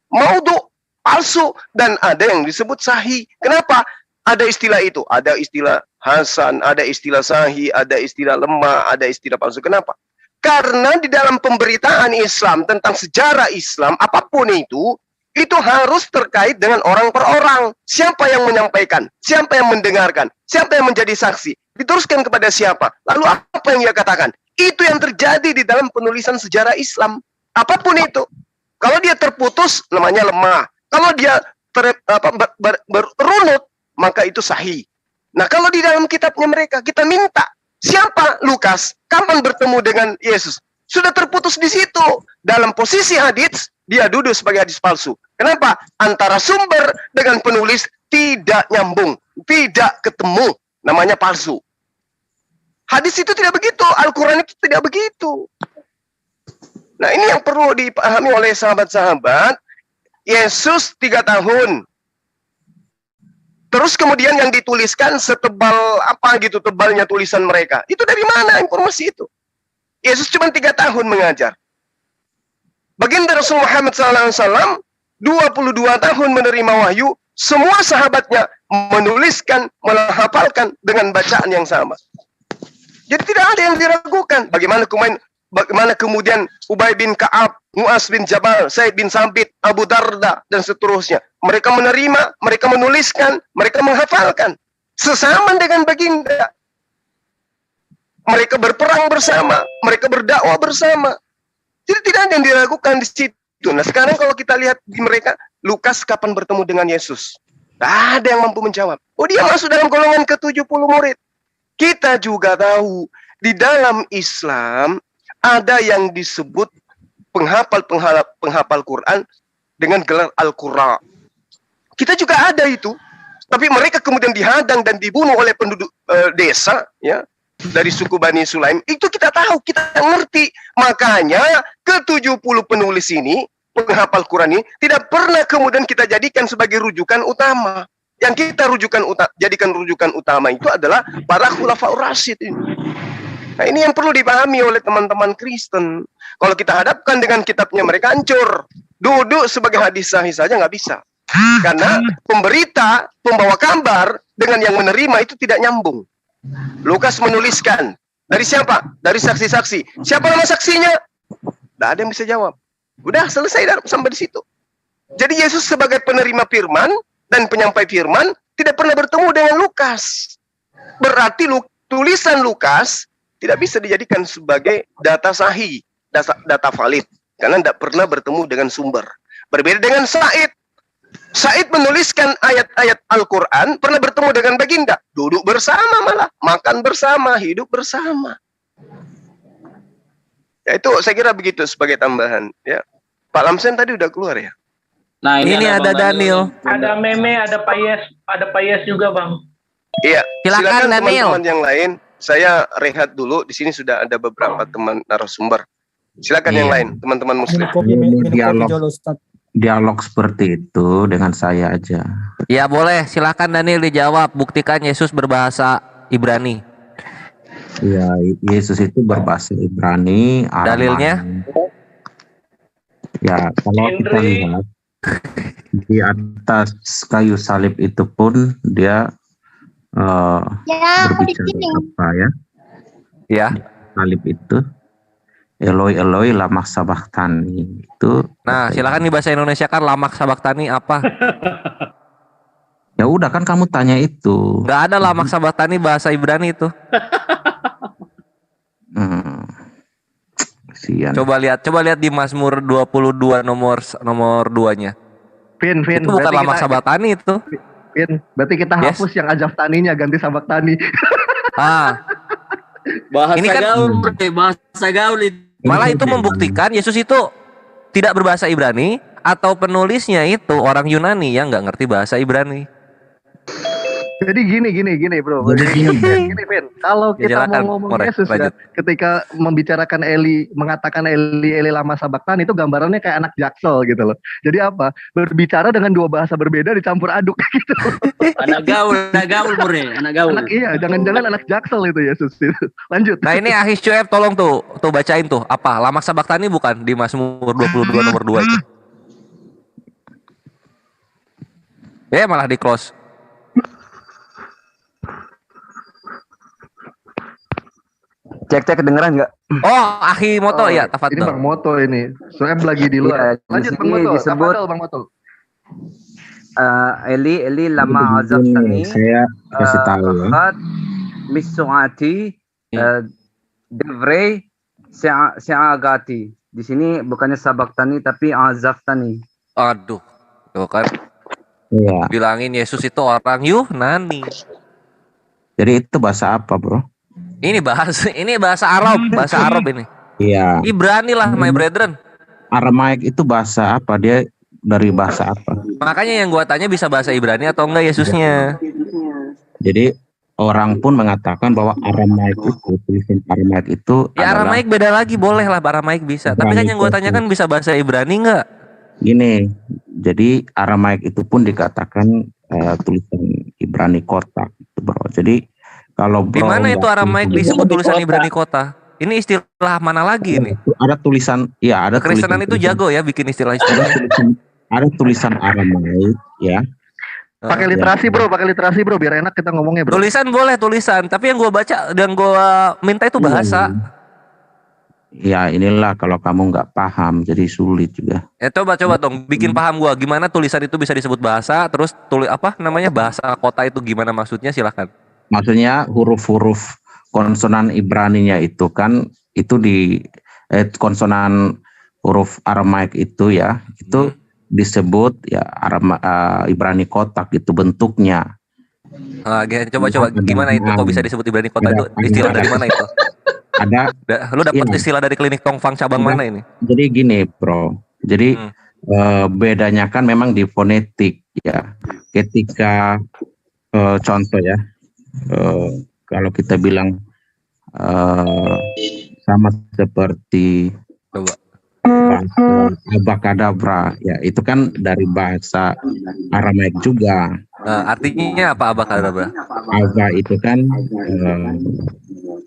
maudhu, palsu, dan ada yang disebut sahih. Kenapa? Ada istilah itu, ada istilah hasan, ada istilah sahih, ada istilah lemah, ada istilah palsu. Kenapa? Karena di dalam pemberitaan Islam tentang sejarah Islam, apapun itu harus terkait dengan orang per orang. Siapa yang menyampaikan? Siapa yang mendengarkan? Siapa yang menjadi saksi? Diteruskan kepada siapa? Lalu apa yang dia katakan? Itu yang terjadi di dalam penulisan sejarah Islam. Apapun itu. Kalau dia terputus, namanya lemah. Kalau dia berunut, maka itu sahih. Nah, kalau di dalam kitabnya mereka, kita minta, siapa Lukas? Kapan bertemu dengan Yesus? Sudah terputus di situ. Dalam posisi hadits, dia duduk sebagai hadis palsu. Kenapa? Antara sumber dengan penulis tidak nyambung, tidak ketemu. Namanya palsu. Hadis itu tidak begitu, Al-Quran itu tidak begitu. Nah, ini yang perlu dipahami oleh sahabat-sahabat. Yesus 3 tahun. Terus kemudian yang dituliskan setebal apa gitu tebalnya tulisan mereka. Itu dari mana informasi itu? Yesus cuma 3 tahun mengajar. Baginda Rasul Muhammad SAW 22 tahun menerima wahyu. Semua sahabatnya menuliskan, menghafalkan dengan bacaan yang sama. Jadi tidak ada yang diragukan. Bagaimana kemudian Ubay bin Ka'ab, Mu'az bin Jabal, Zaid bin Sabit, Abu Darda, dan seterusnya. Mereka menerima, mereka menuliskan, mereka menghafalkan. Sesama dengan baginda. Mereka berperang bersama, mereka berdakwah bersama. Jadi tidak ada yang diragukan di situ. Nah sekarang kalau kita lihat di mereka, Lukas kapan bertemu dengan Yesus? Tidak ada yang mampu menjawab. Oh dia masuk dalam golongan ke-70 murid. Kita juga tahu, di dalam Islam, ada yang disebut penghafal Quran dengan gelar Al-Qurra. Kita juga ada itu, tapi mereka kemudian dihadang dan dibunuh oleh penduduk desa, ya, dari suku Bani Sulaim. Itu kita tahu, kita ngerti. Makanya ke-70 penulis ini, penghafal Quran ini, tidak pernah kemudian kita jadikan sebagai rujukan utama. Yang kita jadikan rujukan utama itu adalah para khulafaur rasyid ini. Nah ini yang perlu dipahami oleh teman-teman Kristen. Kalau kita hadapkan dengan kitabnya mereka hancur. Duduk sebagai hadis sahih saja nggak bisa. Karena pemberita, pembawa kabar dengan yang menerima itu tidak nyambung. Lukas menuliskan. Dari siapa? Dari saksi-saksi. Siapa nama saksinya? Tidak ada yang bisa jawab. Udah selesai sampai di situ. Jadi Yesus sebagai penerima firman dan penyampai firman tidak pernah bertemu dengan Lukas. Berarti tulisan Lukas tidak bisa dijadikan sebagai data sahih, data valid, karena tidak pernah bertemu dengan sumber. Berbeda dengan Said. Said menuliskan ayat-ayat Al-Quran, pernah bertemu dengan baginda, duduk bersama malah, makan bersama, hidup bersama. Ya, itu saya kira begitu sebagai tambahan. Ya, Pak Lamsen tadi udah keluar ya. Nah ini ada Daniel. Ada Meme, ada Payes juga bang. Iya, silakan teman-teman yang lain. Saya rehat dulu. Di sini sudah ada beberapa teman narasumber. Silakan yang lain, teman-teman Muslim. Dialog seperti itu dengan saya aja. Ya boleh, silakan Daniel dijawab. Buktikan Yesus berbahasa Ibrani. Ya, Yesus itu berbahasa Ibrani. Dalilnya? Ya, kalau kita lihat di atas kayu salib itu pun dia berbicara apa ya? Ya. Salib itu Eloi Eloi lama sabachthani itu. Nah, silakan di bahasa Indonesia kan lamak sabachthani apa? Ya udah kan kamu tanya itu. Nggak ada lamak sabachthani bahasa Ibrani itu. Coba lihat di Mazmur 22 nomor 2-nya. Vin, itu bukan lamak sabachthani itu. Vin, berarti kita hapus yang ajaftaninya, ganti sabachthani. Bahasa ini kan bahasa gaul itu. Malah itu membuktikan Yesus itu tidak berbahasa Ibrani atau penulisnya itu orang Yunani yang nggak ngerti bahasa Ibrani. Jadi gini bro. Gini Vin. Kalau kita mau ngomong Yesus ya, ketika membicarakan mengatakan Eli lama sabachthani itu gambarannya kayak anak jaksel gitu loh. Jadi apa? Berbicara dengan dua bahasa berbeda dicampur aduk gitu. Anak gaul Mure, anak gaul. Iya, jangan-jangan anak jaksel itu Yesus itu. Lanjut. Nah ini Ahis Cuep tolong tuh bacain tuh apa? Lamak sabachthani bukan di Mazmur 22 nomor 2 itu. Ya malah di close. Cek kedengeran nggak? Oh, Akhi Moto ya, tafadhol. Ini Bang Moto ini. Soalnya lagi di luar. Ya, lanjut Bang Moto. Disebut Bang Moto. Eli lama azaftani. Saya kasih tahu ya. Misuati devrei si'agati. Di sini bukannya sabachthani tapi azaftani. Aduh, tuh kan. Iya. Bilangin Yesus itu orang Yunani. Jadi itu bahasa apa, bro? Ini bahasa Arab ini. Iya. Ibrani lah, my brethren. Aramaik itu bahasa apa? Dia dari bahasa apa? Makanya yang gua tanya bisa bahasa Ibrani atau enggak Yesusnya. Jadi orang pun mengatakan bahwa Aramaik itu, tulisan Aramaik itu ya Aramaik beda lagi, boleh lah Aramaik bisa. Tapi kan yang gua tanyakan bisa bahasa Ibrani enggak? Gini, jadi Aramaik itu pun dikatakan tulisan Ibrani kotak, bro. Jadi kalau di mana itu Aramaik disebut tulisan Ibrani kota? Ini istilah mana lagi ini? Ada tulisan, ya ada. Kekristenan itu jago ya bikin istilah-istilah. Ada tulisan Aramaik, ya. Pakai literasi bro, biar enak kita ngomongnya bro. Tulisan boleh tulisan, tapi yang gua baca dan gua minta itu bahasa. Ya inilah kalau kamu nggak paham jadi sulit juga. Coba dong bikin paham gua gimana tulisan itu bisa disebut bahasa, terus bahasa kota itu gimana maksudnya, silakan. Maksudnya huruf-huruf konsonan Ibraninya itu kan itu di konsonan huruf Aramaik itu ya itu disebut ya Ibrani kotak gitu bentuknya. Coba gimana itu kok bisa disebut Ibrani kotak itu istilah dari mana itu? Lu dapat istilah dari klinik Tongfang cabang mana ini? Jadi gini bro, jadi bedanya kan memang di fonetik ya. Ketika contoh ya. Kalau kita bilang sama seperti abakadabra ya itu kan dari bahasa Aramaik juga. Artinya apa abakadabra? Aba itu kan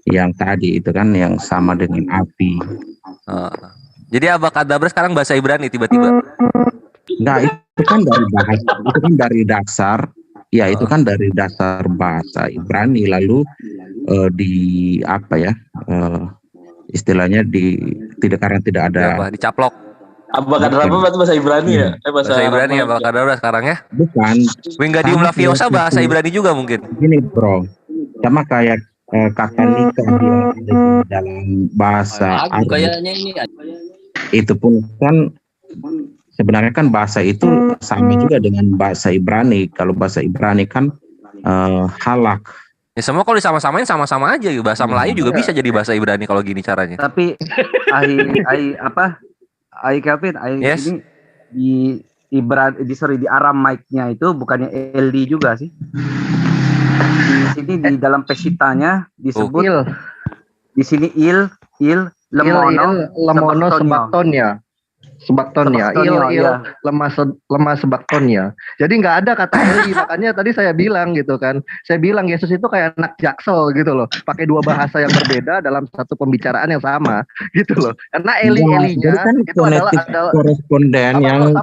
yang tadi itu kan yang sama dengan api. Jadi abakadabra sekarang bahasa Ibrani tiba-tiba? Enggak, itu kan dari bahasa, itu kan dari dasar. Ya itu kan dari dasar bahasa Ibrani lalu istilahnya karena tidak ada dicaplok. Abakadabra berarti bahasa Ibrani ya? Bahasa Ibrani ya abakadabra sekarang ya? Bukan. Wingardium Leviosa bahasa Ibrani juga mungkin. Gini bro, sama kayak kata nikah dia di dalam bahasa Arab. Kayaknya ini Itu pun kan sebenarnya kan bahasa itu sama juga dengan bahasa Ibrani. Kalau bahasa Ibrani kan halak. Ya semua kalau disama-samain sama-sama aja. Bahasa Melayu juga bisa jadi bahasa Ibrani kalau gini caranya. Tapi Kevin, Yes. ini di Aramaiknya itu bukannya Eli juga sih? Di sini di dalam pesitanya disebut di sini il lemono sebaktonnya, lemah sebaktonnya. Jadi nggak ada kata Eli, makanya tadi saya bilang gitu kan. Saya bilang Yesus itu kayak anak Jaksel gitu loh, pakai dua bahasa yang berbeda dalam satu pembicaraan yang sama gitu loh. Karena Eli-Elinya kan itu adalah koresponden yang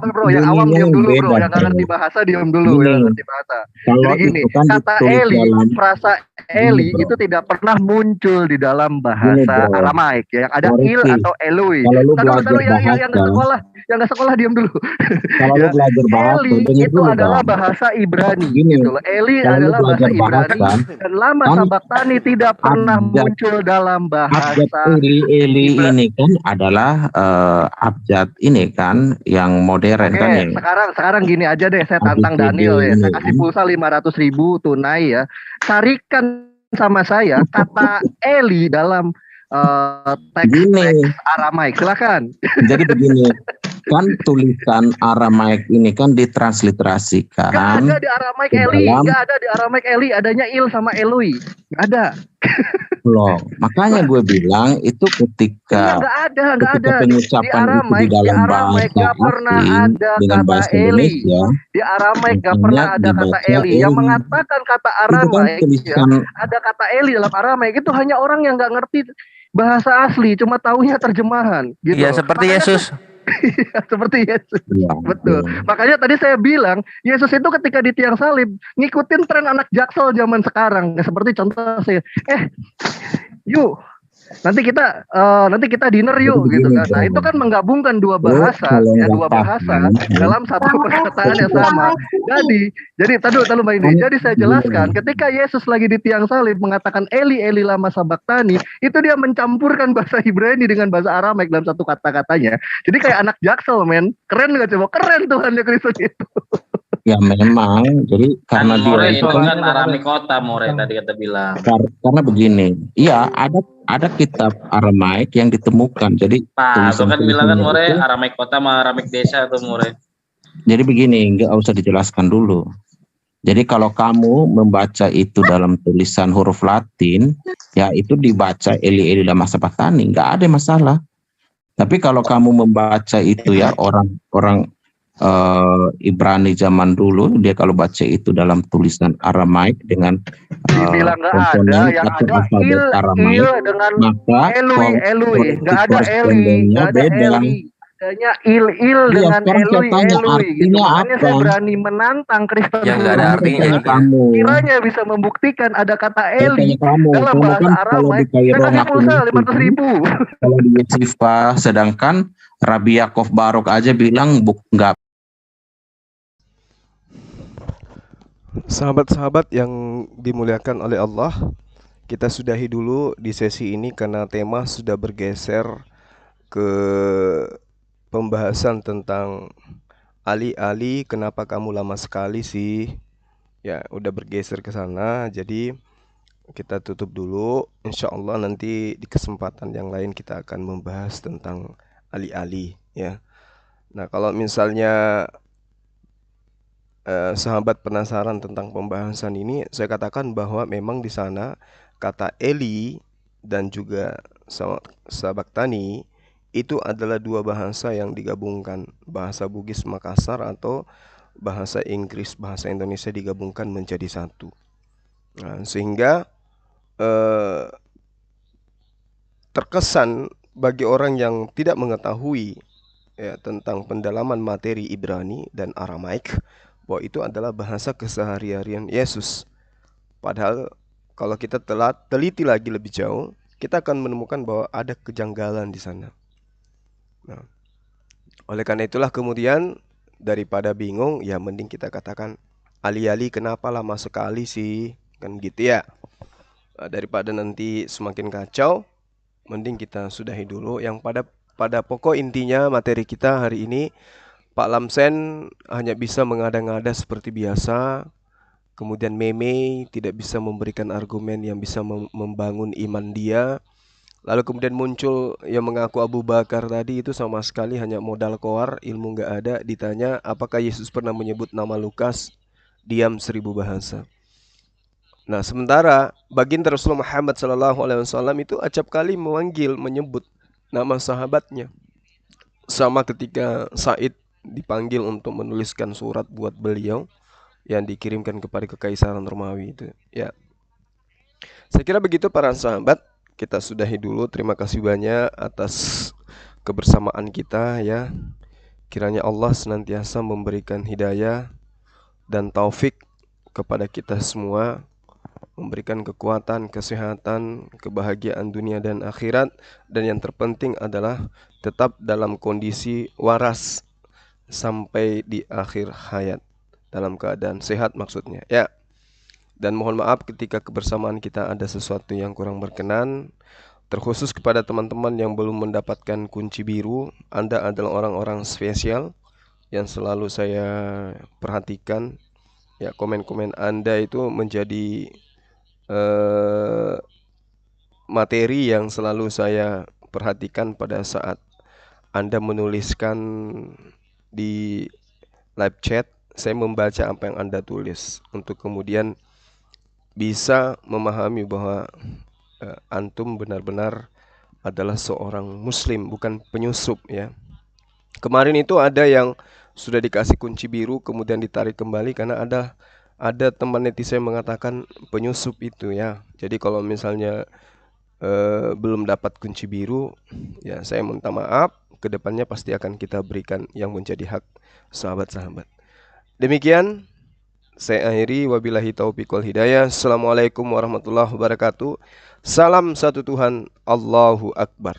awam diam dulu bro, yang nggak ngerti bahasa diam dulu, yang ngerti bahasa. Jadi gini, kata Eli, frasa Eli itu tidak pernah muncul di dalam bahasa Aramaik ya. Yang ada il atau Eloi. Yang nggak sekolah diam dulu. Kalau lu belajar bahasa, Eli itu adalah bahasa Ibrani gitu loh. Eli adalah bahasa Ibrani dan lama sabaktani tidak pernah muncul dalam bahasa Eli ini kan adalah abjad ini kan yang modern kan ya. Sekarang gini aja deh, saya tantang Daniel ya. Saya kasih pulsa 500.000 tunai ya. Carikan sama saya kata Eli dalam teks Aramaik, silakan. Jadi begini, kan tulisan Aramaik ini kan ditransliterasikan. Gak ada di Aramaik Eli, gak ada di Aramaik Eli, adanya Il sama Eloi, gak ada. Loh, makanya gue bilang itu ketika nggak ada pengucapan di dalam bahasa asing dengan bahasa Indonesia, di Aramaik gak pernah ada kata Eli. Yang mengatakan kata Aramaik ada kata Eli dalam Aramaik itu hanya orang yang nggak ngerti bahasa asli, cuma taunya terjemahan gitu. Iya, seperti Yesus. Seperti Yesus. Betul. Makanya tadi saya bilang Yesus itu ketika di tiang salib ngikutin tren anak Jaksel zaman sekarang. Seperti contoh saya, yuk nanti kita dinner yuk gitu kan. Nah, itu kan menggabungkan dua bahasa dalam satu perkataan yang sama. Jadi tadi Mbak ini. Jadi saya jelaskan ketika Yesus lagi di tiang salib mengatakan Eli Eli lama sabaktani, itu dia mencampurkan bahasa Ibrani dengan bahasa Aramaik dalam satu kata-katanya. Jadi kayak anak Jaksel, men. Keren gak coba? Keren Tuhan ya Kristus itu. Ya memang, jadi karena More dia itu kan Aramik kota More tadi kata bilang. Karena begini, iya ada kitab Aramaik yang ditemukan. Jadi Pak, itu kan bilang kan More Aramik kota sama Aramik desa tuh More. Jadi begini, nggak usah dijelaskan dulu. Jadi kalau kamu membaca itu dalam tulisan huruf Latin, ya itu dibaca Eli lama sabaktani, nggak ada masalah. Tapi kalau kamu membaca itu ya orang Ibrani zaman dulu, dia kalau baca itu dalam tulisan Aramaik dengan dibilang nggak ada, yang ada il dengan Eloi, nggak ada Eli, nggak ada Eli, adanya il dengan Eloi. Makanya saya berani menantang Kristen yang nggak ada artinya kamu. Kiranya bisa membuktikan ada kata Eli dalam bahasa Aramaik. Saya kasih pulsa 500.000. Kalau di Yesifa, sedangkan Rabi Yakov Barok aja bilang nggak. Sahabat-sahabat yang dimuliakan oleh Allah, kita sudahi dulu di sesi ini karena tema sudah bergeser ke pembahasan tentang Ali, kenapa kamu lama sekali sih? Ya, udah bergeser ke sana. Jadi kita tutup dulu. Insya Allah nanti di kesempatan yang lain kita akan membahas tentang Ali ya. Nah, kalau misalnya sahabat penasaran tentang pembahasan ini, saya katakan bahwa memang di sana kata Eli dan juga sabaktani itu adalah dua bahasa yang digabungkan, bahasa Bugis Makassar atau bahasa Inggris, bahasa Indonesia digabungkan menjadi satu. Nah, sehingga terkesan bagi orang yang tidak mengetahui ya, tentang pendalaman materi Ibrani dan Aramaik, bahwa itu adalah bahasa keseharian Yesus. Padahal kalau kita teliti lagi lebih jauh, kita akan menemukan bahwa ada kejanggalan di sana. Nah, Oleh karena itulah kemudian daripada bingung, ya mending kita katakan ali-ali kenapa lama sekali sih, kan gitu ya. Daripada nanti semakin kacau, mending kita sudahi dulu. Yang pada pokok intinya materi kita hari ini, Pak Lamsen hanya bisa mengada-ngada seperti biasa. Kemudian meme tidak bisa memberikan argumen yang bisa membangun iman dia. Lalu kemudian muncul yang mengaku Abu Bakar tadi, itu sama sekali hanya modal koar, ilmu nggak ada. Ditanya apakah Yesus pernah menyebut nama Lukas, diam 1000 bahasa. Nah, sementara baginda Rasulullah Muhammad SAW itu acap kali menyebut nama sahabatnya. Sama ketika Said dipanggil untuk menuliskan surat buat beliau yang dikirimkan kepada Kekaisaran Romawi itu. Ya, saya kira begitu para sahabat. Kita sudahi dulu. Terima kasih banyak atas kebersamaan kita ya. Kiranya Allah senantiasa memberikan hidayah dan taufik kepada kita semua, memberikan kekuatan, kesehatan, kebahagiaan dunia dan akhirat, dan yang terpenting adalah tetap dalam kondisi waras sampai di akhir hayat, dalam keadaan sehat maksudnya ya. Dan mohon maaf ketika kebersamaan kita ada sesuatu yang kurang berkenan. Terkhusus kepada teman-teman yang belum mendapatkan kunci biru, Anda adalah orang-orang spesial yang selalu saya perhatikan. Ya, komen-komen Anda itu menjadi materi yang selalu saya perhatikan pada saat Anda menuliskan di live chat. Saya membaca apa yang Anda tulis untuk kemudian bisa memahami bahwa antum benar-benar adalah seorang muslim, bukan penyusup ya. Kemarin itu ada yang sudah dikasih kunci biru kemudian ditarik kembali karena ada teman netizen mengatakan penyusup itu ya. Jadi kalau misalnya belum dapat kunci biru, ya saya minta maaf. Kedepannya pasti akan kita berikan yang menjadi hak sahabat-sahabat. Demikian saya akhiri, wabillahi taufiq wal hidayah. Assalamualaikum warahmatullahi wabarakatuh. Salam satu Tuhan, Allahu Akbar.